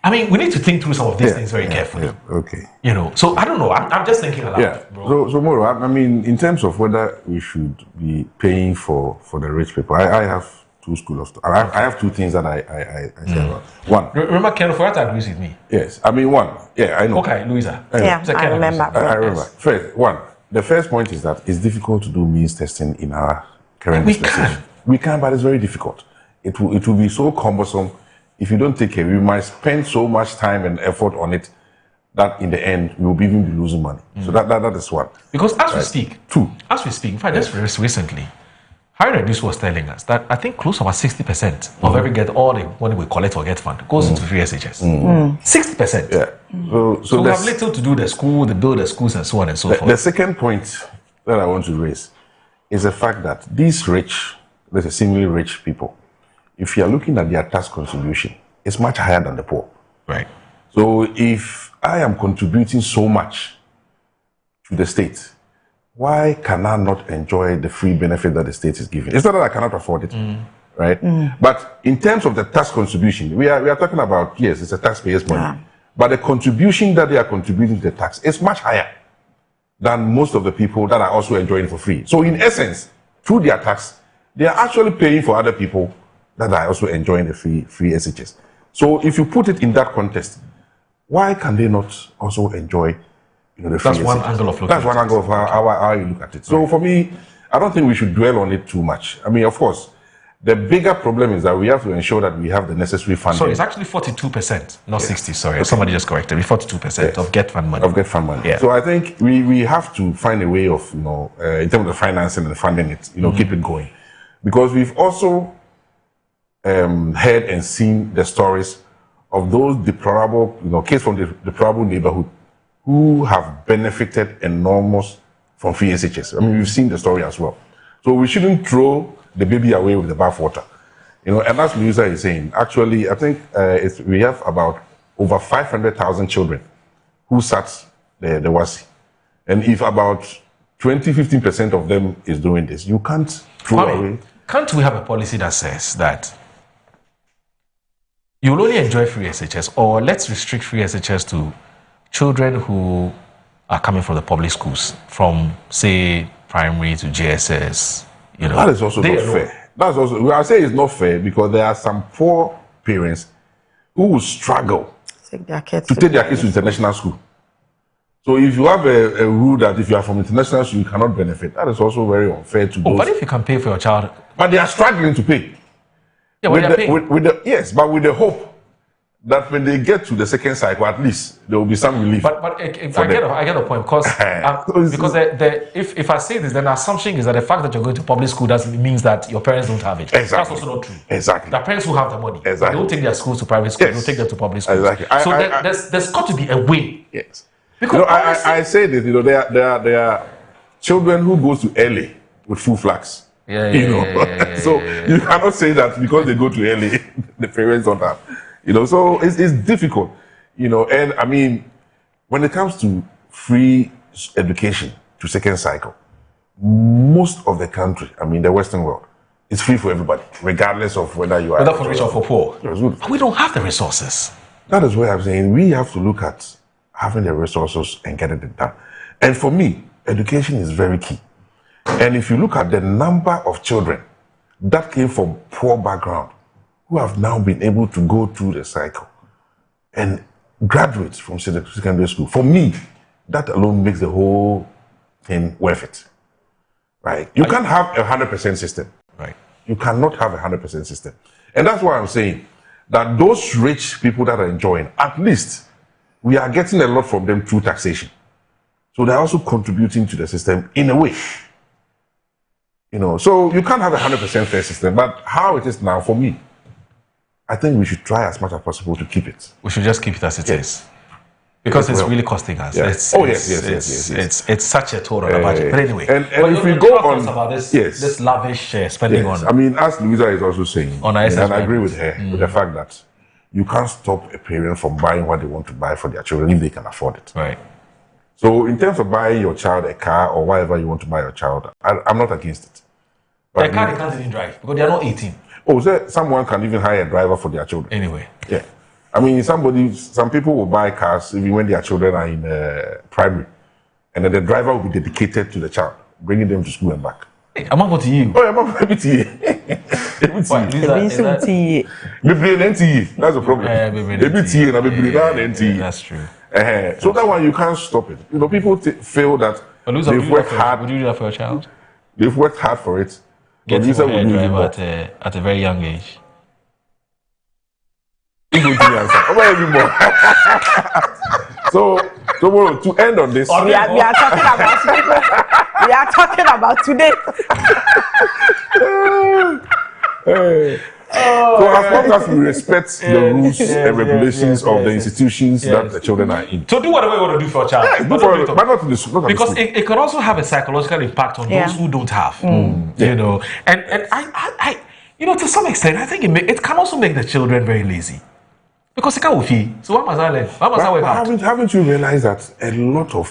I mean, we need to think through some of these things very carefully. Yeah, okay. You know, so I don't know. I'm just thinking aloud, bro. So Moro, I mean, in terms of whether we should be paying for the rich people, I have two schools of thought. I have two things that I say about. One. Remember, Ken Fuata agrees with me. Yes, I mean, one. Yeah, I know. Okay, Louisa. Yeah, I remember. I remember. First, one. The first point is that it's difficult to do means testing in our current dispensation. We can, but it's very difficult. It will be so cumbersome. If you don't take care, we might spend so much time and effort on it that in the end we will even be losing money. So that is one. Because as we speak, in fact, just recently, Harry Redus was telling us that I think close to about 60% of every all the money we collect or get fund goes into free SHS. 60%. Yeah. So we have little to do the build the schools and so on and so forth. The second point that I want to raise is the fact that these rich, let's say seemingly rich people, if you are looking at their tax contribution, it's much higher than the poor. Right. So if I am contributing so much to the state, why can I not enjoy the free benefit that the state is giving? It's not that I cannot afford it, right? But in terms of the tax contribution, we are talking about, yes, it's a taxpayer's money, but the contribution that they are contributing to the tax is much higher than most of the people that are also enjoying it for free. So in essence, through their tax, they are actually paying for other people that are also enjoying the free SHS. So if you put it in that context, why can they not also enjoy, the free That's one SHS? angle of looking That's one angle of how you look at it. So for me, I don't think we should dwell on it too much. I mean, of course, the bigger problem is that we have to ensure that we have the necessary funding. So it's actually 42%, not 60. Sorry, somebody just corrected me. 42% of Get Fund money. Of Get Fund money. Yeah. So I think we have to find a way of, in terms of the financing and funding it, keep it going, because we've also heard and seen the stories of those deplorable, kids from the deplorable neighborhood who have benefited enormous from free SHS. I mean, we've seen the story as well. So we shouldn't throw the baby away with the bathwater. And as Louisa is saying, actually, I think we have about over 500,000 children who sat the WASI. And if about 15% of them is doing this, you can't throw away. Can't we have a policy that says that you will only enjoy free SHS, or let's restrict free SHS to children who are coming from the public schools, from, say, primary to JSS? That is also not fair. That's also, I say it's not fair because there are some poor parents who will struggle to take their kids to international school. So if you have a rule that if you are from international school, you cannot benefit, that is also very unfair to those. But if you can pay for your child... But they are struggling to pay. Yeah, yes, but with the hope that when they get to the second cycle, at least there will be some relief. But I get the point, because if I say this, then the assumption is that the fact that you're going to public school doesn't means that your parents don't have it. Exactly. That's also not true. Exactly. The parents who have the money, exactly, they don't take their schools to private schools, they take them to public schools. Exactly. So there's got to be a way. Yes. Because I say this, there are children who go to LA with full flags. So you cannot say that because they go to LA, the parents don't have. So it's difficult, and I mean, when it comes to free education to second cycle, most of the country, I mean, the Western world, it's free for everybody, regardless of whether you are... Whether for rich or for poor. But we don't have the resources. That is why I'm saying we have to look at having the resources and getting it done. And for me, education is very key. And if you look at the number of children that came from poor background, who have now been able to go through the cycle and graduate from secondary school, for me, that alone makes the whole thing worth it. Right? You can't have a 100% system. Right. You cannot have a 100% system. And that's why I'm saying that those rich people that are enjoying, at least we are getting a lot from them through taxation. So they're also contributing to the system in a way. So you can't have a 100% fair system, but how it is now, for me, I think we should try as much as possible to keep it. We should just keep it as it is. Because it's really costing us. Yeah. Yes. It's such a total on the budget. But anyway, and if we go on about this lavish spending on... I mean, as Louisa is also saying, and I agree with her, with the fact that you can't stop a parent from buying what they want to buy for their children if they can afford it. Right. So in terms of buying your child a car or whatever you want to buy your child, I'm not against it. But a car they can't even drive because they are not 18. Oh, so someone can even hire a driver for their children. Anyway. Yeah. I mean, some people will buy cars even when their children are in primary. And then the driver will be dedicated to the child, bringing them to school and back. Hey, I'm not going to you. Oh, I'm not going to you. That's the problem. That's true. So that one, you can't stop it. People feel that they've worked hard. Would you do that for your child? They've worked hard for it. Get him a driver at a very young age. So to end on this, we are talking about today. So as long as we respect the rules and regulations of the institutions that the children are in. So do whatever you want to do for a child. But not in the school. Because it can also have a psychological impact on those who don't have. And I to some extent, I think it can also make the children very lazy. Because they can't fee. So what must I learn? What must I work out? Haven't you realized that a lot of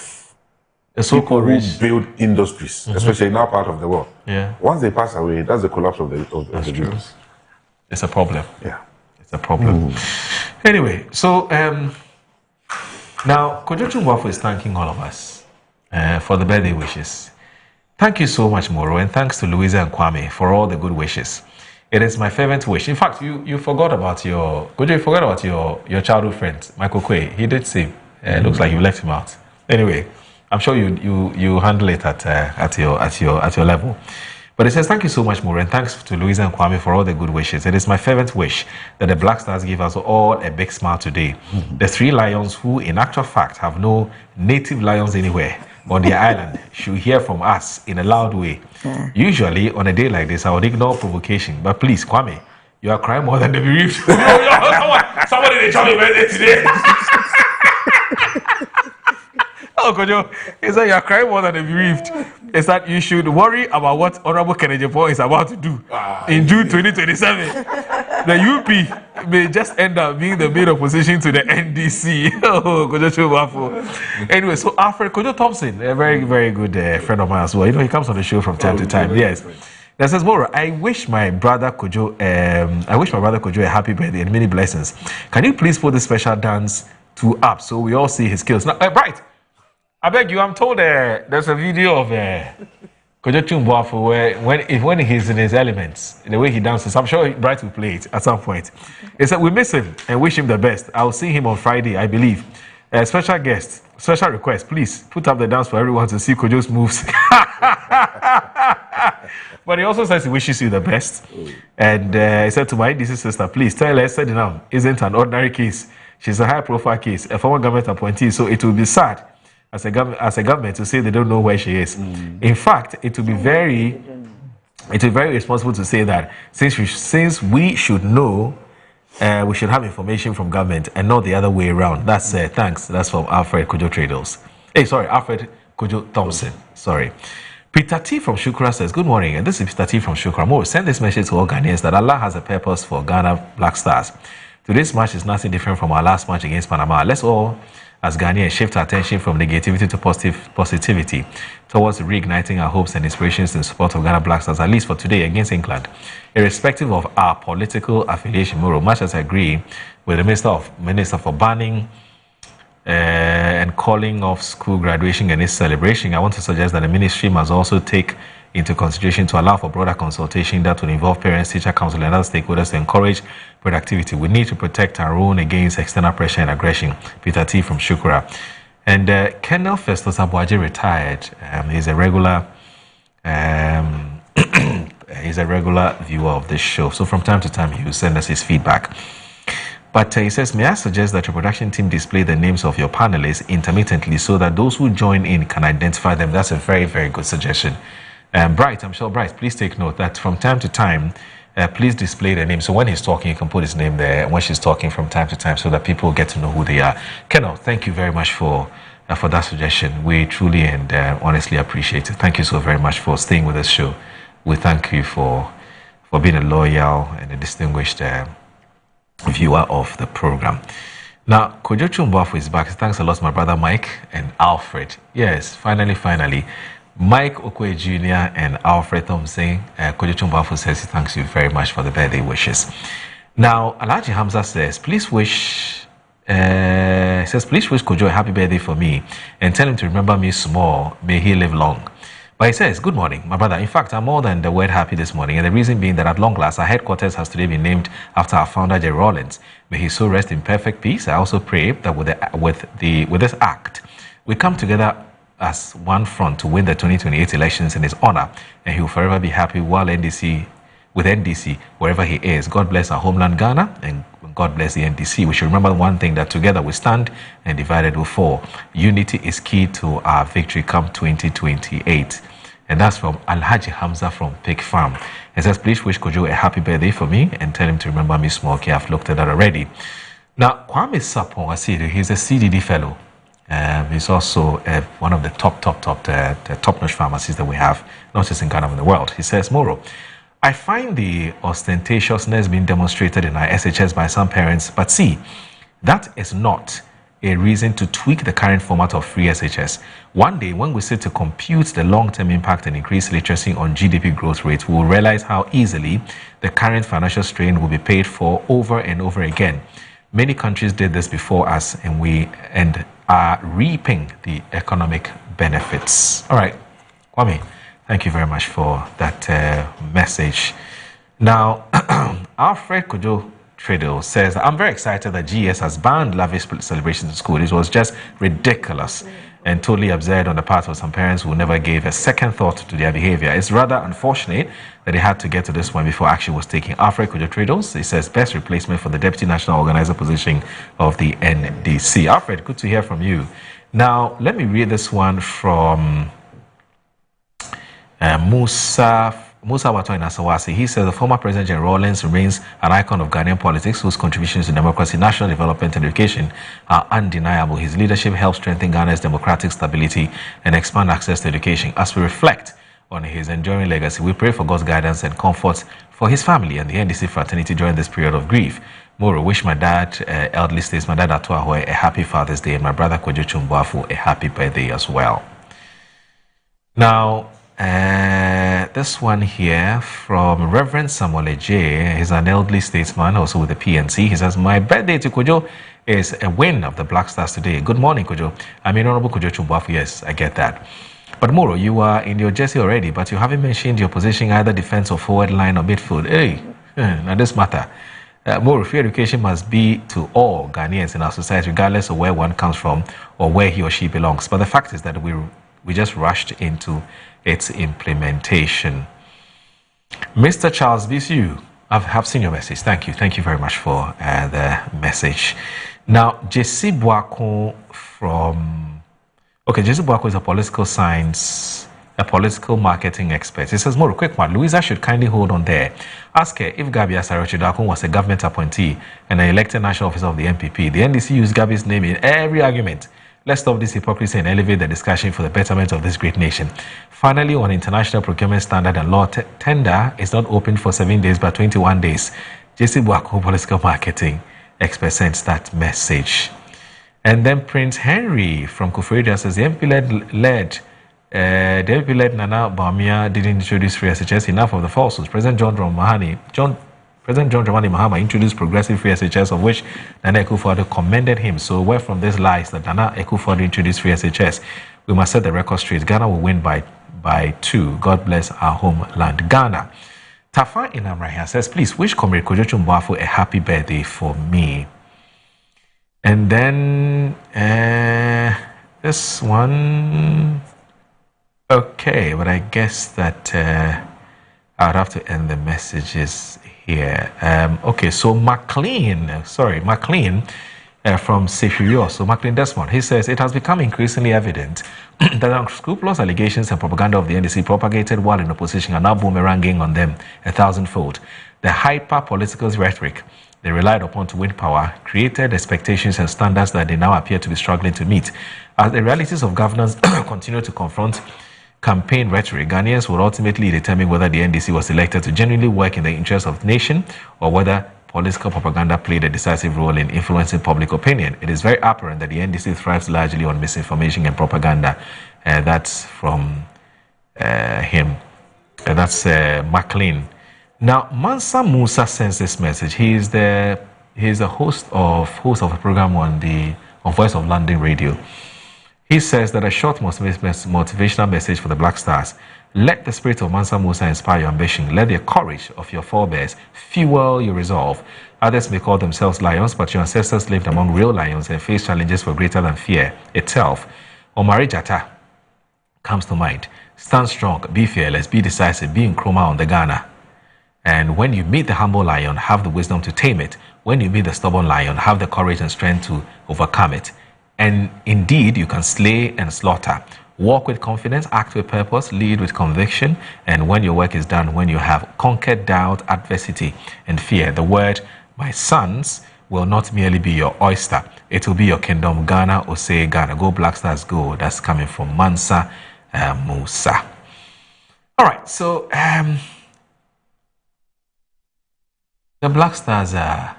the so-called rich build industries, especially in our part of the world, yeah, once they pass away, that's the collapse of the That's true. business. It's a problem. Yeah. It's a problem. Anyway, so now Kojo Chumwafo is thanking all of us for the birthday wishes. Thank you so much, Moro, and thanks to Louisa and Kwame for all the good wishes. It is my favorite wish. In fact, you forgot about your childhood friend, Michael Quay. He did say, looks like you left him out. Anyway, I'm sure you handle it at your level. But it says, thank you so much, Moro, and thanks to Louisa and Kwame for all the good wishes. It is my favorite wish that the Black Stars give us all a big smile today. The 3 lions who, in actual fact, have no native lions anywhere on their island should hear from us in a loud way. Usually, on a day like this, I would ignore provocation. But please, Kwame, you are crying more than the bereaved. Somebody did tell me birthday today. Oh, Kojo, he said you are crying more than the bereaved. It's that you should worry about what Honorable Kennedy Paul is about to do in June 2027. The UP may just end up being the main opposition to the NDC. Oh, Kojo Chumwafo. Anyway, so Alfred Kojo Thompson, a very, very good friend of mine as well. You know, he comes on the show from time to time. Yes. That says, Moro, I wish my brother Kojo a happy birthday and many blessings. Can you please put this special dance to up so we all see his skills? Now, Bright, I beg you, I'm told there's a video of Kojo Chumwafo where when he's in his elements, the way he dances, I'm sure Bright will play it at some point. He said, we miss him and wish him the best. I'll see him on Friday, I believe. Special guest, special request, please put up the dance for everyone to see Kojo's moves. But he also says he wishes you the best. And he said to my NDC sister, please tell her Sedinam isn't an ordinary case. She's a high-profile case, a former government appointee, so it will be sad as a government to say they don't know where she is. In fact, it will be very responsible to say that since we should know, we should have information from government and not the other way around. That's thanks. That's from Alfred Kojo Tradels. Alfred Kojo Thompson. Sorry. Peter T from Shukra says, good morning. And this is Peter T from Shukra. More, send this message to all Ghanaians that Allah has a purpose for Ghana Black Stars. Today's match is nothing different from our last match against Panama. Let's all, as Ghanaians, shift our attention from negativity to positivity towards reigniting our hopes and inspirations in support of Ghana Black Stars, at least for today against England. Irrespective of our political affiliation, Moro, much as I agree with the Minister for banning and calling off school graduation and its celebration, I want to suggest that the ministry must also take into consideration to allow for broader consultation that will involve parents, teacher council, and other stakeholders to encourage productivity. We need to protect our own against external pressure and aggression. Peter T. from Shukra. And Colonel Festus Abuaje retired. He's a regular viewer of this show. So from time to time, he will send us his feedback. But he says, may I suggest that your production team display the names of your panelists intermittently so that those who join in can identify them? That's a very, very good suggestion. Bright, I'm sure, Bright, please take note that from time to time, please display the name. So when he's talking, you can put his name there, and when she's talking from time to time so that people get to know who they are. Kennel, thank you very much for that suggestion. We truly and honestly appreciate it. Thank you so very much for staying with this show. We thank you for being a loyal and a distinguished viewer of the program. Now, Kojo Chumwafo is back. Thanks a lot, my brother Mike and Alfred. Yes, finally. Mike Okoye Jr. and Alfred Thompson. Kojo Chumwafo says he thanks you very much for the birthday wishes. Now, Alhaji Hamza says, please wish Kojo a happy birthday for me and tell him to remember me small. May he live long. But he says, good morning, my brother. In fact, I'm more than the word happy this morning. And the reason being that at long last, our headquarters has today been named after our founder, Jerry Rawlings. May he so rest in perfect peace. I also pray that with this act, we come together as one front to win the 2028 elections in his honor. And he will forever be happy with NDC, wherever he is. God bless our homeland, Ghana, and God bless the NDC. We should remember one thing, that together we stand and divided we fall. Unity is key to our victory come 2028. And that's from Alhaji Hamza from Pig Farm. He says, please wish Kojo a happy birthday for me and tell him to remember me small. Okay, I've looked at that already. Now, Kwame Sapon Asiri, he's a CDD fellow. He's also one of the top-notch pharmacists that we have, not just in Ghana, but in the world. He says, Moro, I find the ostentatiousness being demonstrated in our SHS by some parents, but see, that is not a reason to tweak the current format of free SHS. One day, when we sit to compute the long-term impact and increased literacy on GDP growth rates, we will realize how easily the current financial strain will be paid for over and over again. Many countries did this before us, and are reaping the economic benefits. All right, Kwame, thank you very much for that message. Now, Alfred Kojo Treadle says, I'm very excited that GS has banned lavish celebrations in school. It was just ridiculous and totally absurd on the part of some parents who never gave a second thought to their behavior. It's rather unfortunate that they had to get to this point before action was taken. Alfred Kojo Treadle, he says, best replacement for the Deputy National Organizer position of the NDC. Alfred, good to hear from you. Now, let me read this one from Musa Watoin Asawasi. He says the former President General Rawlings remains an icon of Ghanaian politics whose contributions to democracy, national development and education are undeniable. His leadership helps strengthen Ghana's democratic stability and expand access to education. As we reflect on his enduring legacy, we pray for God's guidance and comfort for his family and the NDC fraternity during this period of grief. Moro, wish my dad, elderly statesman, my dad Atuahoe, a happy Father's Day, and my brother Kojo Chumbafu a happy birthday as well. Now, this one here from Reverend Samuel J. He's an elderly statesman, also with the PNC. He says, my birthday to Kojo is a win of the Black Stars today. Good morning, Kojo. I mean, Honorable Kojo Chumbafu. Yes, I get that. But Moro, you are in your jersey already, but you haven't mentioned your position, either defense or forward line or midfield. Hey, now this matter. Moro, free education must be to all Ghanaians in our society, regardless of where one comes from or where he or she belongs. But the fact is that we just rushed into its implementation. Mr. Charles Bisu, I have seen your message. Thank you. Thank you very much for the message. Now, Jesse Boako Jesse Boako is a political science, a political marketing expert. He says, more quick one, Louisa should kindly hold on there. Ask her if Gabi Asare-Chidakun was a government appointee and an elected national officer of the NPP. The NDC used Gabi's name in every argument. Let's stop this hypocrisy and elevate the discussion for the betterment of this great nation. Finally, on international procurement standard and law, tender is not open for 7 days but 21 days. JC Boako, political marketing expert, sends that message. And then Prince Henry from Kufredia says the MP-led Nana Bamia didn't introduce free SHS. Enough of the falsehoods. President John Dramani Mahama introduced progressive free SHS, of which Nana Akufo-Addo commended him. So away from these lies that Nana Akufo-Addo introduced free SHS, we must set the record straight. Ghana will win by 2. God bless our homeland, Ghana. Tafa in Amrahia says, please wish Comrade Kojo Chumbafu a happy birthday for me. And then this one, okay, but I guess that I would have to end the messages here. Okay, so McLean from Sefirio. So McLean Desmond, he says, it has become increasingly evident that unscrupulous allegations and propaganda of the NDC propagated while in opposition are now boomeranging on them 1,000-fold. The hyper-political rhetoric they relied upon to win power created expectations and standards that they now appear to be struggling to meet. As the realities of governance continue to confront campaign rhetoric, Ghanaians will ultimately determine whether the NDC was elected to genuinely work in the interest of the nation or whether political propaganda played a decisive role in influencing public opinion. It is very apparent that the NDC thrives largely on misinformation and propaganda. That's from him. That's McLean. Now, Mansa Musa sends this message. He's the host of a program on Voice of London Radio. He says that a short motivational message for the Black Stars. Let the spirit of Mansa Musa inspire your ambition. Let the courage of your forebears fuel your resolve. Others may call themselves lions, but your ancestors lived among real lions and faced challenges for greater than fear itself. Omari Jata comes to mind. Stand strong, be fearless, be decisive, be Nkrumah on the Ghana. And when you meet the humble lion, have the wisdom to tame it. When you meet the stubborn lion, have the courage and strength to overcome it. And indeed, you can slay and slaughter. Walk with confidence, act with purpose, lead with conviction. And when your work is done, when you have conquered doubt, adversity, and fear, the word, my sons, will not merely be your oyster. It will be your kingdom. Ghana, Osei, Ghana. Go Black Stars, go. That's coming from Mansa Musa. All right, so the Black Stars are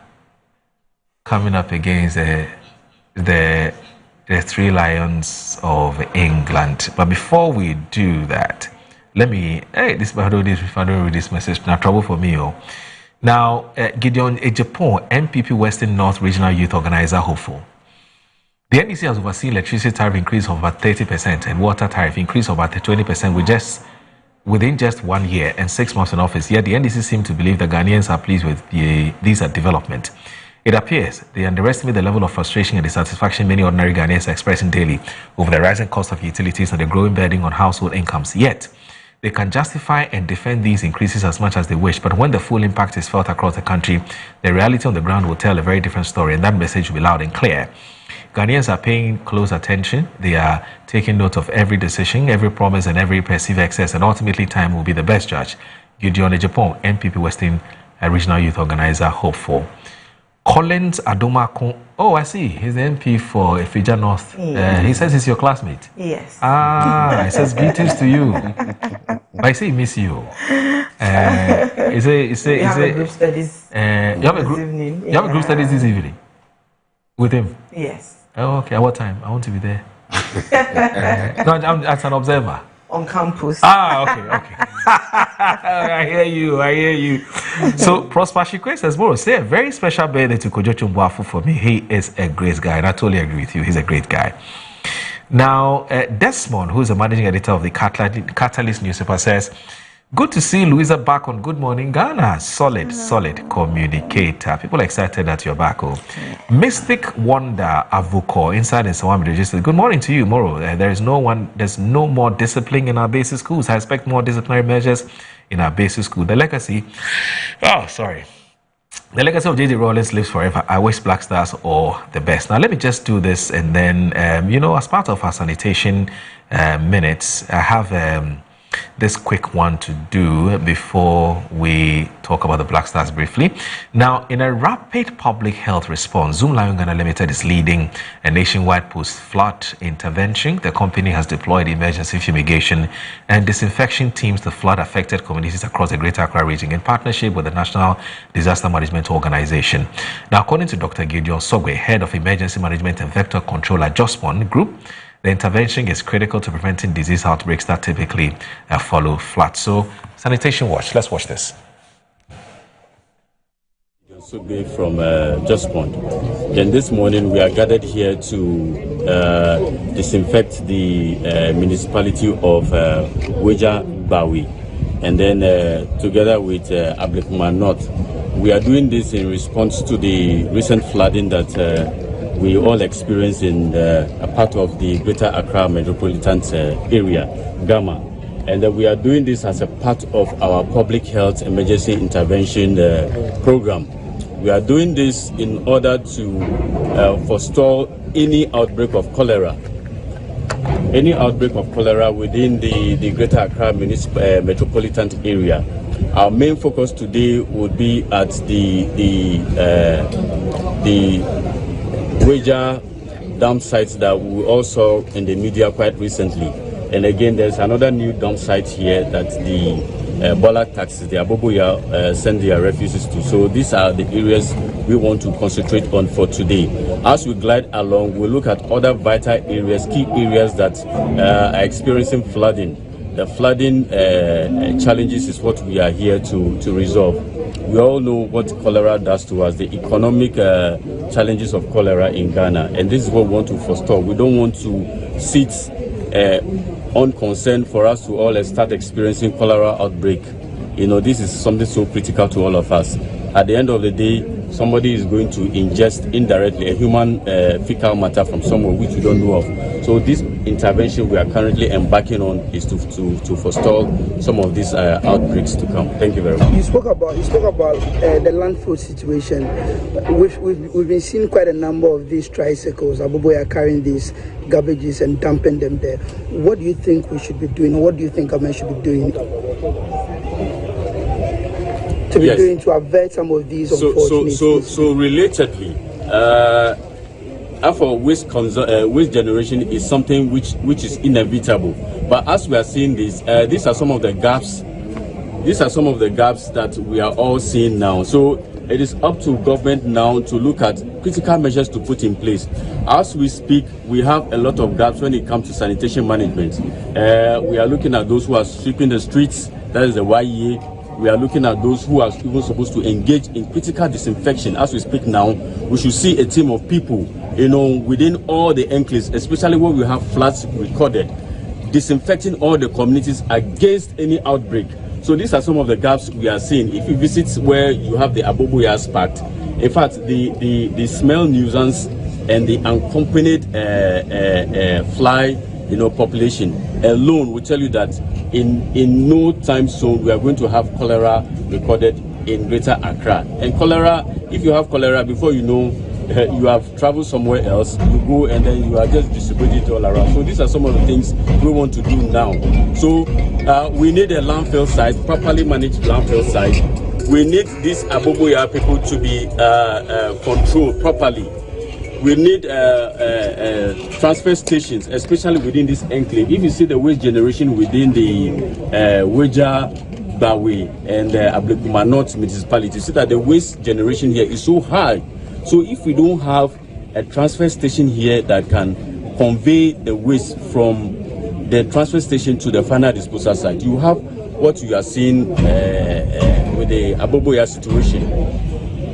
coming up against the Three Lions of England. But before we do that, let me, if I don't read this message, now trouble for me. Now, Gideon Ejapon, MPP Western North Regional Youth Organizer, hopeful. The NDC has overseen electricity tariff increase of about 30% and water tariff increase of about 20% within just 1 year and 6 months in office. Yet the NDC seem to believe that Ghanaians are pleased with these development. It appears they underestimate the level of frustration and dissatisfaction many ordinary Ghanaians are expressing daily over the rising cost of utilities and the growing burden on household incomes. Yet, they can justify and defend these increases as much as they wish, but when the full impact is felt across the country, the reality on the ground will tell a very different story, and that message will be loud and clear. Ghanaians are paying close attention. They are taking note of every decision, every promise, and every perceived excess, and ultimately time will be the best judge. Gideon Ejapon, MPP Western Regional Youth Organizer, hopeful. Collins Adomako. Oh, I see. He's the MP for Efija North. He says he's your classmate. Yes. He says greetings to you. But I say he miss you. You have a group studies. You have a group studies this evening with him. Yes. Oh, okay. At what time? I want to be there. No, I'm as an observer. On campus. Okay. I hear you. So, Prosper Shikwe says, Bro, say a very special birthday to Kojo Chumbuafu for me. He is a great guy, and I totally agree with you. He's a great guy. Now, Desmond, who is the managing editor of the Catalyst newspaper, says, good to see Louisa back on Good Morning Ghana. Solid communicator. People are excited that you're back. Mystic Wonder Avuko inside and someone registered. Good morning to you, Moro. There's no more discipline in our basic schools. I expect more disciplinary measures in our basic school. The legacy of J.D. Rawlings lives forever. I wish Black Stars all the best. Now, let me just do this, and then, as part of our sanitation minutes, I have this quick one to do before we talk about the Black Stars briefly. Now, in a rapid public health response, Zoom Lion Ghana Limited is leading a nationwide post-flood intervention. The company has deployed emergency fumigation and disinfection teams to flood-affected communities across the Greater Accra region in partnership with the National Disaster Management Organization. Now, according to Dr. Gideon Sogwe, head of Emergency Management and Vector Control at Jospon Group, the intervention is critical to preventing disease outbreaks that typically follow floods. So, Sanitation Watch. Let's watch this. From Jospon. And this morning we are gathered here to disinfect the municipality of Weja Bawi. And then together with Ablikuma North, we are doing this in response to the recent flooding that we all experience in a part of the Greater Accra metropolitan area, Gama. And we are doing this as a part of our public health emergency intervention program. We are doing this in order to forestall any outbreak of cholera. Any outbreak of cholera within the Greater Accra metropolitan area. Our main focus today would be at the Weja dump sites that we also in the media quite recently. And again, there's another new dump site here that the Bola taxis, the Aboboya, send their refugees to. So these are the areas we want to concentrate on for today. As we glide along, we look at other vital areas, key areas that are experiencing flooding. The flooding challenges is what we are here to resolve. We all know what cholera does to us, the economic challenges of cholera in Ghana, and this is what we want to forestall. We don't want to sit unconcerned for us to all start experiencing cholera outbreak. This is something so critical to all of us. At the end of the day, somebody is going to ingest indirectly a human fecal matter from somewhere which we don't know of. So this intervention we are currently embarking on is to forestall some of these outbreaks to come. Thank you very much. You spoke about the landfill situation. We've been seeing quite a number of these tricycles. Abuboy are carrying these garbages and dumping them there. What do you think we should be doing, or what do you think government should be doing to avert some of these unfortunate So relatedly, for waste generation is something which is inevitable. But as we are seeing this, these are some of the gaps these are some of the gaps that we are all seeing now. So it is up to government now to look at critical measures to put in place. As we speak, we have a lot of gaps when it comes to sanitation management. We are looking at those who are sweeping the streets, that is the YEA. We are looking at those who are even supposed to engage in critical disinfection. As we speak now, we should see a team of people, within all the enclaves, especially when we have floods recorded, disinfecting all the communities against any outbreak. So these are some of the gaps we are seeing. If you visit where you have the Aboboya spat, in fact, the smell nuisance and the unaccompanied fly, population alone will tell you that in no time soon we are going to have cholera recorded in Greater Accra. And cholera, if you have cholera, before you know, you have traveled somewhere else, you go and then you are just distributed it all around. So these are some of the things we want to do now. So we need a landfill site, properly managed landfill site. We need these Aboboya people to be controlled properly. We need transfer stations, especially within this enclave. If you see the waste generation within the Weja, Bawe and Ablekuma municipality, you see that the waste generation here is so high. So if we don't have a transfer station here that can convey the waste from the transfer station to the final disposal site, you have what you are seeing with the Aboboya situation.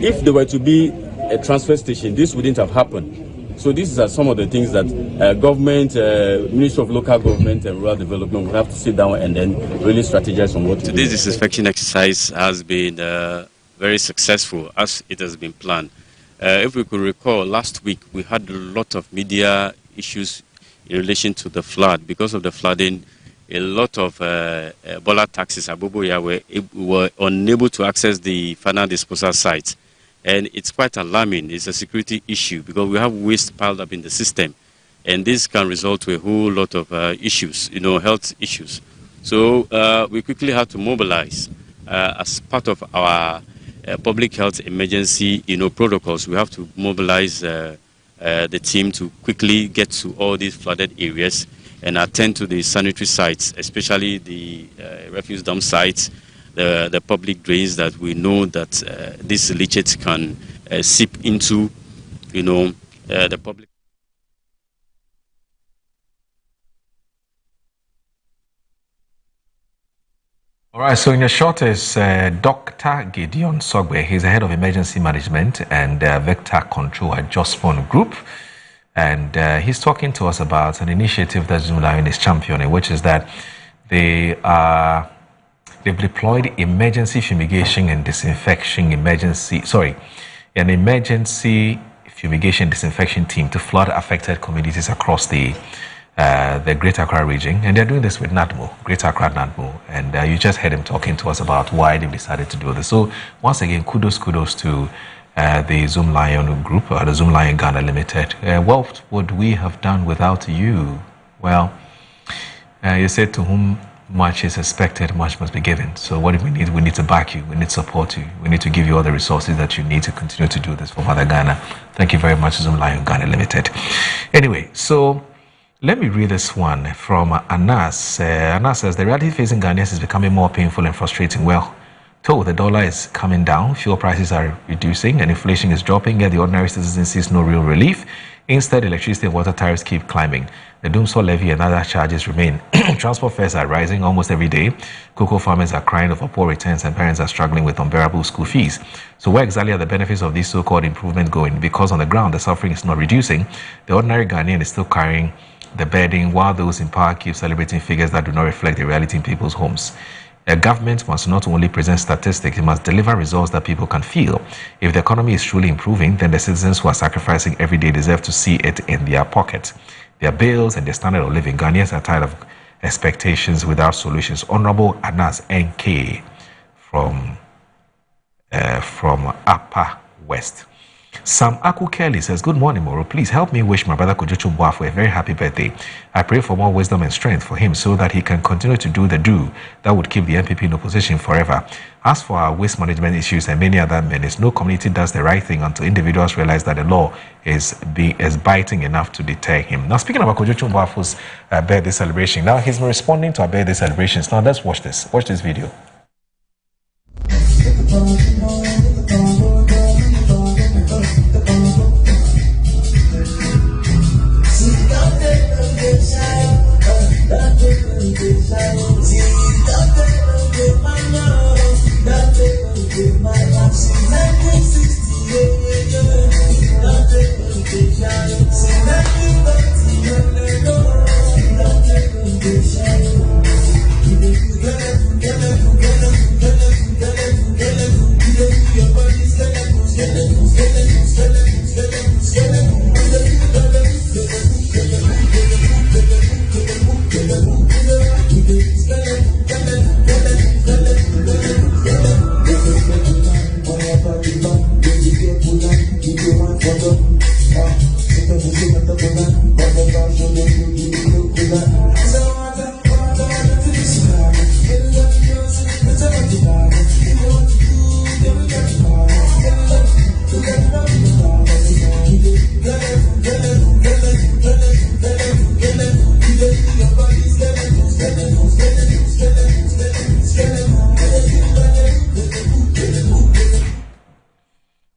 If there were to be a transfer station, this wouldn't have happened. So these are some of the things that government, Ministry of Local Government and Rural Development will have to sit down and then really strategize on what to do. Today's disinfection exercise has been very successful as it has been planned. If we could recall, last week we had a lot of media issues in relation to the flood. Because of the flooding, a lot of Bola taxis, Aboboya, were unable to access the final disposal sites. And it's quite alarming. It's a security issue because we have waste piled up in the system. And this can result to a whole lot of issues, health issues. So we quickly had to mobilize as part of our public health emergency, protocols. We have to mobilize the team to quickly get to all these flooded areas and attend to the sanitary sites, especially the refuse dump sites, the public drains that we know that these leachates can seep into, the public. All right, so in the short is Dr. Gideon Sogbe. He's the head of emergency management and vector control at Just Phone Group. And he's talking to us about an initiative that Zoom Lion is championing, which is that they've deployed emergency fumigation and disinfection an emergency fumigation disinfection team to flood affected communities across the Greater Accra region, and they're doing this with NADMO, Greater Accra NADMO, and you just heard him talking to us about why they've decided to do this. So once again, kudos to the Zoom Lion Group, or the Zoom Lion Ghana Limited. What would we have done without you? Well, you said to whom much is expected, much must be given. So what do we need? We need to back you. We need to support you. We need to give you all the resources that you need to continue to do this for Mother Ghana. Thank you very much, Zoom Lion Ghana Limited. Anyway, so let me read this one from Anas. Anas says, the reality facing Ghanaians is becoming more painful and frustrating. Well, though the dollar is coming down, fuel prices are reducing, and inflation is dropping, yet the ordinary citizen sees no real relief. Instead, electricity and water tariffs keep climbing. The Doomsor levy and other charges remain. Transport fares are rising almost every day. Cocoa farmers are crying over poor returns, and parents are struggling with unbearable school fees. So where exactly are the benefits of this so-called improvement going? Because on the ground, the suffering is not reducing. The ordinary Ghanaian is still carrying the burden, while those in power keep celebrating figures that do not reflect the reality in people's homes. A government must not only present statistics, it must deliver results that people can feel. If the economy is truly improving, then the citizens who are sacrificing every day deserve to see it in their pocket. Their bills and their standard of living. Ghanaians are tired of expectations without solutions. Honorable Anas NK from Upper West. Sam Aku Kelly says, good morning, Moro. Please help me wish my brother Kojocho Boafo a very happy birthday. I pray for more wisdom and strength for him so that he can continue to do the that would keep the MPP in opposition forever. As for our waste management issues and many other menace, no community does the right thing until individuals realize that the law is biting enough to deter him. Now, speaking about Kojocho Boafo's birthday celebration, now he's been responding to our birthday celebrations. Now, let's watch this. Watch this video.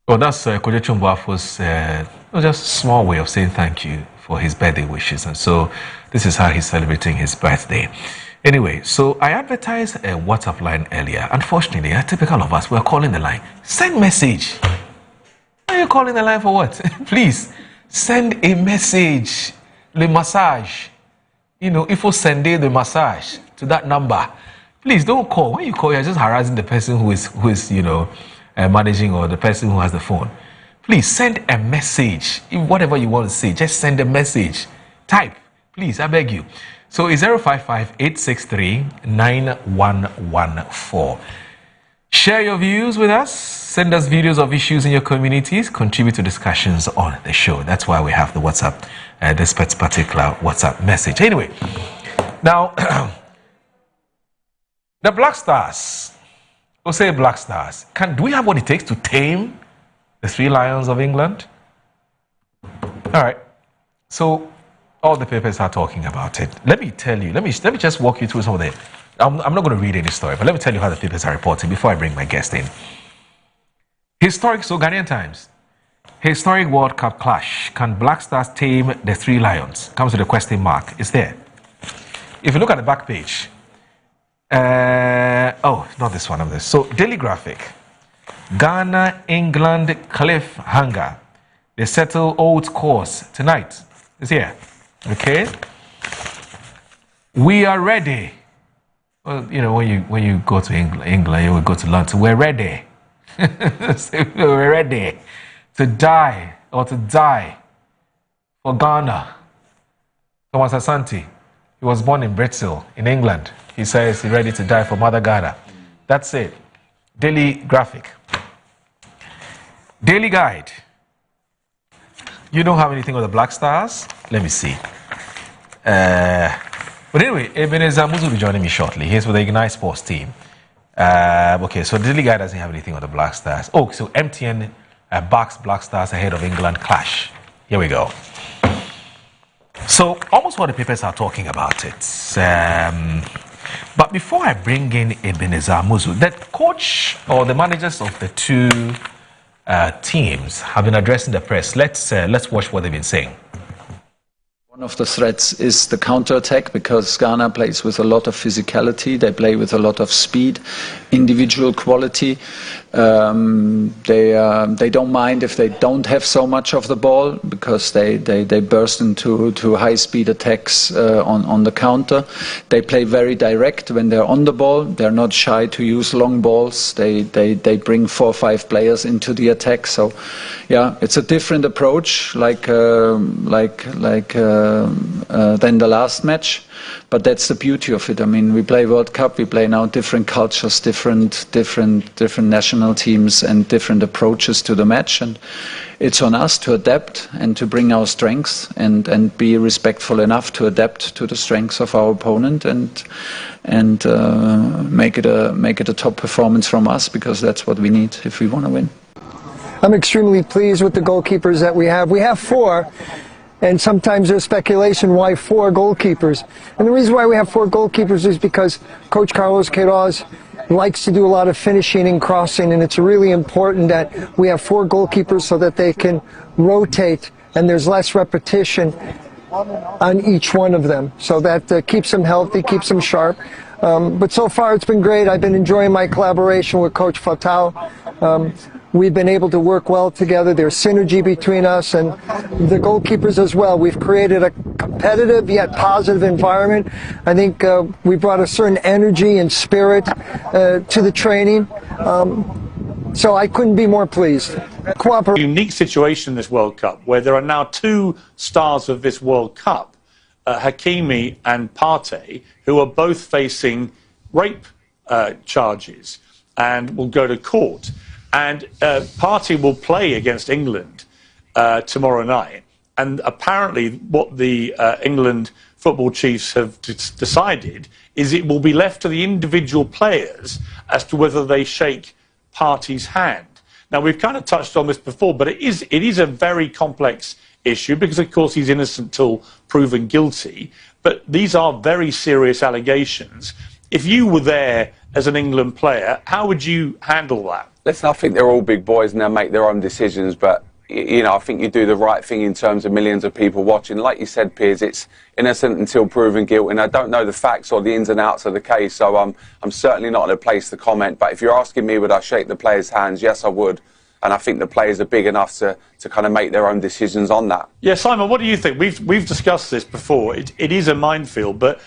Well, that's Kojo Chumbuafo's just a small way of saying thank you for his birthday wishes. And so this is how he's celebrating his birthday. Anyway, so I advertised a WhatsApp line earlier. Unfortunately, typical of us, we're calling the line. Send message. Why are you calling the line for what? Please, send a message. Le massage. You know, if you send the massage to that number, please don't call. When you call, you're just harassing the person who is you know, managing, or the person who has the phone. Please send a message. Whatever you want to say, just send a message. Type, please, I beg you. So it's 055-863-9114. Share your views with us. Send us videos of issues in your communities. Contribute to discussions on the show. That's why we have the WhatsApp, this particular WhatsApp message. Anyway, now, the Black Stars. We'll say Black Stars. Do we have what it takes to tame the Three Lions of England? All right. So all the papers are talking about it. Let me tell you. Let me just walk you through some of the. I'm not going to read any story, but let me tell you how the papers are reporting before I bring my guest in. Historic, so Ghanaian Times. Historic World Cup clash. Can Black Stars tame the Three Lions? Comes with a question mark. It's there. If you look at the back page. Oh, not this one. This. So, Daily Graphic. Ghana, England, cliffhanger. They settle old course tonight. It's here. Okay. We are ready. Well, you know, when you go to England, you will go to London. We're ready. We're ready to die for Ghana. Thomas Asante. He was born in Brazil, in England. He says he's ready to die for Mother Ghana. That's it. Daily Graphic. Daily Guide. You don't have anything on the Black Stars? Let me see. But anyway, Ebenezer Muzu will be joining me shortly. He's with the Ignite Sports team. Okay, so the Daily Guide doesn't have anything on the Black Stars. Oh, so MTN backs Black Stars ahead of England clash. Here we go. So almost what the papers are talking about it. But before I bring in Ebenezer Muzu, the coach or the managers of the two teams have been addressing the press. Let's watch what they've been saying. One of the threats is the counter-attack, because Ghana plays with a lot of physicality. They play with a lot of speed, individual quality. They don't mind if they don't have so much of the ball, because they burst into high-speed attacks on the counter. They play very direct when they're on the ball. They're not shy to use long balls. They bring 4 or 5 players into the attack. So, yeah, it's a different approach, than the last match, but that's the beauty of it. I mean, we play World Cup, we play now different cultures, different national teams, and different approaches to the match, and it's on us to adapt and to bring our strengths and be respectful enough to adapt to the strengths of our opponent and make it a top performance from us, because that's what we need if we want to win. I'm extremely pleased with the goalkeepers that we have. We have 4. And sometimes there's speculation why 4 goalkeepers. And the reason why we have 4 goalkeepers is because Coach Carlos Queiroz likes to do a lot of finishing and crossing, and it's really important that we have 4 goalkeepers so that they can rotate and there's less repetition on each one of them. So that keeps them healthy, keeps them sharp. But so far it's been great. I've been enjoying my collaboration with Coach Fatau. We've been able to work well together. There's synergy between us and the goalkeepers as well. We've created a competitive yet positive environment. I think we brought a certain energy and spirit to the training. So I couldn't be more pleased. Unique situation in this World Cup where there are now 2 stars of this World Cup, Hakimi and Partey, who are both facing rape charges and will go to court. And Partey will play against England tomorrow night. And apparently what the England football chiefs have decided is it will be left to the individual players as to whether they shake Partey's hand. Now, we've kind of touched on this before, but it is a very complex issue because, of course, he's innocent till proven guilty. But these are very serious allegations. If you were there as an England player, how would you handle that? Listen, I think they're all big boys and they'll make their own decisions, but you know, I think you do the right thing in terms of millions of people watching. Like you said, Piers, it's innocent until proven guilty, and I don't know the facts or the ins and outs of the case, so I'm certainly not in a place to comment. But if you're asking me would I shake the players' hands, yes, I would. And I think the players are big enough to kind of make their own decisions on that. Yeah, Simon, what do you think? We've discussed this before. It is a minefield, but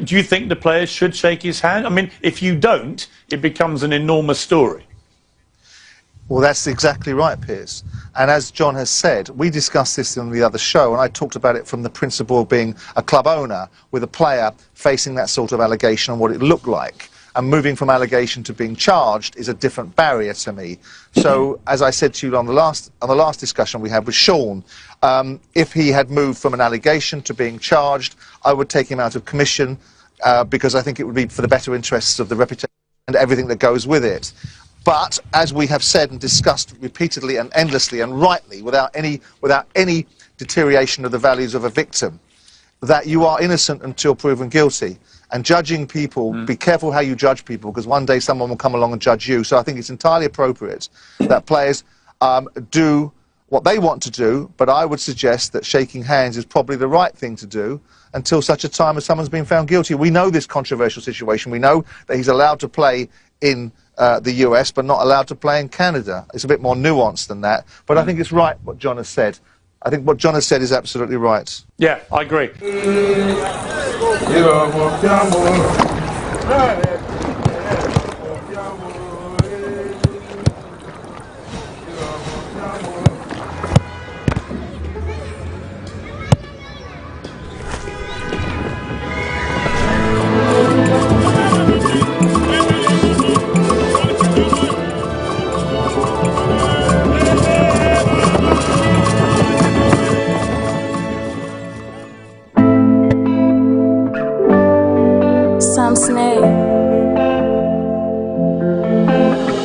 do you think the players should shake his hand? I mean, if you don't, it becomes an enormous story. Well, that's exactly right, Piers. And as John has said, we discussed this on the other show, and I talked about it from the principle of being a club owner with a player facing that sort of allegation and what it looked like. And moving from allegation to being charged is a different barrier to me. So, as I said to you on the last discussion we had with Sean, if he had moved from an allegation to being charged, I would take him out of commission because I think it would be for the better interests of the reputation and everything that goes with it. But, as we have said and discussed repeatedly and endlessly and rightly, without any deterioration of the values of a victim, that you are innocent until proven guilty. And judging people, be careful how you judge people, because one day someone will come along and judge you. So I think it's entirely appropriate that players do what they want to do, but I would suggest that shaking hands is probably the right thing to do until such a time as someone's been found guilty. We know this controversial situation. We know that he's allowed to play in the US, but not allowed to play in Canada. It's a bit more nuanced than that. But I think it's right what John has said. I think what John has said is absolutely right. Yeah, I agree.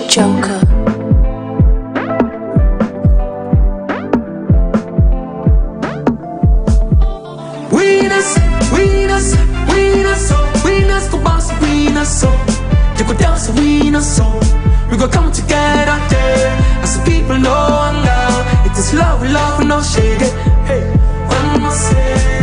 Joker. Winners go bounce, winners so. They go dance, winners so. We go come together there. As the people know and love. It is love, love, no shade. Hey, one more say.